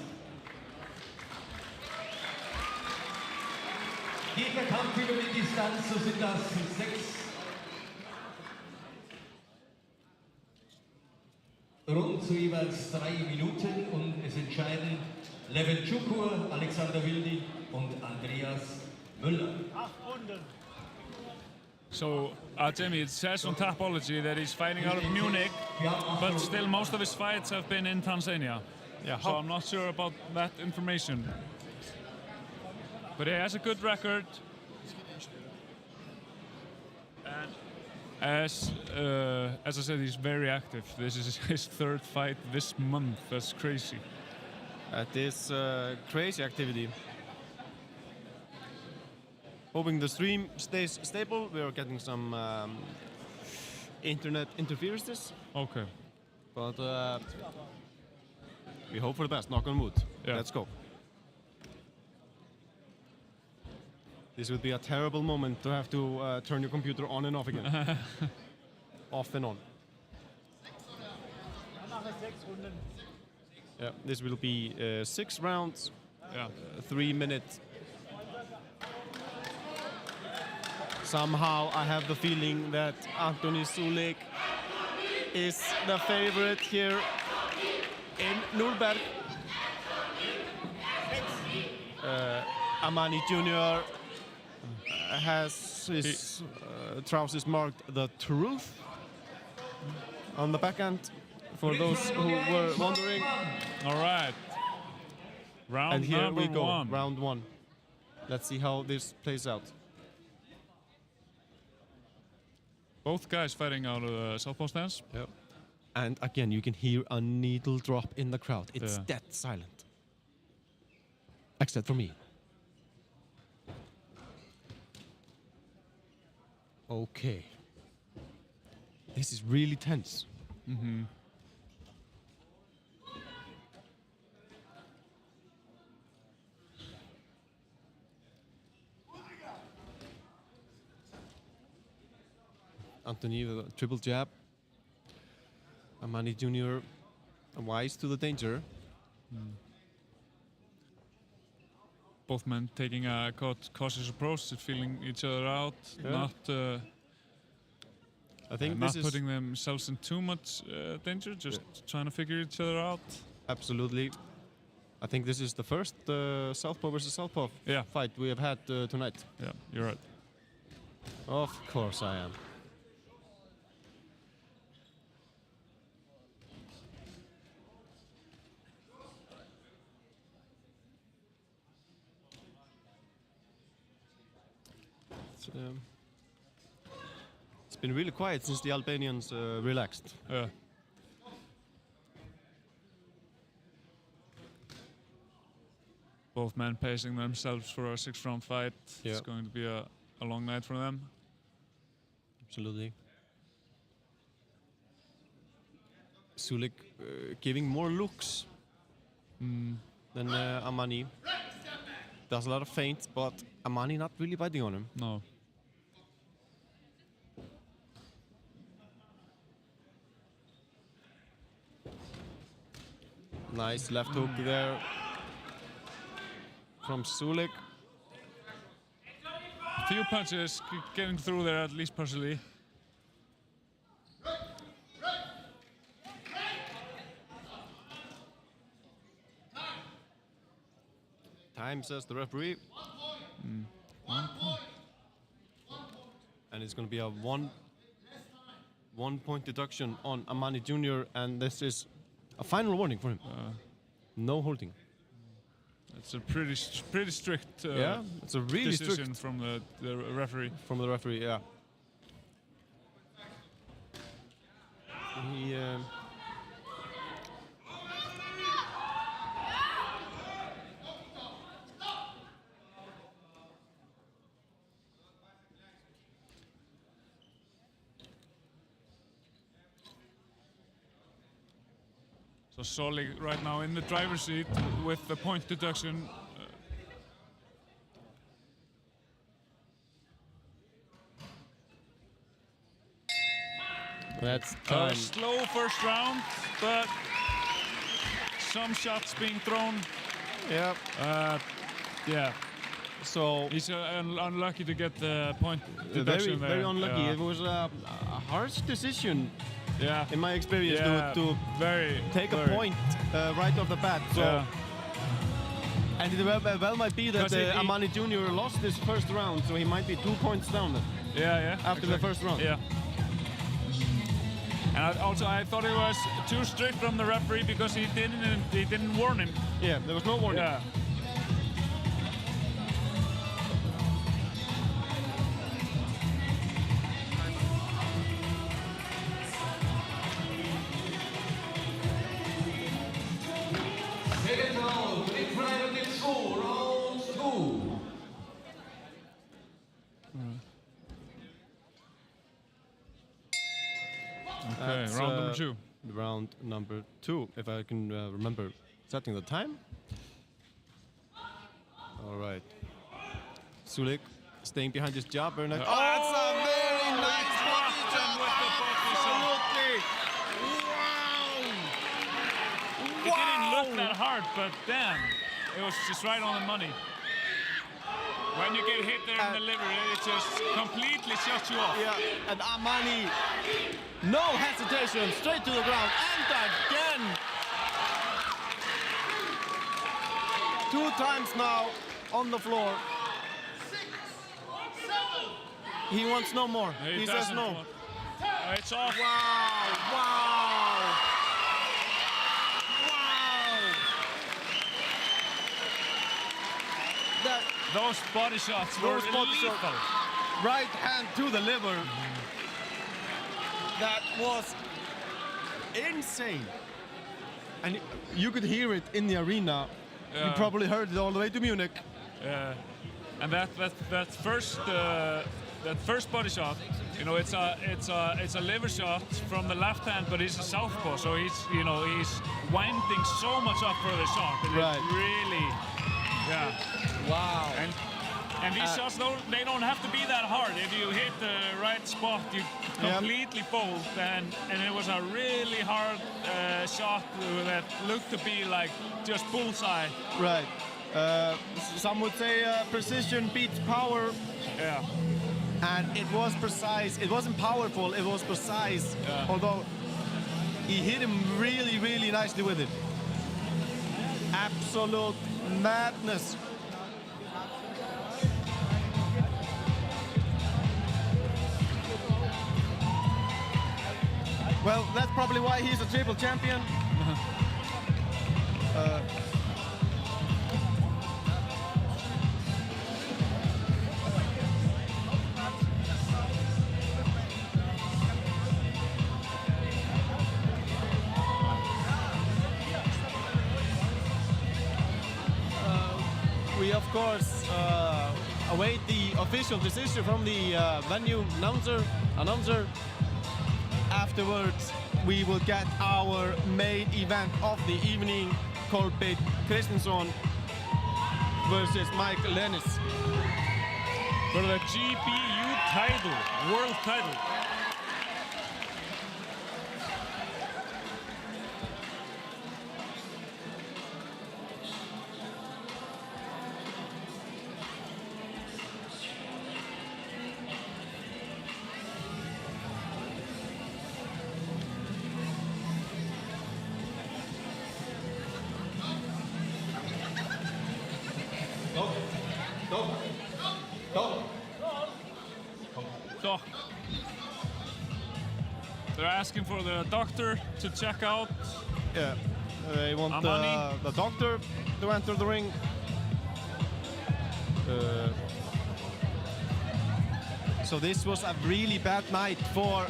Gegnerkampf über die Distanz, so sind das 6 Runden zu jeweils 3 Minuten und es entscheiden Levent Çukur, Alexander Wildi und Andreas Müller. So, Jimmy, it says on Tapology that he's fighting out of Munich, but still most of his fights have been in Tanzania. Yeah. So I'm not sure about that information. But he has a good record. And as I said, he's very active. This is his 3rd fight this month. That's crazy. That is crazy activity. Hoping the stream stays stable. We are getting some internet interferences, Okay. but we hope for the best. Knock on wood. Yeah. Let's go. This would be a terrible moment to have to turn your computer on and off again. Off and on. Yeah, this will be 6 rounds, Yeah. 3 minutes. Somehow I have the feeling that Anthony Sulik is the favorite here in Nürnberg. Amani Jr. Has his trousers marked the truth on the backhand for those who were wondering. All right. Round And here number we go, 1. round 1. Let's see how this plays out. Both guys fighting out of southpaw stance. Yep. And again, you can hear a needle drop in the crowd. It's Yeah. dead silent. Except for me. Okay. This is really tense. Mm-hmm. Anthony with a triple jab. Amani Jr. wise to the danger. Both men taking a cautious approach, feeling each other out, Yeah. not I think not this is putting themselves in too much danger, just trying to figure each other out. absolutely. I think this is the first Southpaw versus Southpaw Yeah. fight we have had tonight. Yeah, you're right. Of course I am. It's been really quiet since the Albanians relaxed. Yeah. Both men pacing themselves for a 6-round fight. Yeah. It's going to be a long night for them. Absolutely. Sulik giving more looks than Amani. Does a lot of feints, but Amani not really biting on him. No. Nice left hook there from Sulik. Few punches getting through there at least partially. Time, says the referee. And it's going to be a one point deduction on Amani Jr. And this is a final warning for him. No holding. It's a pretty strict Yeah, it's a really decision strict from the referee. from the referee. Yeah. He. So Solik right now in the driver's seat with the point deduction. That's time. Slow first round, but some shots being thrown. Yeah. Yeah. So He's unlucky to get the point very, deduction there. very unlucky. Yeah. It was a harsh decision, Yeah. in my experience, Yeah. to very take very. a point right off the bat. So, Yeah. and it well might be that 'Cause he- Amani Jr. lost this first round, so he might be 2 points down Yeah. after the first round. Yeah. And I thought it was too strict from the referee because he didn't warn him. Yeah, there was no warning. Yeah. Second round, big fight of the two, round 2. Okay, That's, round number 2. Round number 2, if I can remember setting the time. All right. Sulik staying behind his jab. Very nice. Oh, that's a very nice body jab. Absolutely. Wow. It didn't look that hard, but damn, it was just right on the money. When you get hit there in the liver, it just completely shuts you off. Yeah, and Amani, no hesitation, straight to the ground, and again. 2 times now on the floor. He wants no more. He says doesn't no. want- It's off. Wow, wow. Wow. That Those body shots were Those body lethal. shots. right hand to the liver. That was insane. And you could hear it in the arena. You Yeah. probably heard it all the way to Munich. Yeah, and that first body shot, you know, it's a liver shot from the left hand, but he's a southpaw, so he's winding so much up for the shot, and Right. it really, yeah. Wow. And these shots they don't have to be that hard. If you hit the right spot, you completely fold, and it was a really hard shot that looked to be like just bullseye. Right. Some would say precision beats power. Yeah. And it was precise. It wasn't powerful, it was precise. Yeah. Although he hit him really, really nicely with it. Absolute madness. Well, that's probably why he's a triple champion. We of course await the official decision from the venue announcer. Afterwards, we will get our main event of the evening, Kolbeinn Kristjánsson versus Mike Lennis. For the GPU title, world title. So, they're asking for the doctor to check out. Yeah, they want Amani. the doctor to enter the ring. So this was a really bad night for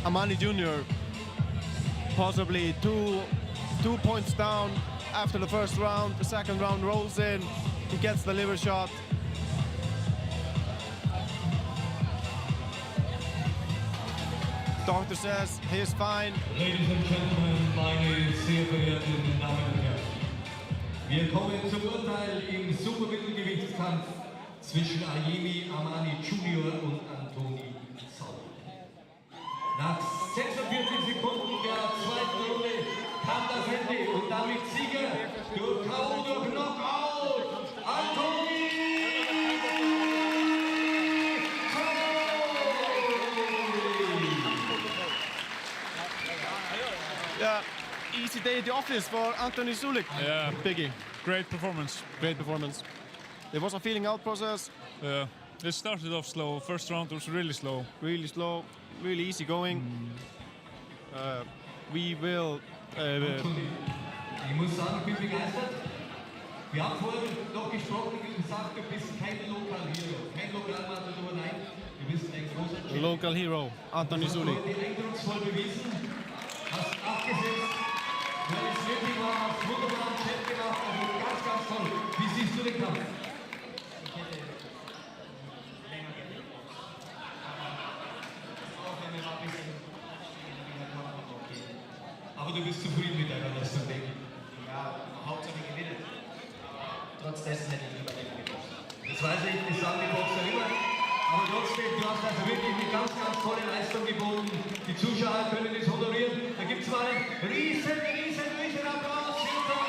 Amani Jr. Possibly two points down after the first round. The second round rolls in. He gets the liver shot. Doctor says he's fine. Ladies and Gentlemen, meine sehr verehrten Damen und Herren. Wir kommen zum Urteil im Supermittelgewichtskampf zwischen Ayemi Amani Jr. und Anthony Sauer. Nach 46 easy day at the office for Anthony Sulik. Yeah. Biggie. Great performance. Great performance. There was a feeling out process. Yeah. It started off slow. First round was really slow. Really slow, really easy going. We will... Ich muss sagen, ich bin begeistert. Wir haben vorhin noch gesprochen und gesagt, du bist kein Lokal-Hero, kein Lokalmatador, nein, du bist ein großer Champion. Local hero, Anthony Sulik. Du hast heute eindrucksvoll bewiesen, hast abgesetzt, du hast wirklich mal aufs wunderbaren Chat gemacht, also ganz, ganz toll. Wie siehst du den Kampf? Ich hätte länger gebraucht. Auch wenn wir mal ein bisschen anstehen, wie der Kampf noch geht. Aber du bist zufrieden mit deiner Leistung, denke ich. Ja, Hauptsache gewinnen. Trotz dessen hätte ich lieber den geboxt. Das weiß ich, das sagen die Boxer immer. Aber trotzdem, du hast also wirklich eine ganz, ganz tolle Leistung geboten. Die Zuschauer können das honorieren. Da gibt es mal einen riesen Applaus für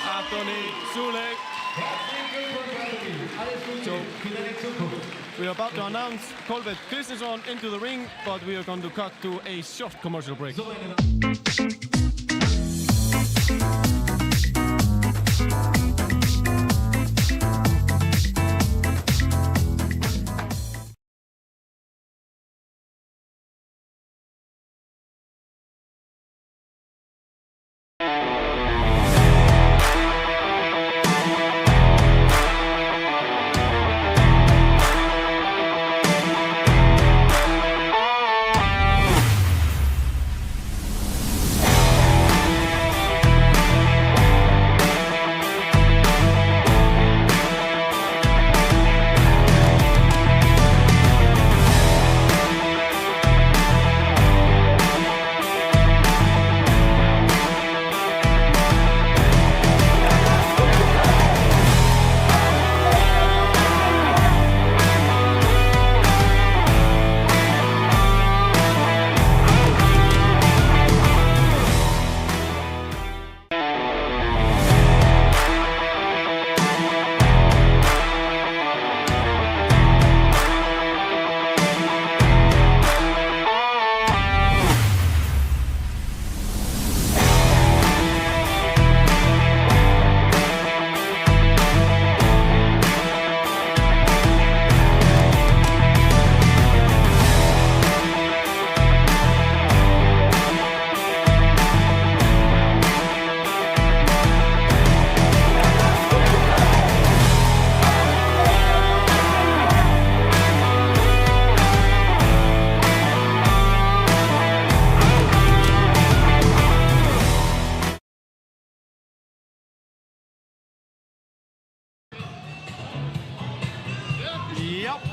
Anthony Sulik. Herzlichen Glückwunsch, Anthony. Alles Gute für deine Zukunft. We are about to announce Kolbeinn Kristinsson into the ring, but we are going to cut to a short commercial break. So, meine Damen.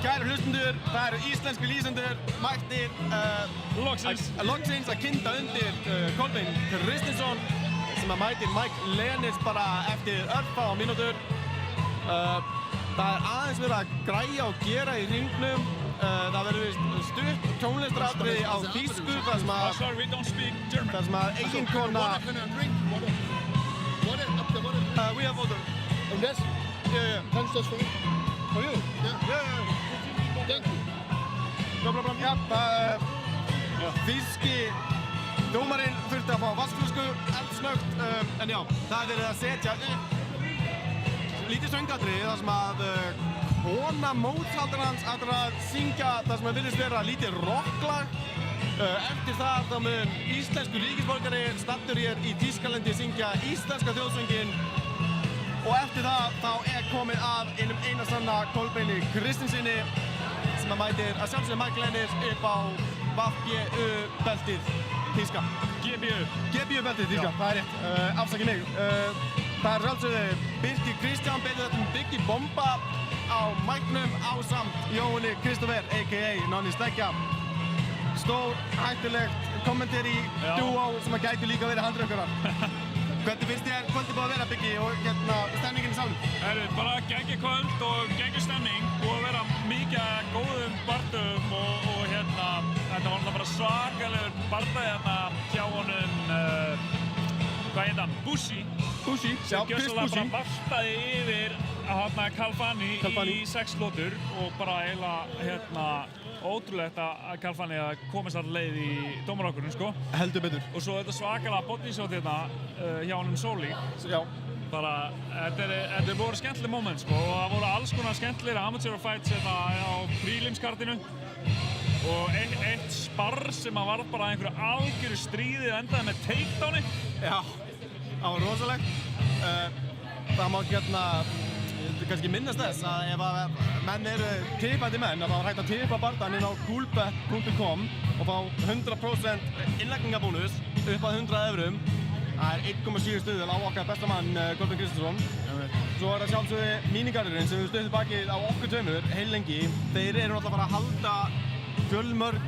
Kæru hlustendur, það eru íslensku lýsendur mættir loksins að kynna undir Kolbeinn Kristinsson sem að mætir Mike Lenis bara eftir örfá mínútur. Það er aðeins verið að græja og gera í hringnum. Það verður stutt tónlistaratriði á þýsku þar sem að eiginkona... We have water. Und das? Yeah. Kannst du das für mich? For you? Yeah. Thank you. No problem. Já, þýski dómarinn þurfti að fá vatnsflösku eldsnöggt, en já, það er verið að setja upp lítið söngatriði þar sem að kona móthaldarans ætlar að syngja þar sem að virðist vera lítið rocklag. Eftir það þá mun íslensku ríkisborgari staddur hér í Þýskalandi syngja íslenska þjóðsönginn og eftir það þá er komið að einum eina sanna Kolbeini Kristinsinni sem að mætir að sjálfsögðu Mike Lenis upp á VGU-beltið þýska. GBU-beltið þýska, það er rétt. Afsakið mig. Það er sjálfsögðu Birkir Kristján betur þetta Biggie Bomba á mæknum ásamt Jóhanni Kristófer a.k.a. Nonni Steggja. Stór, hættulegt, kommentari, duo sem að gæti líka verið handrökkurar. Hvernig finnst þér kvöldið búið að vera, Biggie, og stemningin í salnum? Það er bara geggjað kvöld og geggjað stemning. Búið að vera mikið góðum barndöfum og þetta var bara svakalegur barndagi hjá honum, hvað hvað heit hann, Bushi sem gjössalega bara varpaði yfir Calvani í 6 lotur og bara eiginlega ótrúlegt að Calvani komist all leið í dómarokkurinn sko. Heldur betur. Og svo þetta svakalega bodyshoot hjá honum Soli. Já. Bara, þetta voru skemmtileg moment sko og það voru alls konar skemmtilegir amateur fights á prílimskartinu og eitt sparr sem var bara einhverju algjöru stríði og endaði með takedowni. Já, það var rosalegt. Það má kannski minnast þess að ef að menn eru tippandi menn þá er hægt að tippa bardagann inn á coolbet.com og fá 100% innleggingabónus upp að 100 eurum. Það er 1,7 stuðul á okkar besta mann, Kolbeinn Kristjánsson. Svo er það sjálfsögðu mínigarðurinn sem við stuðum bakið á okkur tveimur heil lengi. Þeir eru alltaf að fara að halda fjölmörg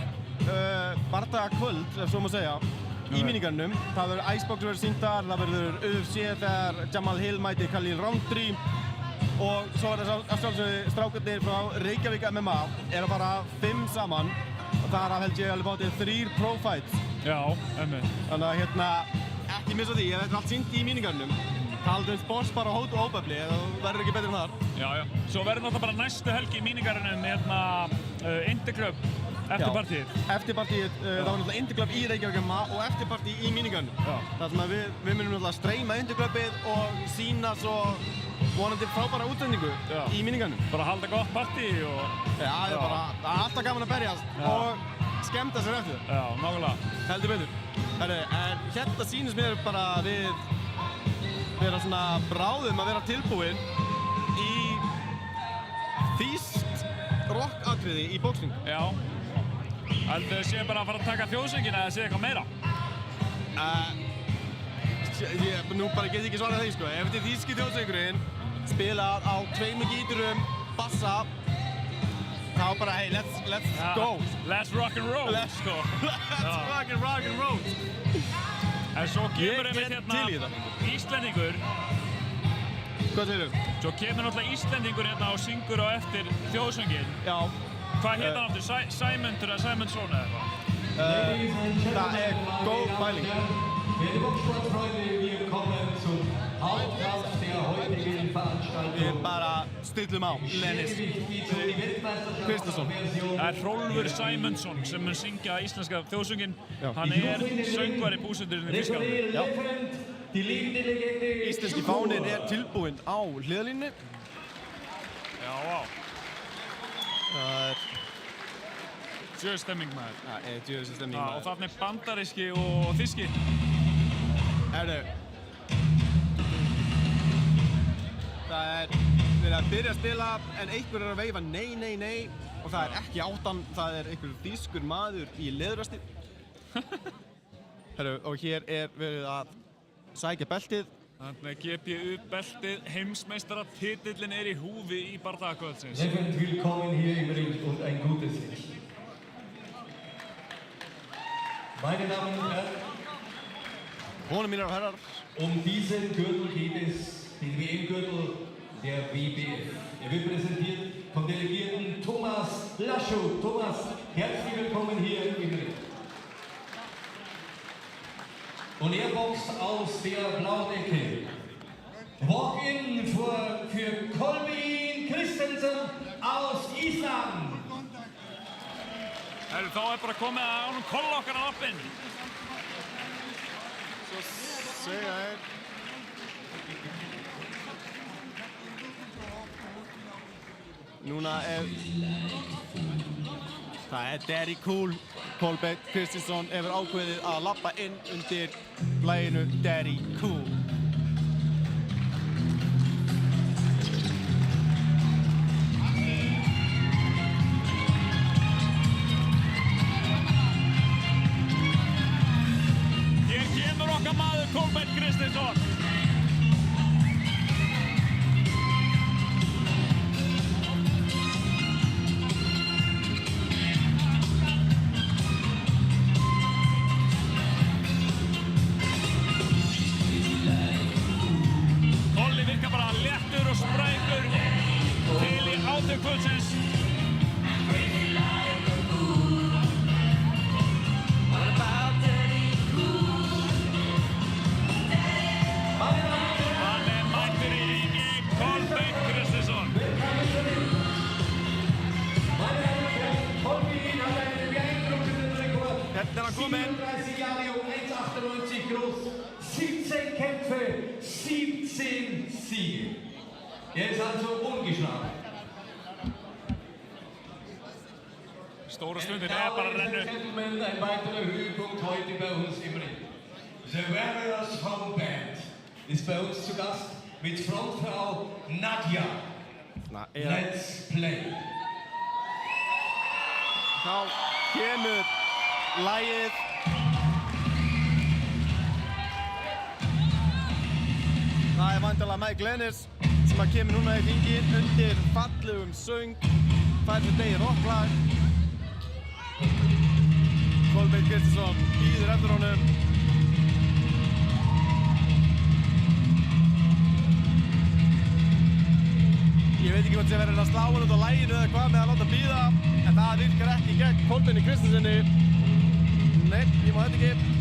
bardagakvöld, ef svo má segja, í mínigarðinum. Það verður Icebox verður sýnt þar, það verður UFC þegar Jamal Hill mæti Khalil Roundtree og svo er það sjálfsögðu strákarnir frá Reykjavík MMA er að fara 5 saman og þar af held ég alveg bátið 3 pro fights. Já, Þannig að ekki missa því, ef þetta er allt sýnt í mínigarðinum. Taldu sports bara á hótu og óbefli, það verður ekki betur en þar. Já. Svo verður náttúrulega bara næstu helgi í mínigarðinum Interclub eftirpartíið. Eftirpartíið, það var náttúrulega Interclub í Reykjavík MMA og eftirpartíið í mínigarðinum. Það sem að við munum náttúrulega streyma Interclubið og sýna svo vonandi frábæra útsendingu í mínigarðinum. Bara halda gott partí og... Já, það er alltaf gaman að berjast og skemmta sér eftir. Já, nákvæmlega. Heldur betur. En hérna sýnist mér bara við vera svona bráðum að vera tilbúin í þýskt rockatriði í boxing. Já. Heldur þau séu bara að fara að taka þjóðsöngina eða séu eitthvað meira? Nú bara get ég ekki svarað því sko. Ef þetta er þýski þjóðsöngurinn spilað á 2 gíturum, bassa, þá bara, hey, let's go. Let's rock and roll. Let's rock and roll. En svo kemur einmitt Íslendingur. Hvað segirðu? Svo kemur náttúrulega Íslendingur og syngur á eftir þjóðsönginn. Já. Hvað heit hann aftur? Sæmundur eða Sæmundsson eða eitthvað? Það er góð pæling. Meine Boxsportfreunde, wir kommen zum Hauptkampf der heutigen Veranstaltung. Við bara stillum á Lennis Kristjánsson. Það er Hrólfur Sæmundsson sem mun syngja íslenska þjóðsönginn. Hann er söngvari búsetturinn í Þýskalandi. Íslenski fáninn er tilbúinn á hliðarlínunni. Já, vá. Það er djöðstemming maður. Það er djöðstemming maður. Og þarna er bandaríski og þýski. Herru. Það er verið að byrja að spila en einhver er að veifa nei og það er ekki áttan, það er einhver þýskur maður í leðurvesti. Herru, og hér er verið að sækja beltið. Þannig að GPU beltið, heimsmeistaratitillinn er í húfi í bardagakvöldsins. Levent willkommen hier im Ring und ein gutes Licht. Meine Damen und Herren, Honum mínir og herrar, diesen Gürtel geht es, den WM-Gürtel der WBF. Er wird präsentiert vom Delegierten Thomas Laschow. Thomas, herzlich willkommen hier im Ring. Und er boxt aus der blauen Ecke. Walk-in für Kolbeinn Kristjánsson aus Ísland. Þá er bara komið að honum kolla okkar á lappinn. Svo segja þeir. Núna er... Það er Daddy Cool. Kolbeinn Kristjánsson hefur ákveðið að labba inn undir laginu Daddy Cool. Hér kemur okkar maður Kolbeinn Kristjánsson. Kvöldsins. er hann kominn. 37 Jahre jung, 1,98 groß, 17 Kämpfe, 17 Siege. Er ist also ungeschlagen. Stóra stundin bara að renna upp. Gentlemen, ein weiterer Höhepunkt heute bei uns im Ring. The Warriors Home Band ist bei uns zu Gast mit Frontfrau Nadja. Let's play. Þá kemur lagið. Það vandalega Mike Glennis sem að kemur núna í hringinn undir fallegum söng. Færður degi rocklag. Kolbeinn Kristinsson býður eftir honum. Ég veit ekki hvort sem verður að slá hann út á laginu eða hvað með að láta býða, en það virkar ekki gegn Kolbeini Kristinssoni. Nei, ég má þetta ekki.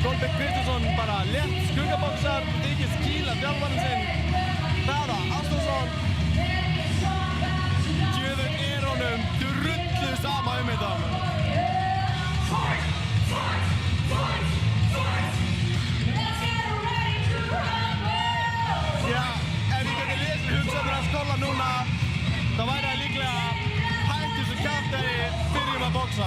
Kolbeinn Kristinsson bara létt skuggaboxar, þykist kýla þjálfarinn sinn, Hraða Ástúnsson. Djöfull honum drullu sama þetta. Já, ef ég geti lesið hugsanir að skóla núna, þá væri það líklega hægt þessu kjaftæði byrjum að boxa.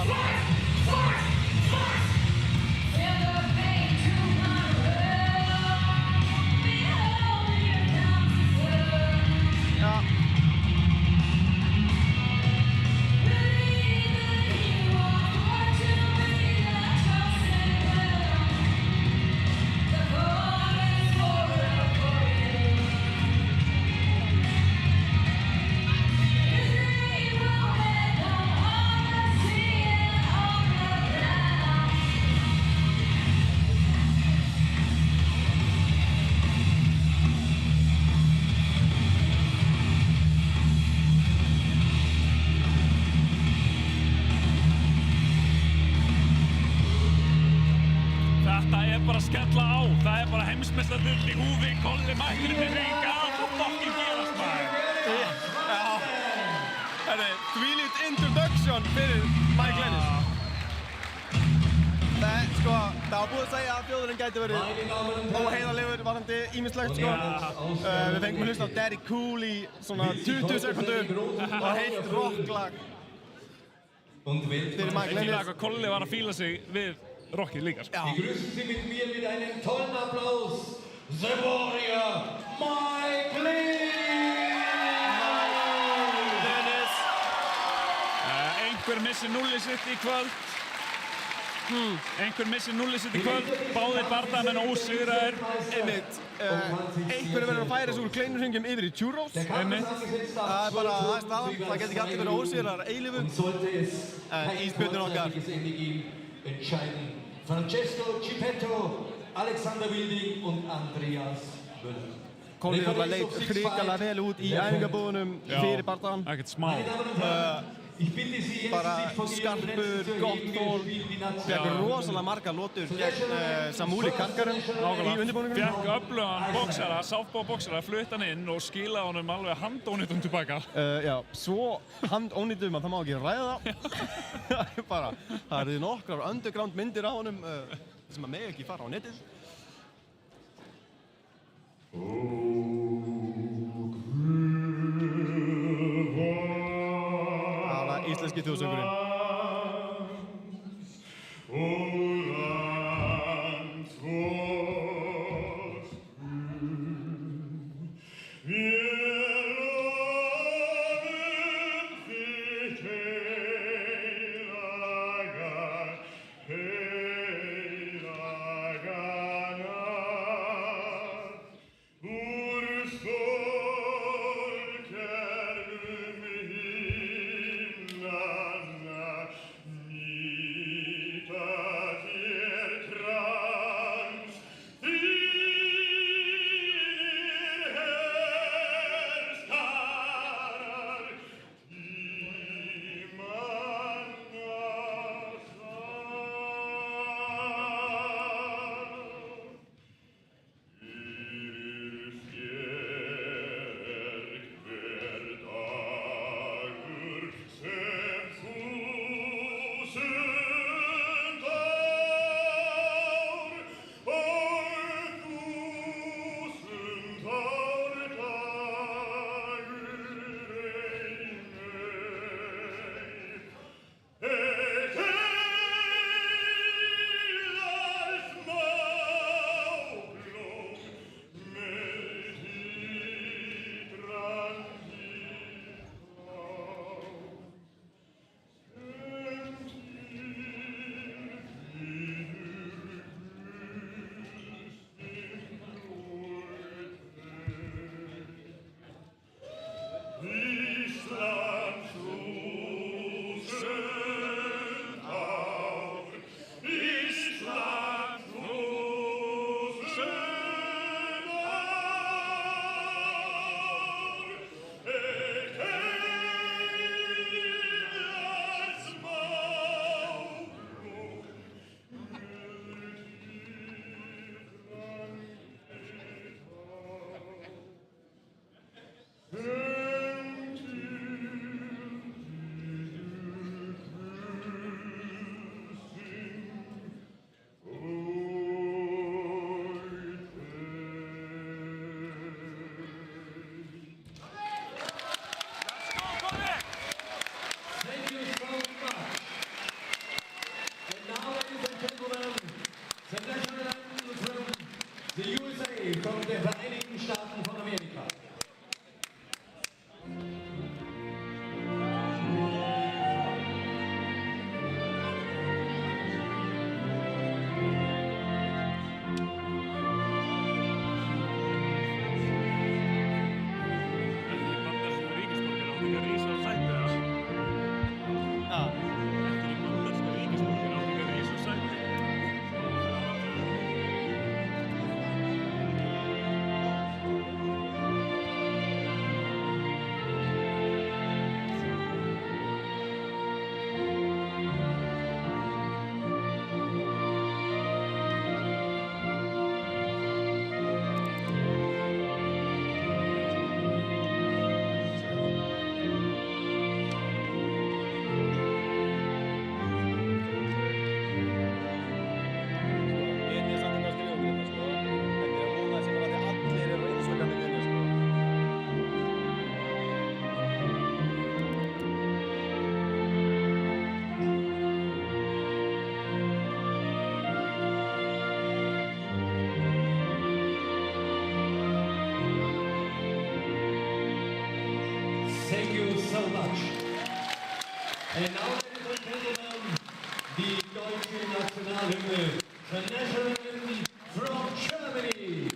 Bara að skella á, það bara heimsmeistaratill í húfi, Kolli mættir í ring, allt að fucking gerast maður. Já, þvílíkt introduction fyrir Mike Glennis. Sko, það var búið að segja að þjóðurinn gæti verið óheiðarlegur varðandi ýmislegt, sko. Við fengum að hlusta á Daddy Cool í svona 20 sekúndur og heilt rocklag. Fyrir Mike Ég fíla Lennis. hvað Kolli var að fíla sig við rockið líka, sko. Ich grüße Sie mit mir mit einem tollen Applaus. The Warrior, Mike Lennis. Einhver missir nullið sitt í kvöld. Einhver missir nullið sitt í kvöld. Báðir bardamenn ósigraðir. Einmitt. Einhverju verður að færa sig úr kleinurhringjum yfir í churros. Einmitt. Það er bara, það er staðan. Það getur ekki allir verið ósigrar eilífu. sollte es En ísbjörninn okkar. Ende geben, entscheiden Francesco Chippetto, Alexander Wilding und Andreas Müller. Kolli náttúrulega leit hrikalega vel út í æfingabúðunum fyrir bardagann. Ekkert smá. Ich bitte Sie jetzt, Bara sich von Ihren skarpur, Plätzen gott zu þól. erheben. Die Fekk rosalega margar lotur gegn Samúli Karkarum í undirbúningunum. Fekk öflugan boxara, southpaw boxara, flutt hann inn og skilaði honum alveg handónýtum tilbaka. Já, svo handónýtum að það má ekki ræða það. Bara, það eru nokkrar underground myndir á honum sem að mega ekki fara á netið. Það var íslenski þjóðsöngurinn. The USA von den Vereinigten Staaten von Amerika. Thank you so much. And now, ladies and gentlemen, die deutsche Nationalhymne, the national hymn from Germany.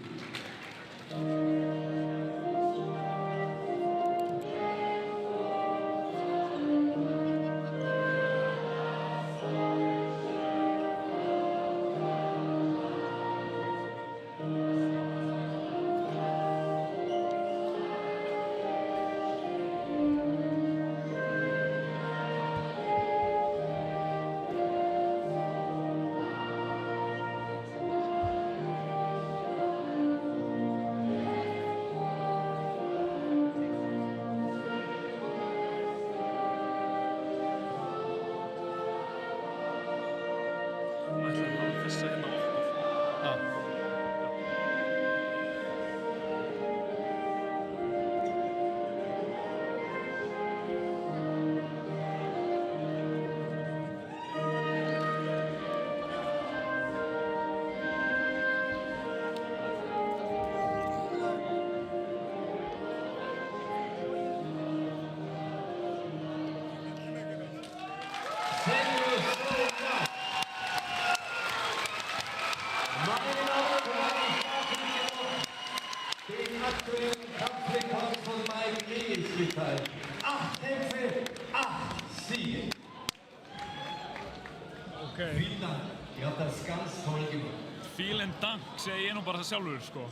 Vielen Dank, ihr habt das ganz toll gemacht. Vielen Dank segi ég nú bara sjálfur sko.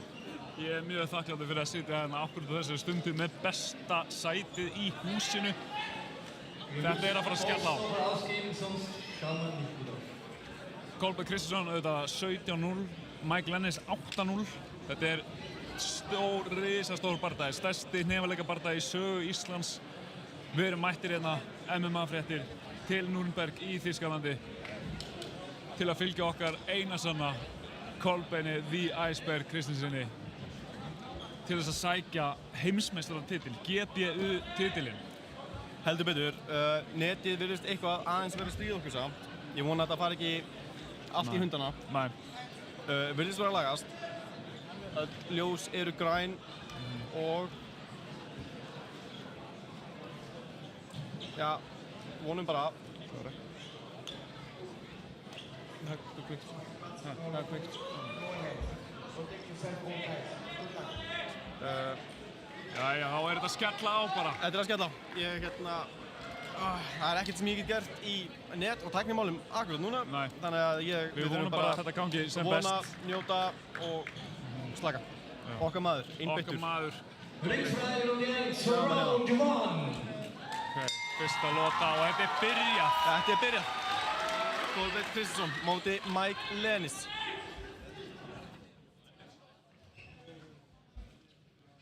Ég er mjög þakkláttur fyrir að sitja hérna akkurat á þessari stundu með besta sætið í húsinu. Þetta er að fara að skella á. Kolbeinn Kristinsson auðvitað 17-0, Mike Lennis 8-0. Þetta er risastór bardagi, stærsti hnefaleika bardagi í sögu Íslands. Við erum mættir hérna MMA-fréttir til Nürnberg í Þýskalandi til að fylgja okkar eina sanna Kolbeini The Iceberg Kristinssyni til þess að sækja heimsmeistaratitil, GBU-titilinn. Heldur betur, netið virðist eitthvað aðeins verið stríð okkur samt. Ég vona að það fari ekki allt í hundana. Nei. Virðist vera að lagast. Öll ljós eru græn og já, vonum bara. Það er kveikt. Það er kveikt. Jæja, þá er þetta að skella á bara. Þetta er að skella á. Það er ekkert sem ég get gert í net- og tæknimálum akkurat núna. Nei. Þannig að við vonum bara að þetta gangi sem best. Vona, njóta og slaka. Okkar maður, innbyttur. Okkar maður. Ringside og Jens, round one. Fyrsta lota og þetta er byrjað. Þetta er byrjað. Kolbeinn Kristinsson móti Mike Lennis.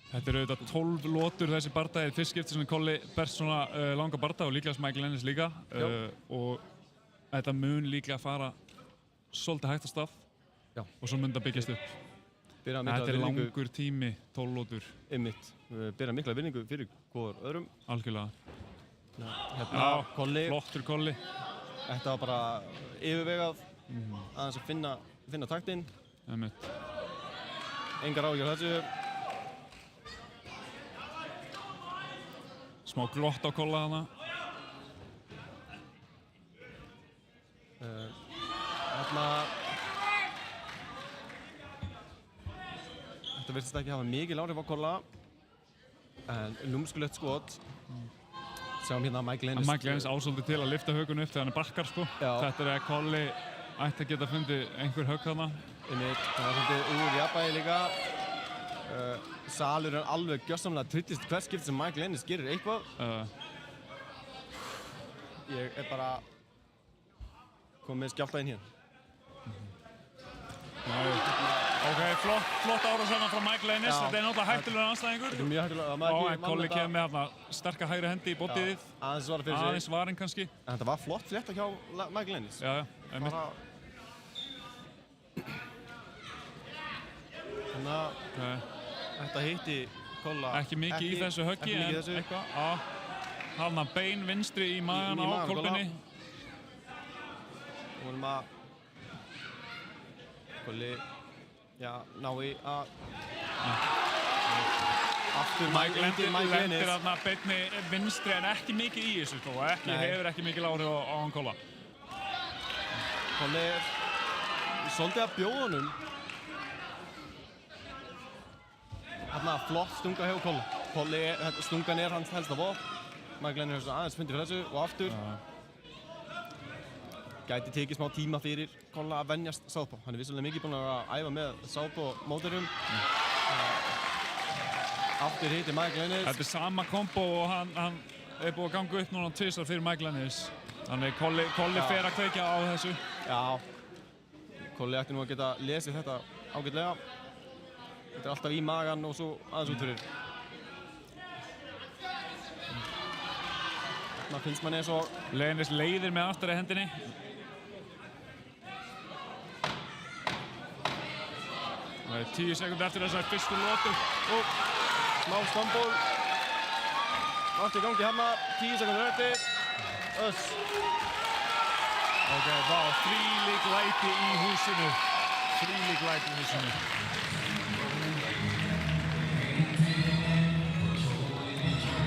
Þetta eru auðvitað 12 lotur þessi bardagi. Fyrst skipti sem Kolli berst svona langa bardaga og líklegast Mike Lennis líka. Og þetta mun líklega fara svolítið hægt af stað. Já. Og svo mun það byggjast upp. Þetta er langur tími, 12 lotur. Einmitt. Byrja mikla virðingu fyrir hvor öðrum. Algjörlega. Hérna, Kolli. Flottur Kolli. Þetta var bara yfirvegað aðeins að finna taktinn. Einmitt. Engar áhyggjur af þessu. Smá glott á Kolla hana. Þetta virðist ekki hafa mikil áhrif á Kolla. En lúmskulegt skot. Sjáum hérna Mike Lennis. Mike Lennis ásóldi til að lyfta hökunni upp þegar hann er bakkar sko. Já. Þetta er að Kolli ætti að geta fundið einhver högg þarna. Það var svolítið úr jafnvægi líka. Salur er alveg gjörsamlega trillist hvert skipt sem Mike Lennis gerir eitthvað. Ég er bara komið með skjálta inn hér. Ok, flott árás hérna frá Mike Lennis. Þetta er náttúrulega hættulegur anstæðingur. Þetta er mjög hættulega. Og Kolli kemur með hérna sterka hægri hendi í bottiðið. Aðeins svara fyrir sig. Aðeins varinn kannski. En þetta var flott flétta hjá Mike Lennis. Já, einmitt. Þannig að þetta hitti Kolla ekki mikið í þessu höggi en eitthvað. Hann að bein vinstri í magan á Kolbeini. Vonum að Kolli nái að aftur Mike lendir lendir þarna beinni vinstri en ekki mikið í þessu sko, hefur ekki mikil áhrif á hann Kolla. Kolli er svolítið að bjóða honum. Þarna flott stunga hjá Kolla. Stungan er hans helsta vopn. Mike Lennon er aðeins fundið fyrir þessu og aftur. Gæti tekið smá tíma fyrir Kolla að venjast southpaw. Hann er vissulega mikið búinn að æfa með southpaw mótorum. Aftur hittir Mike Lennon. Þetta er sama kombo og hann er búinn að ganga upp núna tvisvar fyrir Mike Lennon. Þannig Kolli fer að kveikja á þessu. Já. Kolli ætti nú að geta lesið þetta ágætlega. Þetta er alltaf í magan og svo aðeins út fyrir. Það finnst manni eins og Lennis leiðir með aftari hendinni. Það er 10 sekúndur eftir þessari fyrstu lotu. Smá stumble. Allt í gangi hérna, 10 sekúndur eftir. Ok, vá, þvílík læti í húsinu.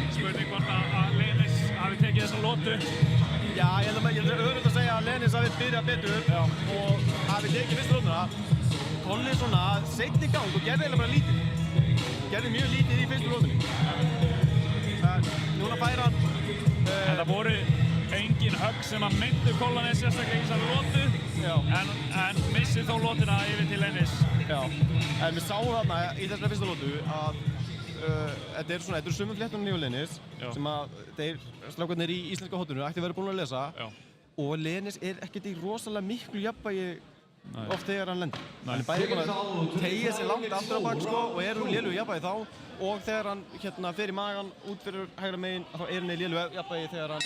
Spurning hvort að Lennis hafi tekið þessa lotu. Já, ég held að auðvitað að segja að Lennis hafi byrjað betur og hafi tekið fyrstu lótuna. Kolli svona seinni í gang og gerði eiginlega bara lítið. Gerði mjög lítið í fyrstu lótunni. Núna fær hann... En það voru engin högg sem að myndu Kollanes sérstaklega í þessari lotu. En missir þó lótuna yfir til Lennis. Já, en við sáum þarna í þessari fyrstu lótu að þetta eru sömu fléttunum í Lennis sem að þeir strákarnir í íslenska hóttunum ætti að vera búin að lesa. Og Lennis er ekkert í rosalega miklu jafnvægi oft þegar hann lendir. Hann er bæði búinn að teygja sig langt aftur á bak sko, og er lélugu jafnvægi þá. Og þegar hann fer í magan út fyrir hægra megin, þá er hann í lélugu jafnvægi þegar hann...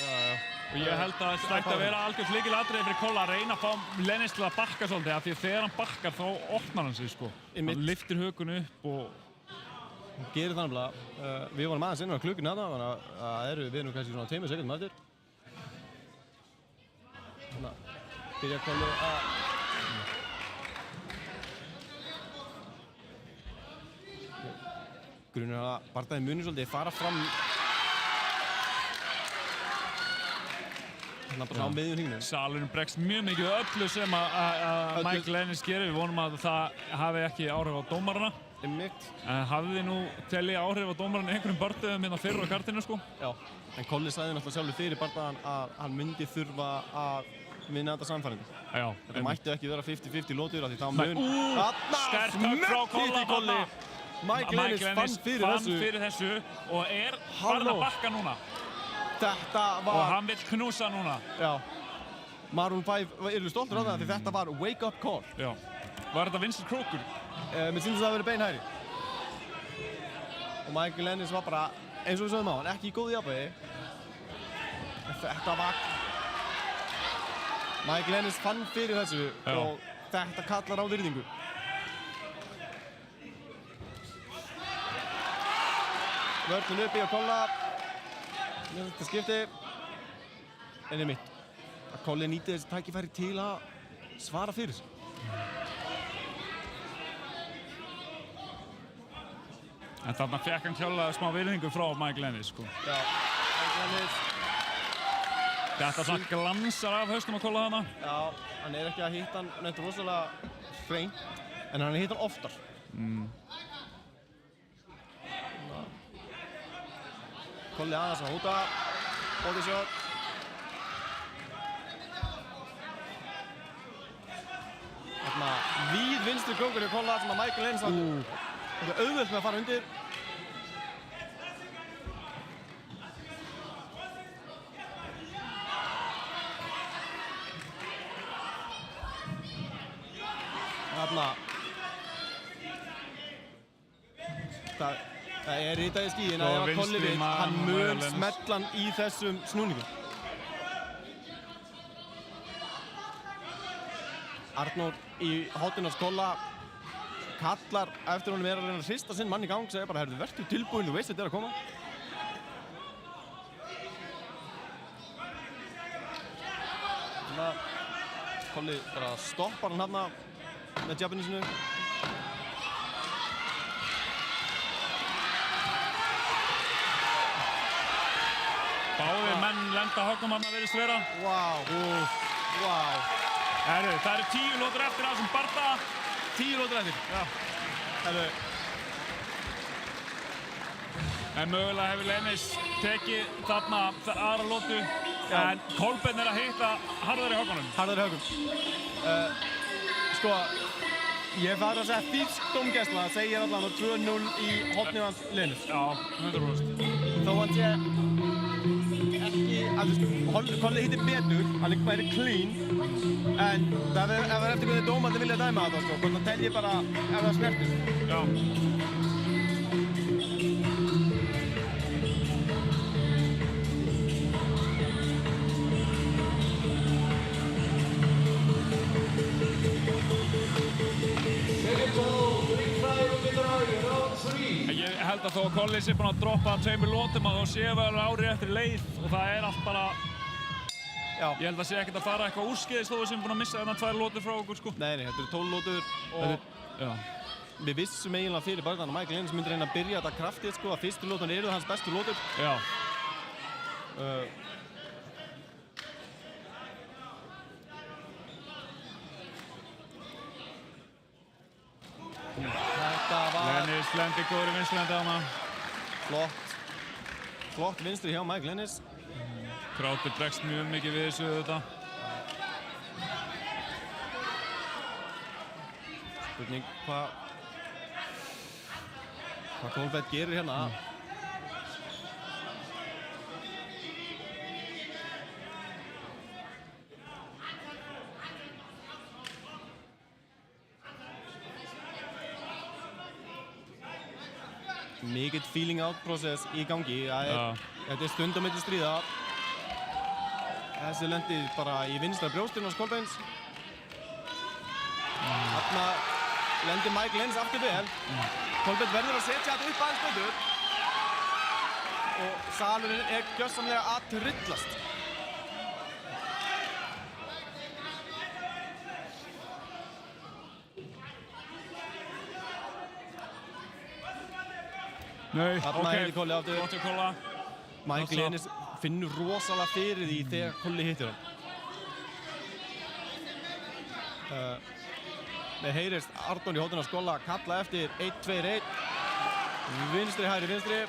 Og ég held að þetta ætti að vera algjört lykilatriði fyrir Kolla að reyna að fá Lennis til að bakka svolítið, af því þegar hann bakkar þá opnar hann sig sko. Hann lyftir hökun upp og... Hann gerir það nefnilega. Við vorum aðeins inn á klukkunni þarna, þannig að við erum kannski svona 2 sekúndum eftir. Þannig að byrja Kolli að... Grunur að barndaginn muni svolítið fara fram... Þannig að bara á miðjum hringnum. Salurinn bregst mjög mikið öllu sem að Mike Lennis gerir. Við vonum að það hafi ekki áhrif á dómarana. Hafði nú telli áhrif á dómarana í einhverjum barndöðum hérna fyrr á kartinu sko. Já, en Kolli sagði náttúrulega sjálfur fyrir barndagann að hann myndi þurfa að vinna þetta samfærandi. Já. Þetta mætti ekki vera 50-50 lótur af því þá mun... Sterkt högg frá Kolla. Mike Lennis fann fyrir þessu og er farin að bakka núna. Þetta var... Og hann vill knúsa núna. Já. Maroon 5 eru stoltur af það því þetta var wake up call. Já. Var þetta vinstri krókur? Mér syns að það verið beinhægri. Og Mike Lennis var bara, eins og við sögum á hann, ekki í góðu jafnvægi. Þetta var... Mike Lennis fann fyrir þessu og þetta kallar á virðingu. Vörðun uppi á Kolla. Þetta skipti. En einmitt, að Kolli nýti þessi tækifæri til að svara fyrir sig. En þarna fekk hann klálega smá virðingu frá Mike Lennis sko. Já, Mike Lennis. Þetta svona glansar af hausnum að Kolla þarna. Já, hann er ekki að hitta hann neitt rosalega hreint, en hann er að hitta hann oftar. Kolli aðeins að hóta, body shot. Þarna víð vinstri krókur hjá Kolla sem að Mike Lennis átti. Þetta er auðvelt með að fara undir. Þarna. Það er ritað í skíin að ef Kolli vill, hann mun smetlan í þessum snúningum. Arnór í hotnins Kolla kallar eftir honum að reyna að hrista sinn mann í gang, segir bara, herðu, vertu tilbúin, þú veist þetta er að koma. Þannig að Kolli bara stoppar hann hérna með jabinu sinu. Báðir menn lenda höggum hann að verðist vera. Wow. Herru, það eru 10 lótur eftir af þessum bardaga. 10 lótur eftir. Já. Herru. En mögulega hefur Lennis tekið þarna aðra lótu. En Kolbeinn að hitta harðar í höggunum. Harðar í höggum. Sko, ég farið að segja þýsk dómgæsla segir allan á 2-0 í hornið hans Lennis. Já, 100%. Þó hann sé ekki, Kolli hittir betur, hann er meiri clean. En það er eftir hvernig dómandi vilja dæma þetta, sko. Hvort hann telji bara ef það snertir. Já. Ég held að þó að Kolli sé búinn að droppa 2 lótum að þá séu við árið eftir leið og það er allt bara... Já. Ég held að sé ekkert að fara eitthvað úrskeiðis þó að við séum búinn að missa þarna 2 lótur frá okkur, sko. Nei, þetta eru 12 lótur og... Já. Við vissum eiginlega fyrir barðan að Michael Lennis myndi reyna að byrja þetta kraftið, sko, að fyrstu lótun eru hans bestu lótur. Já. Þetta var... Lennis lendi góður í vinstri hana. Flott vinstri hjá Michael Lennis. Krauter bregst mjög mikið við þessu þetta. Spurning hvað Kolbeinn gerir hérna. Mikill feeling out process í gangi. Þetta er stund á milli stríða. Þessi lendi bara í vinstra brjóstinn hans Kolbeins. Þarna lendir Michael Lennis aftur vel. Kolbeinn verður að setja þetta upp aðeins betur. Og salurinn er gjörsamlega að tryllast. Nei, Þarna heitir Kolli aftur. Gott að Kolla. Michael Lennis finnur rosalega fyrir því þegar Kolli hittir hann. Með heyrist Arnór í hóttunum að skolla kalla eftir 1-2-1. Vinstri, hægri, vinstri.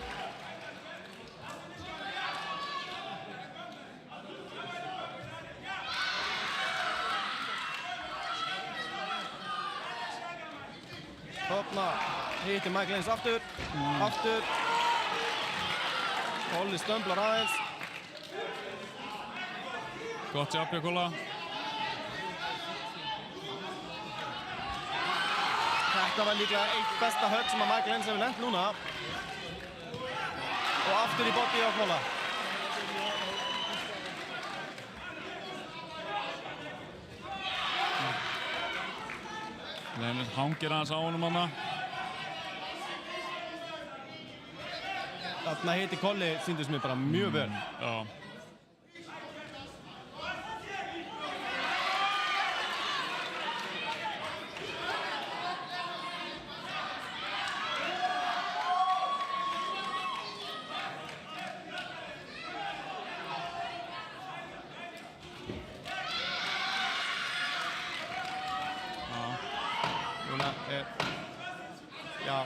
Þarna hittir Michael Lennis aftur. Aftur. Kolli stömblar aðeins. Gott jobb hjá Kolla. Þetta var líklega eitt besta högg sem að Michael Lennis hefur lent núna. Og aftur í body á Kolla. Lennis hangir aðeins á honum hana. Þarna hitti Kolli sýndist mér bara mjög vel. Já. Núna er... Já...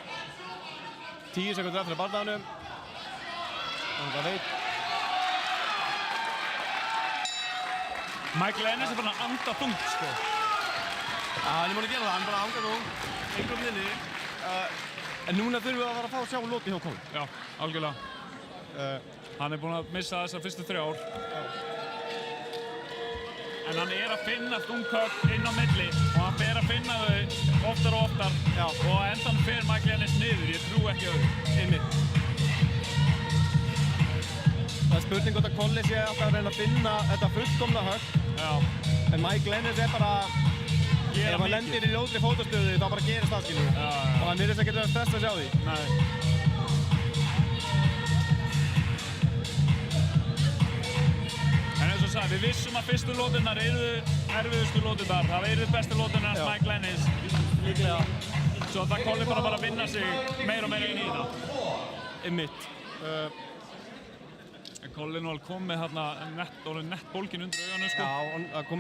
10 sekundur eftir að bardaganum. Það veit. Michael Lennis er bara að anda þungt, sko. Hann er múin að gera það, hann er bara að anga nú. Einhverjum linni. En núna þurfum við að fara að fá að sjá lóti hjá Kolli. Já, algjörlega. Hann er búinn að missa þessar fyrstu 3 ár. En hann er að finna þunghögg inn á milli og hann fer að finna þau oftar og oftar. Já. Og á endanum fer Michael Lennis niður, ég trú ekki öðru. Einmitt. Það er spurning hvort að Kolli sé alltaf að reyna að finna þetta fullkomna högg. Já. En Michael Lennis er bara... Ef hann lendir í ljótri fótastöðu þá bara gerist það, skilur. Já. Og hann virðist ekkert að stressa að sjá því. Nei. En eins og sagði, við vissum að fyrstu lóturnar eru erfiðustu lóturnar. Það eru bestu lóturnar hans Michael Lennis. Líklega. Svo það Kolli bara að vinna sig meira og meira inn í þetta. Einmitt. Colin var komið hérna nett bólgin undir augunum sko. Já, það kom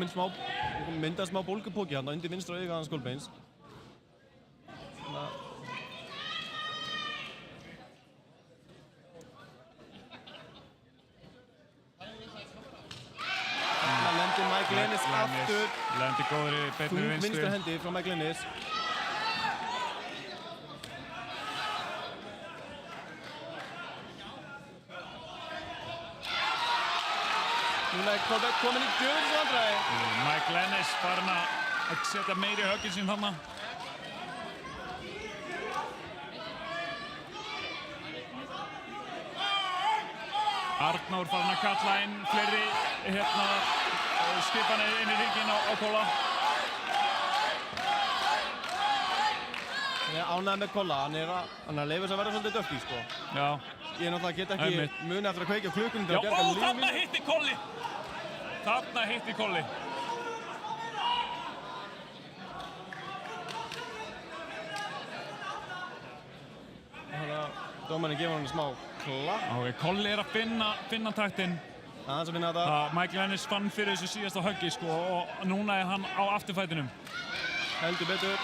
myndað smá bólgupóki hérna undir vinstra auga hans Kolbeins. Þarna lendir Mike Lennis aftur. Lendir góðri beinni Þung vinstri. vinstra hendi frá Mike Lennis. Núna er Corbett komin í djöfulsvandræði. Mike Lennis farin að setja meiri höggin sín þarna. Arnór farin að kalla inn fleiri skipanir inn í ringinn á Kolla. Ég er ánægður með Kolla, hann er að leyfa þess að vera svolítið dökki, sko. Já. Ég náttúrulega get ekki muni eftir að kveikja klukkunum til Já, að bjarga lífinu mínu. þarna hitti Kolli! Þarna hitti Kolli. Þannig að dómarinn gefur hann smá klapp. Ok, Kolli er að finna taktinn. Aðeins að finna þetta. Mike Lennis fann fyrir þessu síðasta höggi sko og núna er hann á afturfætinum. Heldur betur.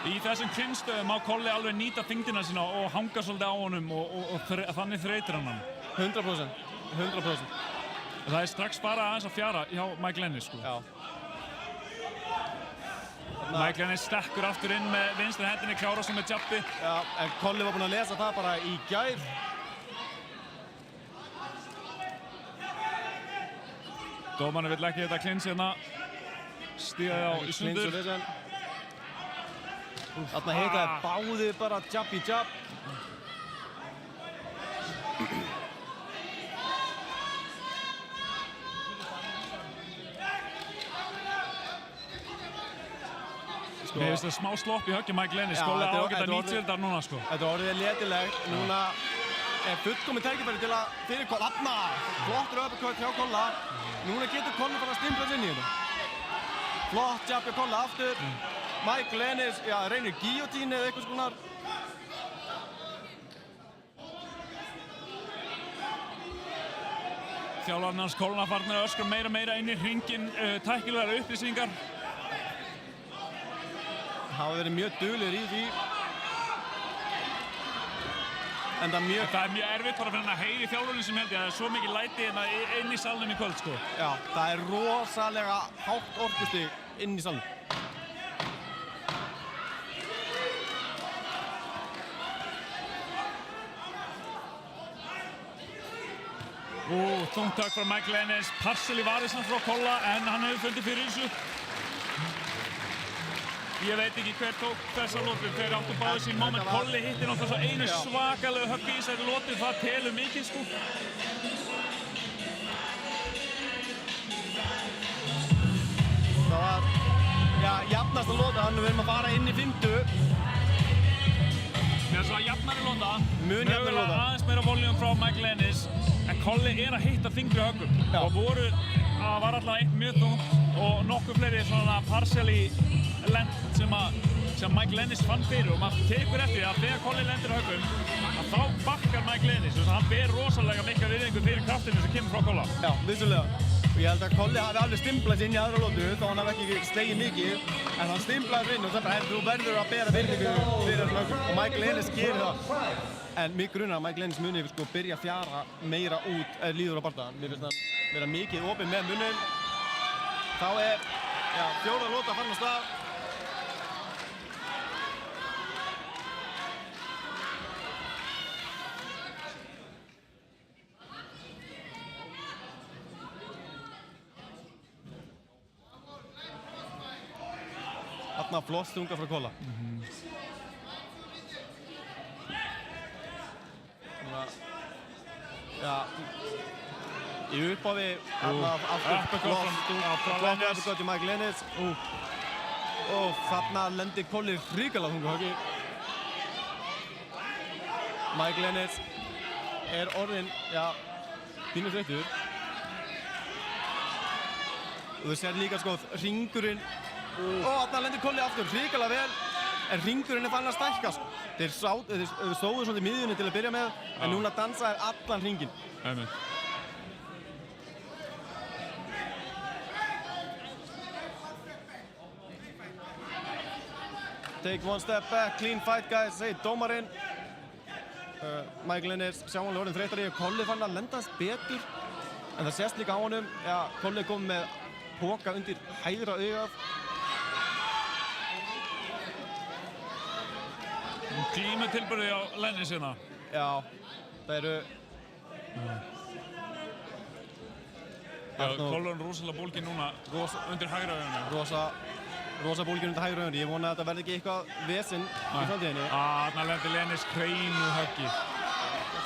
Í þessum kynnstöðum má Kolli alveg nýta þyngdina sína og hanga svolítið á honum og þannig þreytir hann. 100%. 100%. Það er strax bara aðeins að fjara hjá Mike Lennis sko. Já. Mike Lennis stekkur aftur inn með vinstri hendinni, klárar svo með jabbi. Já, en Kolli var búinn að lesa það bara í gær. Dómarinn vill ekki þetta klins hérna. Stígaði á í sundur. Þarna heitaði báði bara jab í jab. Mér finnst það smá slopp í höggi Mike Lennis. Kolli á að geta nýtt sér þetta núna sko. Þetta orðið letilegt. Núna er fullkomið tækifæri til að fyrir Kolla. Þarna! Flottur uppercut hjá Kolla. Núna getur Kolli bara að stimpla inn í þetta. Flott jab hjá Kolla aftur. Mike Lennis, já, reynir guillotine eða eitthvað skonar. Þjálfarinn hans Kolla farnir að öskra meira inn í hringinn, tæknilegar upplýsingar. Hafa verið mjög duglegir í því. En það er mjög erfitt bara fyrir hann að heyri þjálfarinn sem held ég. Það er svo mikið læti hérna inn í salnum í kvöld sko. Já, það er rosalega hátt orkustig inn í salnum. Þungt högg frá Mike Lennis, partial í varisna frá Kolla en hann hefur fundið fyrir þessu. Ég veit ekki hver tók þessa lotu, þeir áttu báðu sín moment. Kolli hittir náttúrulega svo einu svakalegu höggi í þessari lotu, það telur mikið sko. Það var, jafnast að lota hann, við erum að fara inn í 50. Mér finnst það jafnari lota, mun jafnari lota. Aðeins meira voljum frá Mike Lennis, en Kolli er að hitta þyngri höggum. Og það var alltaf eitt mjög þungt og nokkuð fleiri svona partially lent sem Mike Lennis fann fyrir og maður tekur eftir því að þegar Kolli lendir höggum að þá bakkar Mike Lennis og hann ber rosalega mikla virðingu fyrir kraftinu sem kemur frá Kolla. Já, vissulega. Og ég held að Kolli hafi alveg stimplað sér inn í aðra lotu þá hann hafi ekki slegið mikið en hann stimplaði sér inn og það bara þú verður að bera virðingu fyrir þessum höggum og Mike Lennis gerir það. En mig grunar að Mike Lennis muni sko byrja að fjara meira út eða líður á bardagann. Mér finnst hann vera mikið opinn með munin. Þá er, fjórða lota farin af stað. Þarna flott stunga frá Kolla. Í upphafi, þarna aftur flott uppercut í Mike Lennis. Og þarna lendir Kolli hrikalega þunga höggi. Mike Lennis er orðinn, pínu þreyttur. Og þú sér líka sko hringurinn. Og þarna lendir Kolli aftur hrikalega vel, en hringurinn er farin að stækka sko. Þeir stóðu svolítið í miðjunni til að byrja með, en núna dansa þeir allan hringinn. Einmitt. Take one step back, clean fight guys, segir dómarinn. Michael Ennis sjáanlega orðinn þreyttari, Kolli fann að lenda hans betur, en það sést líka á honum. Já, Kolli kom með póka undir hægra augað. Glímu tilbyrði á Lennis hérna. Já, það eru... Já, Kollurinn rosalega bólginn núna undir hægra augunum. Rosa bólginn undir hægra augunum. Ég vona að þetta verði ekki eitthvað vesinn í framtíðinni. Þarna lendi Lennis hreinu höggi.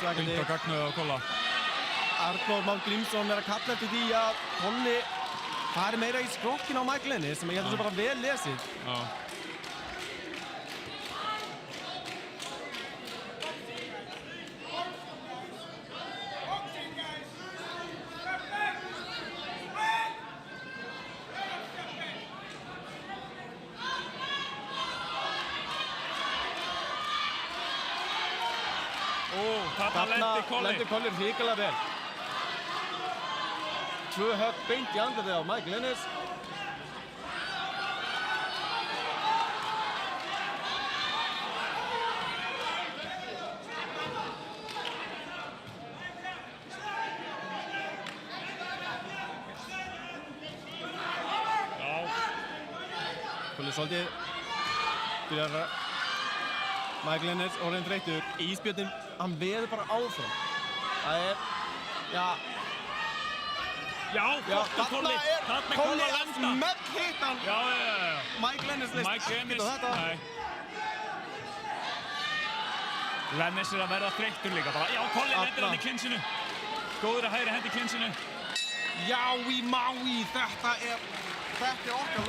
Beint á gagnuðu á Kolla. Arnór Már Grímsson er að kalla eftir því að Kolli fari meira í skrokkin á Michael Ennis, sem ég heldur svo bara vel lesið. Já. Þarna lendi Kolli hrikalega vel. 2 högg beint í andlitið á Michael Ennis. Kolli svolítið byrjar að Michael Ennis orðinn þreyttur. Ísbjörninn, hann veður bara áfram. Það er, Já, þarna er Kolli að smell hitt hann. Já. Michael Ennis leist ekkert á þetta. Nei. Lennis er að verða þreyttur líka bara. Já, Kolli lendir hann í klinsinu. Góður að hægri hendi í klinsinu. Já, í Maui, þetta er okkar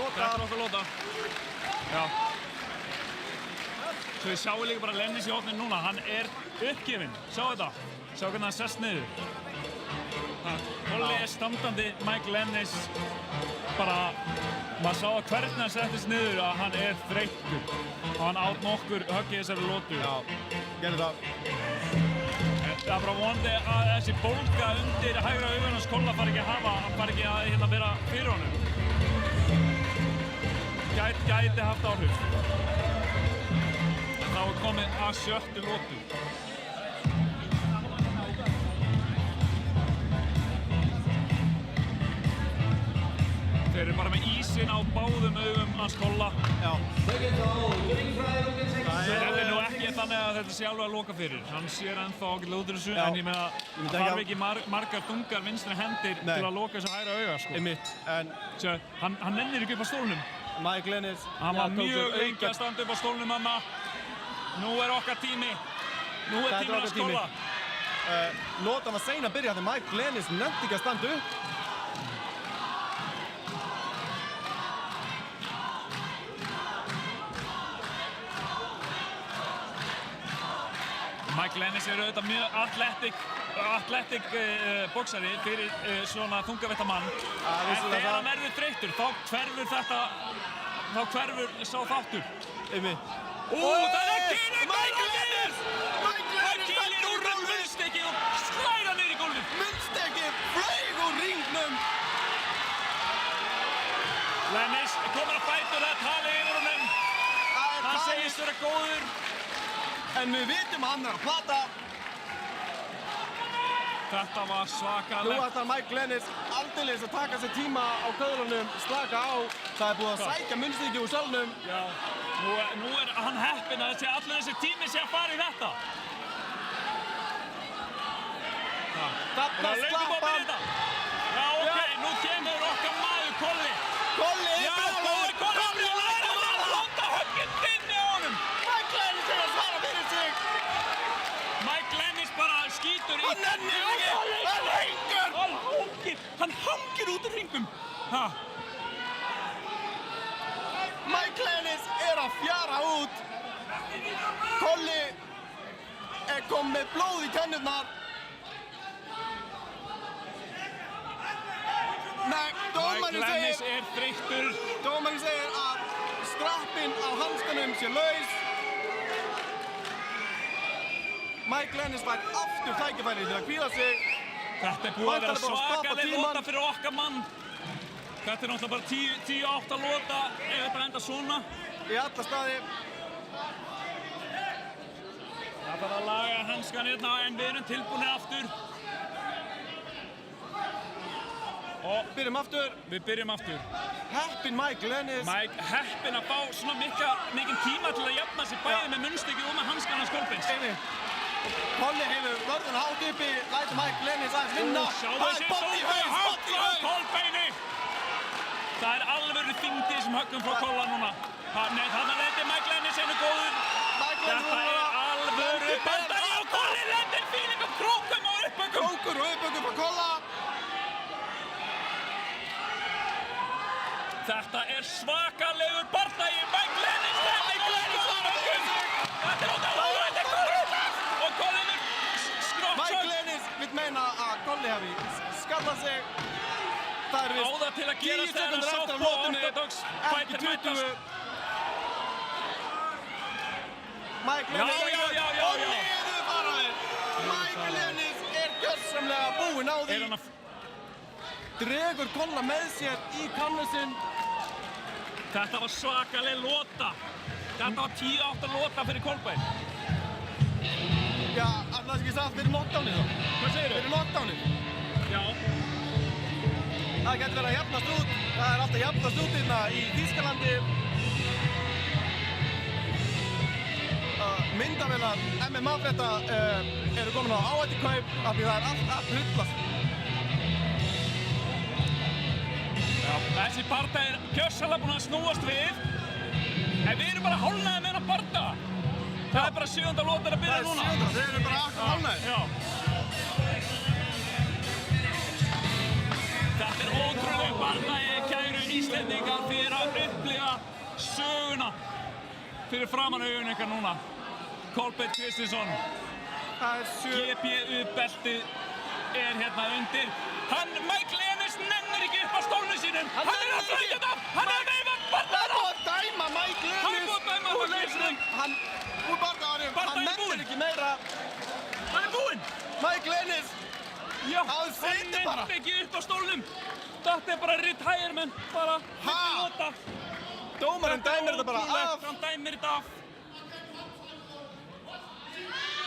lota. Já. Svo við sjáum líka bara Lennis í hópnum núna. Hann er uppgefinn. Sjá þetta. Sjá hvernig hann sest niður. Kolli er standandi, Michael Ennis. Bara, maður sá að hvernig hann settist niður að hann er þreyttur. Og hann átt nokkur högg í þessari lotu. Já, gerði það. Það er bara vonandi að þessi bólga undir hægra augun hans Kolla fari ekki að hafa, hann fari ekki að vera fyrir honum. Gæti haft áhrif. En þá er komið að 7. lotu. Þeir eru bara með ísinn á báðum augum hans Kolla. Já. Það er nú ekki þannig að þetta sé alveg að loka fyrir. Hann sér ennþá ágætlega út úr þessu, en ég meina það þarf ekki margar þungar vinstri hendir til að loka þessu hægra auga, sko. Einmitt, en... Hann nennir ekki upp á stólnum. Michael Ennis... Hann var mjög lengi að standa upp á stólnum, mamma. Nú er okkar tími. Nú er tíminn hans Kolla. Lotan var sein að byrja þegar Michael Ennis nefndi ekki að standa upp. Michael Ennis er auðvitað mjög athletic boxari fyrir svona þungavætta mann. En þegar hann verður þreyttur, þá hverfur sá þáttur. Einmitt. Það er kýlir! Michael Ennis! Hann kýlir úr munnstekið og slæðir niður í gólfið. Munnstekið flaug úr hringnum. Lennis er komin að fætur, það er talið yfir honum. Hann segist vera góður. En við vitum að hann er að plata. Þetta var svakalegt. Nú ætlar Michael Ennis aldeilis að taka sér tíma á köðlunum, slaka á. Það er búið að sækja munnstykki úr salnum. Já, nú er hann heppinn að allur þessi tími sé að fara í þetta. Þarna slapp hann. Já, ok, nú kemur okkar maður Kolli. Kolli er brjálaður. Kolli lærir að halda högginn inni á honum. Michael Ennis er að svara fyrir sig. Michael Ennis bara skýtur í... Hann nennir ekki. Hann hengur. Hann hangir út úr hringum. Michael Ennis er að fjara út. Kolli er komið með blóð í tennurnar. Nei, Michael Ennis er þreyttur. Dómarinn segir að strappinn á handskanum sé laus. Mike Lennis fær aftur tækifæri til að hvíla sig. Þetta er búið að vera Væntanlega bara að stoppa svakaleg tímann. lota fyrir okkar mann. Þetta er náttúrulega bara 10-8 lota ef þetta enda svona. Í alla staði. Það þarf að laga hanskan hérna en við erum tilbúinir aftur. Og við byrjum aftur. Heppinn Mike Lennis. Mike heppinn að fá svona mikinn tíma til að jafna sig bæði með munnstykkið og með hanskana Kolbeins. Kolli hefur vörðun hátt uppi, lætur Mike Lennis aðeins vinna. Sjáðu þessi Bott í haus, bott í haus. Kolbeini. Það er alvöru þyngdi sem höggum frá Kolla núna. Nei, þarna lendir Mike Lennis einu góður. Þetta er alvöru bandari og Kolli lendir fílingum krókum og uppökum. Krókur og uppökum frá Kolla. Þetta er svakalegur bardagi. Mike Lennis lendir Kolli og uppökum. Þetta er út af hóra, þetta er Kolli. Og Kolli skrótt. Mike Lennis vill meina að Kolli hafi skallað sig. Það er Áða til að gerast þegar hann sátt på ortodox fighter mætast. Mike Lennis Já. og niður fara þeir. Mike Lennis er gjörsamlega búinn á því. Dregur Kolla með sér í kannusinn. Þetta var svakaleg lota. Þetta var 10-8 lota fyrir Kolbeinn. Já, annars ekki satt fyrir knockdownið þá. Hvað segirðu? Fyrir knockdownið. Já. Það getur verið að jafnast út. Það er alltaf jafnast út hérna í Þýskalandi. Myndavélar MMA-frétta eru komin á áhættukaup af því það er allt að hrullast. Þessi barda er gjörsamlega búinn að snúast við. En við erum bara hálfnaðir með hennar barda. Það er bara 7. lotan að byrja núna. Það er 7. Þeir eru bara akkur hálfnaðir. Já. Þetta er ótrúleg bardagi, kæru Íslendingar, fyrir að upplifa söguna fyrir framan augun ykkar núna. Kolbeinn Kristinsson. GPU-beltið er hérna undir. Mike Lennis nennir ekki upp á stólnu sínum. Hann er að þrækja þetta. Hann er að veifa bardaðana. Það er búið að dæma Mike Lennis. Hann er búið að dæma úr leiknum. Úr bardaðanum. Hann nennir ekki meira. Hann er búinn. Mike Lennis. Já, hann situr bara. nennir ekki upp á stólnum. Þetta er bara retirement. Bara milli lota. Dómarinn dæmir þetta bara af. Hann dæmir þetta af.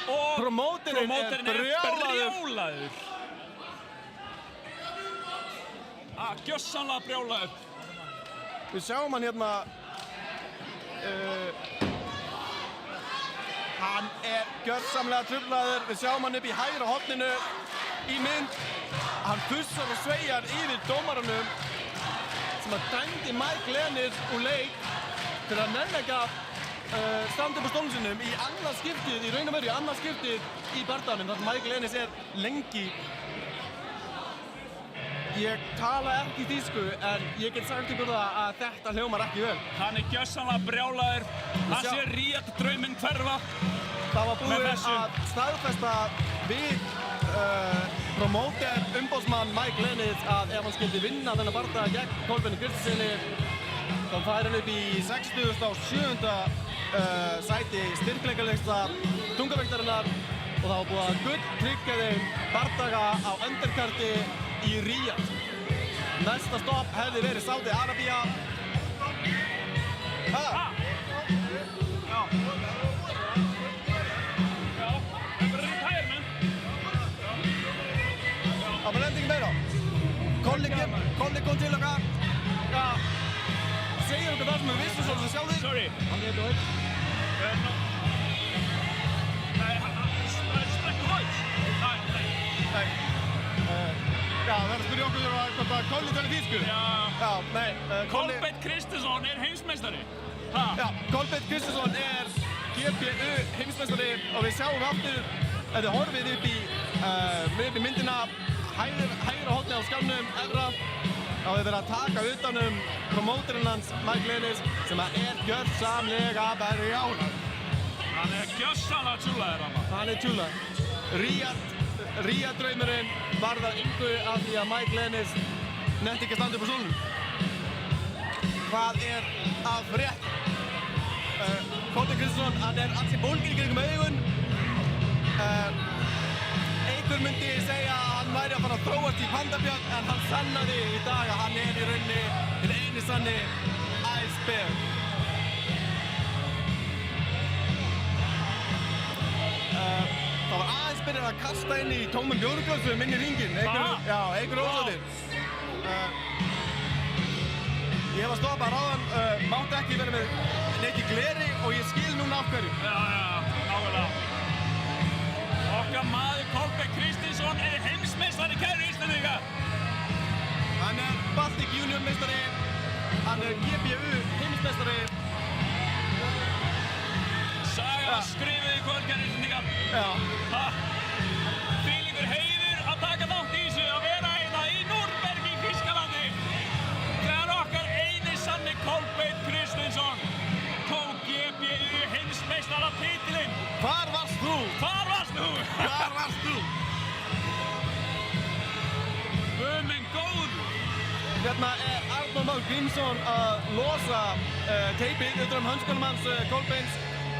Og promóterinn er brjálaður. Gjörsamlega brjálaður. Við sjáum hann hérna. Hann er gjörsamlega truflaður. Við sjáum hann upp í hægra horninu í mynd. Hann fussar og sveigjar yfir dómaranum sem að dæmdi Mike Lennis úr leik fyrir að nenna ekki að standa upp á stólnum sinum í annað skiptið, í raun og veru í annað skiptið í bardaganum þar sem Mike Lennis er lengi. Ég tala ekki þýsku en ég get sagt ykkur það að þetta hljómar ekki vel. Hann er gjörsamlega brjálaður. Hann sé Ríad drauminn hverfa. Það var búið að staðfesta við promóter umbóðsmann Mike Lennis að ef hann skildi vinna þennan bardaga gegn Kolbeini Kristinssoni þá fær hann upp í 67. sæti styrkleikaleista þungavektarinnar og það var búið að gulltryggja þeim bardaga á underkarti í Ríad. Næsta stopp hefði verið Saudi Arabía. Það var lending meira. Kolli kom til okkar. Segir okkur það sem við vissum svo sem sjálfur. Sorry. Hann er dótt. Já, það verður að spyrja okkur hvort að Kolli talar þýsku. Já, nei. Kolbeinn Kristinsson er heimsmeistari. Já, Kolbeinn Kristinsson er GPU heimsmeistari og við sjáum aftur ef þið horfið upp í myndina hægra horni á skjánum efra þá er verið að taka utanum promóterinn hans Mike Lennis sem er gjörsamlega brjálaður. Hann er gjörsamlega tjúlaður hann. Hann er tjúlaður. Ríad draumurinn varð að engu af því að Mike Lennis nefndi ekki að standa upp á stólnum. Hvað er að frétta? Kolbeinn Kristinsson, hann er ansi bólginn í kringum augun. væri að fara að þróast í pandabjörn en hann sannaði í dag að hann í rauninni hinn eini sanni Ice Bear. Það var aðeins byrjað að kasta inn í tómum bjórglösum inn í ringinn. Einhver ósóttir. Ég var stoppað ráðan, mátti ekki vera með neitt í gleri og ég skil núna af hverju. Nákvæmlega. Okkar maður Kolbeinn Kristinsson heimsmeistari, kæru Íslendingar. Hann Baltic Junior meistari, hann GBU heimsmeistari. Saga skrifuð í kvöld, kæru Íslendingar. Þvílíkur heiður að taka þátt í þessu, að vera hérna í Nürnberg í Þýskalandi. Þegar okkar eini sanni Kolbeinn Kristinsson tók GBU heimsmeistaratitilinn. Hvar varst þú? Hvar varst þú? Hvar varst þú? Guð minn góður. Hérna Arnór Már Grímsson að losa teipið utan hönskunum hans Kolbeins.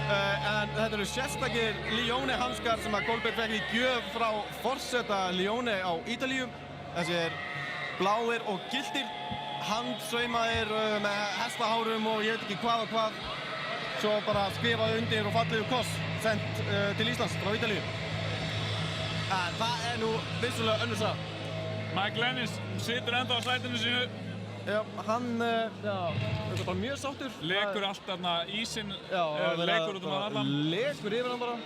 En þetta eru sérstakir Lione hanskar sem að Kolbeinn fekk í gjöf frá forseta Lione á Ítalíu. Þessir bláir og gylltir, handsaumaðir með hestahárum og ég veit ekki hvað og hvað. Svo bara skrifaði undir og fallegu koss sent til Íslands frá Ítalíu. En það nú vissulega önnur saga. Mike Lennis situr ennþá á sætinu sínu. Já, hann er bara mjög sáttur. Lekur allt þarna ísinn, lekur lekur út um allan. Lekur yfir hann bara.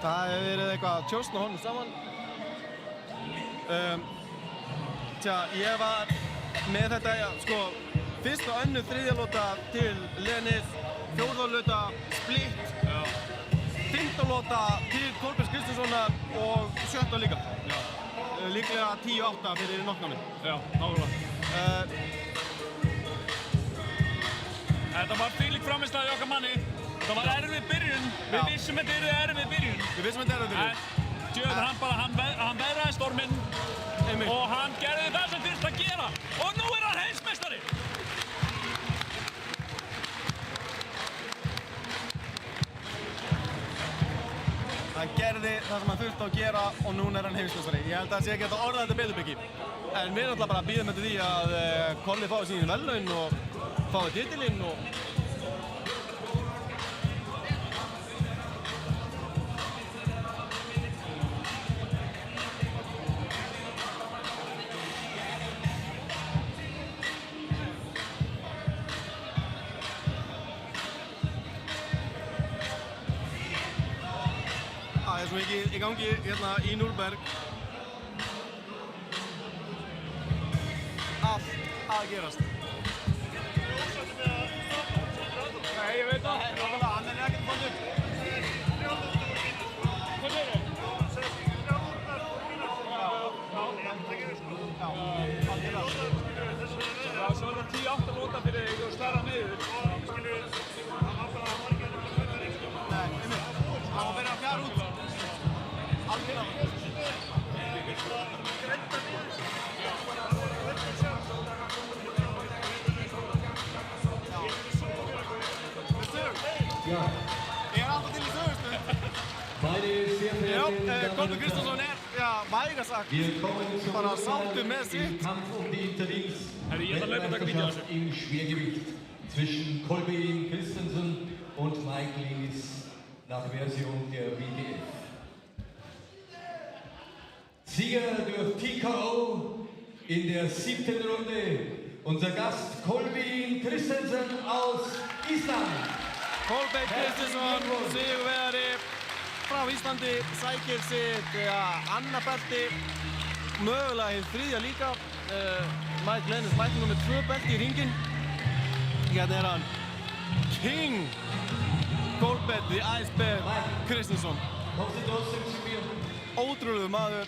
Það hefur verið eitthvað tjósn á honum saman. Ég var með þetta, sko, fyrst og önnu þriðja til Lennis, fjórða lota Split, fimmta lota til Kolbeins Kristinssonar og sjötta líka. Líklega 10-8 fyrir nokknaminn. Já, nákvæmlega. Þetta var þvílík frammistaði okkar manni. Þetta var erfið byrjun. Við vissum þetta yrði erfið byrjun. Við vissum þetta erfið byrjun. En djöfull, hann veðraði storminn og hann gerði það sem þurfti að gera. Og nú er hann heimsmeistari! Hann gerði það sem hann þurfti að gera og núna er hann heimsmeistari. Ég held að það sé ekki að orða þetta betur byggi. En við erum alltaf bara að bíða með því að Kolli fái sín verðlaun og fái titilinn og... Það er svo mikið í gangi hérna í Nürnberg. Allt að gerast. Nei, ég veit það. Hann er ekkert vondur. Hvað segir þið? Já, svo er það 10-8 lota fyrir þig og starra niður. Nei, einmitt. Það var verið að fjara út. Algjörlega. Ja, Ég alltaf til í sögustu. meine sehr verehrten Damen Kolbeinn und Kristinsson Herren, vægast sagt wir kommen zum bara sáttur með im sitt. Kampf um die Interdings Herri, ég ætla að hlaupa að taka vídeo af Weltmeisterschaft im Schwergewicht zwischen Kolbeinn Kristinsson und Mike Lennis nach Version der WTF. Sieger durch TKO in der 7. Runde, unser Gast Kolbeinn Kristinsson aus Island. Kolbeinn Kristinsson, sigurvegari frá Íslandi, sækir sitt annað belti, mögulega hið þriðja líka. Mike Lennis mætti nú með 2 belti í ringinn. Hérna er hann, King Kolbeinn the Ice Bear Kristinsson. Kommen Sie trotzdem zu mir. Ótrúlegur maður,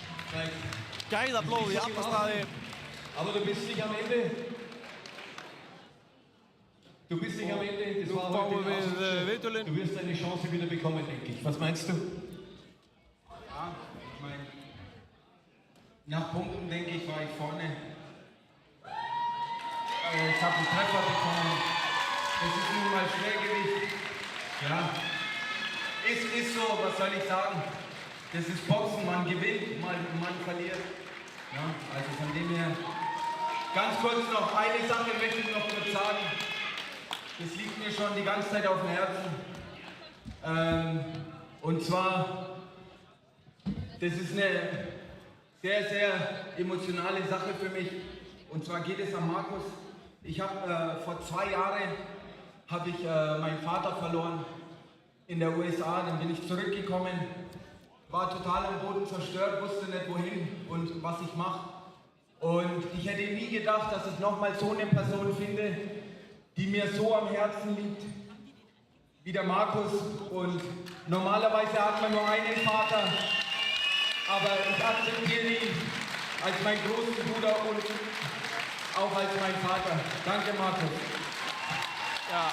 gæðablóð í alla staði. Aber du bist nicht am Ende. Du bist nicht am Ende. Das war heute fáum við draußen. viðtölin. Du wirst deine Chance wieder bekommen, denke ich. Was meinst du? Ja, ich meine, nach Punkten denke ich, war ich vorne. Ich habe einen Treffer bekommen. Es ist nun mal Schwergewicht. Ja, ist so, was soll ich sagen? Das ist Boxen, man gewinnt, man verliert. Ja, also von dem her, ganz kurz noch, eine Sache möchte ich noch kurz sagen. Das liegt mir schon die ganze Zeit auf dem Herzen. Und zwar, das ist eine sehr, sehr emotionale Sache für mich. Und zwar geht es an Markus. Ich habe vor 2 Jahren meinen Vater verloren in der USA. Dann bin ich zurückgekommen, war total am Boden zerstört, wusste nicht wohin und was ich mache. Und ich hätte nie gedacht, dass ich nochmal so eine Person finde, die mir so am Herzen liegt, wie der Markus. Und normalerweise hat man nur einen Vater, aber ich akzeptiere ihn als meinen großen Bruder und auch als meinen Vater. Danke, Markus. Ja.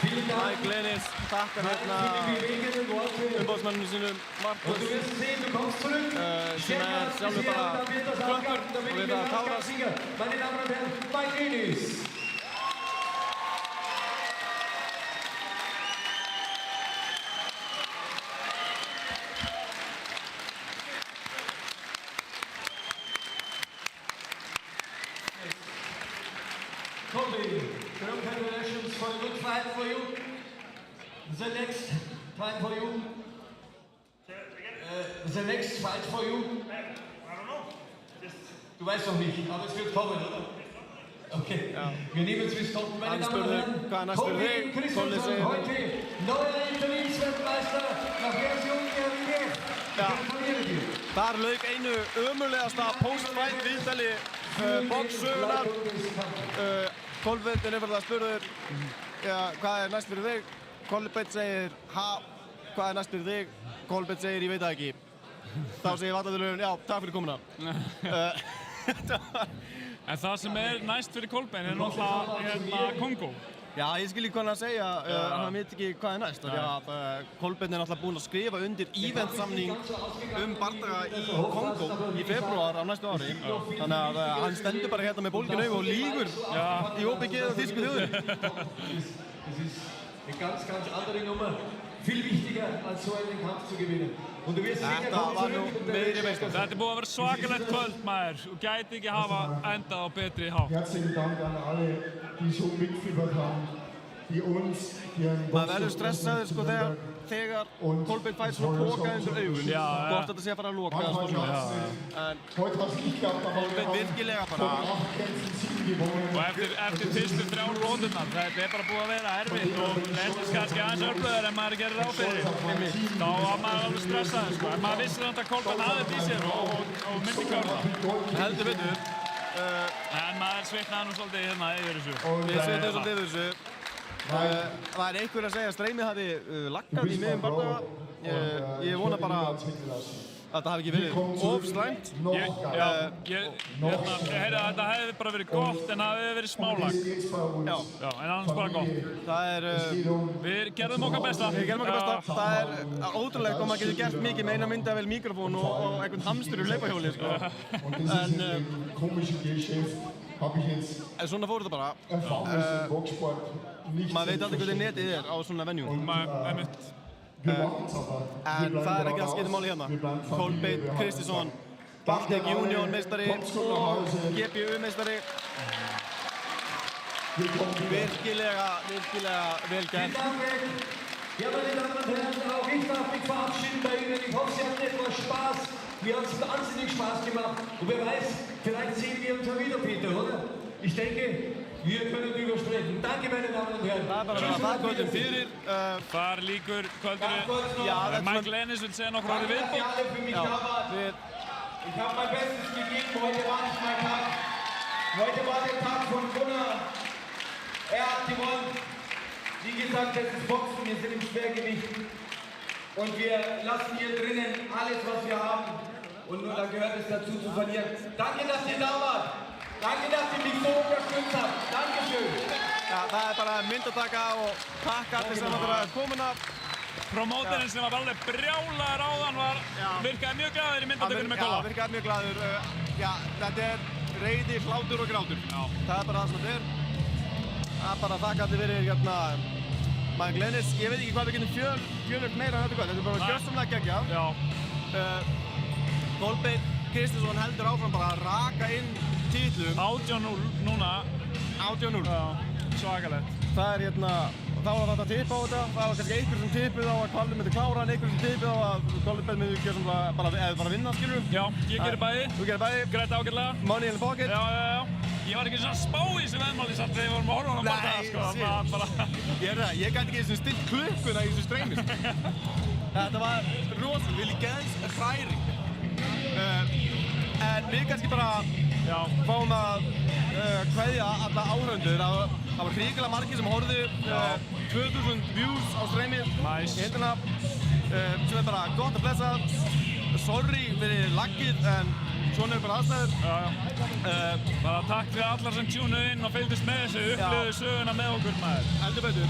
Vielen Dank. Mike Lennis takkar hérna umboðsmanninu sínum Markus Und du wirst sehen, du kommst zurück. sem sjálfur bara klöppur og við það tárast. Meine Damen und Herren, Mike Lennis. Colby, congratulations for a good fight for you. The next time for you. The next fight for you. I don't know. Du weißt noch nicht, aber es wird kommen, oder? Okay, wir nehmen es bis kommt. Meine Damen und Herren, Colby Christensen, heute neuer Interimsweltmeister nach Version IWF. Gratuliere dir. Þar lauk einu ömurlegasta post-fight viðtali boxsögunar. Kolbeinn er nefnilega spurður hvað er næst fyrir þig? Kolbeinn segir hvað er næst fyrir þig? Kolbeinn segir ég veit það ekki. Þá segir varnarþjálfarinn já, takk fyrir komuna. En það sem er næst fyrir Kolbeinn er náttúrulega Kongo. Já, ég skil ekki hvað hann að segja, hann veit ekki hvað er næst. Kolbeinn er náttúrulega búinn að skrifa undir eventsamning bardaga í Kongo í febrúar á næstu ári. Þannig að hann stendur bara hérna með bólgin augu og lýgur í opið geð á þýsku þjóðinni. Das ist eine ganz, ganz andere Nummer. Viel wichtiger als so einen Kampf zu gewinnen. Und du wirst sicher kommen zurück. Þetta er búið að vera svakalegt kvöld, maður, og gæti ekki hafa endað á betri hátt. Herzlichen Dank an alle, die so mitgefiebert haben, die uns hier in Maður verður stressaður sko þegar Kolbeinn fær svona póka undir augun. Hvort þetta sé að fara að loka. En Kolbeinn virkilega bara. Og eftir fyrstu 3 róðurnar, þetta er bara búið að vera erfitt og reyndist kannski aðeins örblöður en maður gerir ráð fyrir. Þá var maður alveg stressaður sko, en maður vissi að Kolbeinn hafði þetta í sér og myndi klára það. Heldur betur. En maður svitnaði nú svolítið hérna yfir þessu. Við svitnaði svolítið yfir þessu. Það er einhver að segja að streymið hafi laggað í miðjum bardaga. Ég vona bara að það hafi ekki verið of slæmt. Ég heyrði að þetta hefði bara verið gott en það hefði verið smálag. Já, en annars bara gott. Við gerðum okkar besta. Það er ótrúlegt om maður getur gert mikið með eina myndavél mikrofón og einhvern hamstur úr hlaupahjóli. En svona fór þetta bara. Maður veit aldrei hvernig netið er á svona venjú. En það er ekki að skipta máli hérna. Kolbeinn Kristinsson, Baltic Union meistari, GPU meistari. Virkilega vel gert. Ja, meine Damen und Herren, auch ich darf mich verabschieden bei Ihnen. Ich hoffe, Sie hatten etwas Spaß. Mir hat es wahnsinnig Spaß gemacht. Und wer weiß, vielleicht sehen wir uns ja wieder, Peter, oder? Ich denke, wir können drüber sprechen. Danke, meine Damen und Herren. Það kvöldum fyrir. Þar líkur kvöldinu. Mike Lennis vil segja nokkur orðið viðbót. Ich habe mein Bestes gegeben. Heute war nicht mein Tag. Heute war der Tag von Gunnar. Hat gewonnen. Wie gesagt, das ist Boxen. Wir sind im Schwergewicht. Und wir lassen hier drinnen alles, was wir haben. Und nur da gehört es dazu zu verlieren. Danke, dass ihr da wart. Danke, dass ihr mich so unterstützt habt. Dankeschön. Já, það er bara myndataka og takk allir sem að vera komuna. Promóterinn sem var alveg brjálaður áðan virkaði mjög glaður í myndatökunum með Kolla. Já, virkaði mjög glaður. Já, þetta er reiði, hlátur og grátur. Það er bara það sem þetta er. Það er bara þakka allir fyrir hérna Mike Lennis, ég veit ekki hvað við getum fjölögt meira en þetta kvöld. Þetta er bara gjörsamlega geggjað. Já. Kolbeinn Kristinsson heldur áfram bara að raka inn titlum. 18-0 núna. 18-0. Já, svakalegt. Það er hérna, þá var þetta tipp á þetta. Það var kannski einhver sem tippið á að Kolbeinn myndi klára en einhver sem tippið á að Kolbeinn myndi bara vinna, skilur. Já, ég gerir bæði. Þú gerir bæði. Grætt ágætlega. Money in the pocket. Já. Ég var ekki svona spá í þessu veðmáli samt þegar við vorum að horfa á hana barða, sko. Ég gæti ekki eins og stilt klukkuna í þessu streymi. Þetta var rosalega, við geðs hræring. En við kannski bara fáum að kveðja alla áhörfundur. Það var hrikalega margir sem horfðu, 2000 views á streymið. Nice. Í heildina, sem er bara gott að blessa. Sorry fyrir laggið, en svona er bara aðstæður. Bara takk fyrir allar sem tjúnuð inn og fylgdist með þessu, upplöðu söguna með okkur maður. Heldur betur.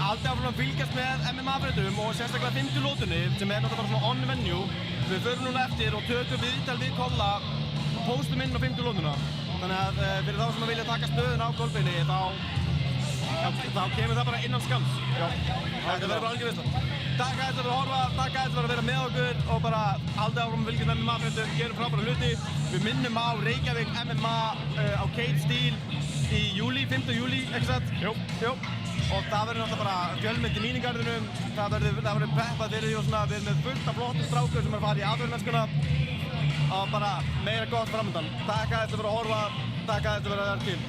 Alltaf áfram að fylgjast með MMA-fréttum og sérstaklega 5. lótunni sem er náttúrulega bara svona on venue. Við förum núna eftir og tökum viðtal við Kolla og postum inn á 5. lótuna. Þannig að fyrir þá sem að vilja taka stöðun á Kolbeini þá kemur það bara innan skamms. Þetta verður bara algjör veisla. Takk að þetta fyrir að horfa, takk að þetta fyrir að vera með okkur og bara haldið áfram að fylgjast með MMA-fréttum, gerum frábæra hluti. Við minnum á Reykjavík MMA á Cage Steel í júlí, 5. júlí, ekki satt? Jú. Og það verður náttúrulega bara fjölmennt í míningarðinum, það verður peppað fyrir því og svona, við erum með fullt af flottum strákur sem er að fara í atvinnumennskuna og bara meira gott framöndan. Takk að þetta fyrir að horfa, takk að þetta fyrir að vera til.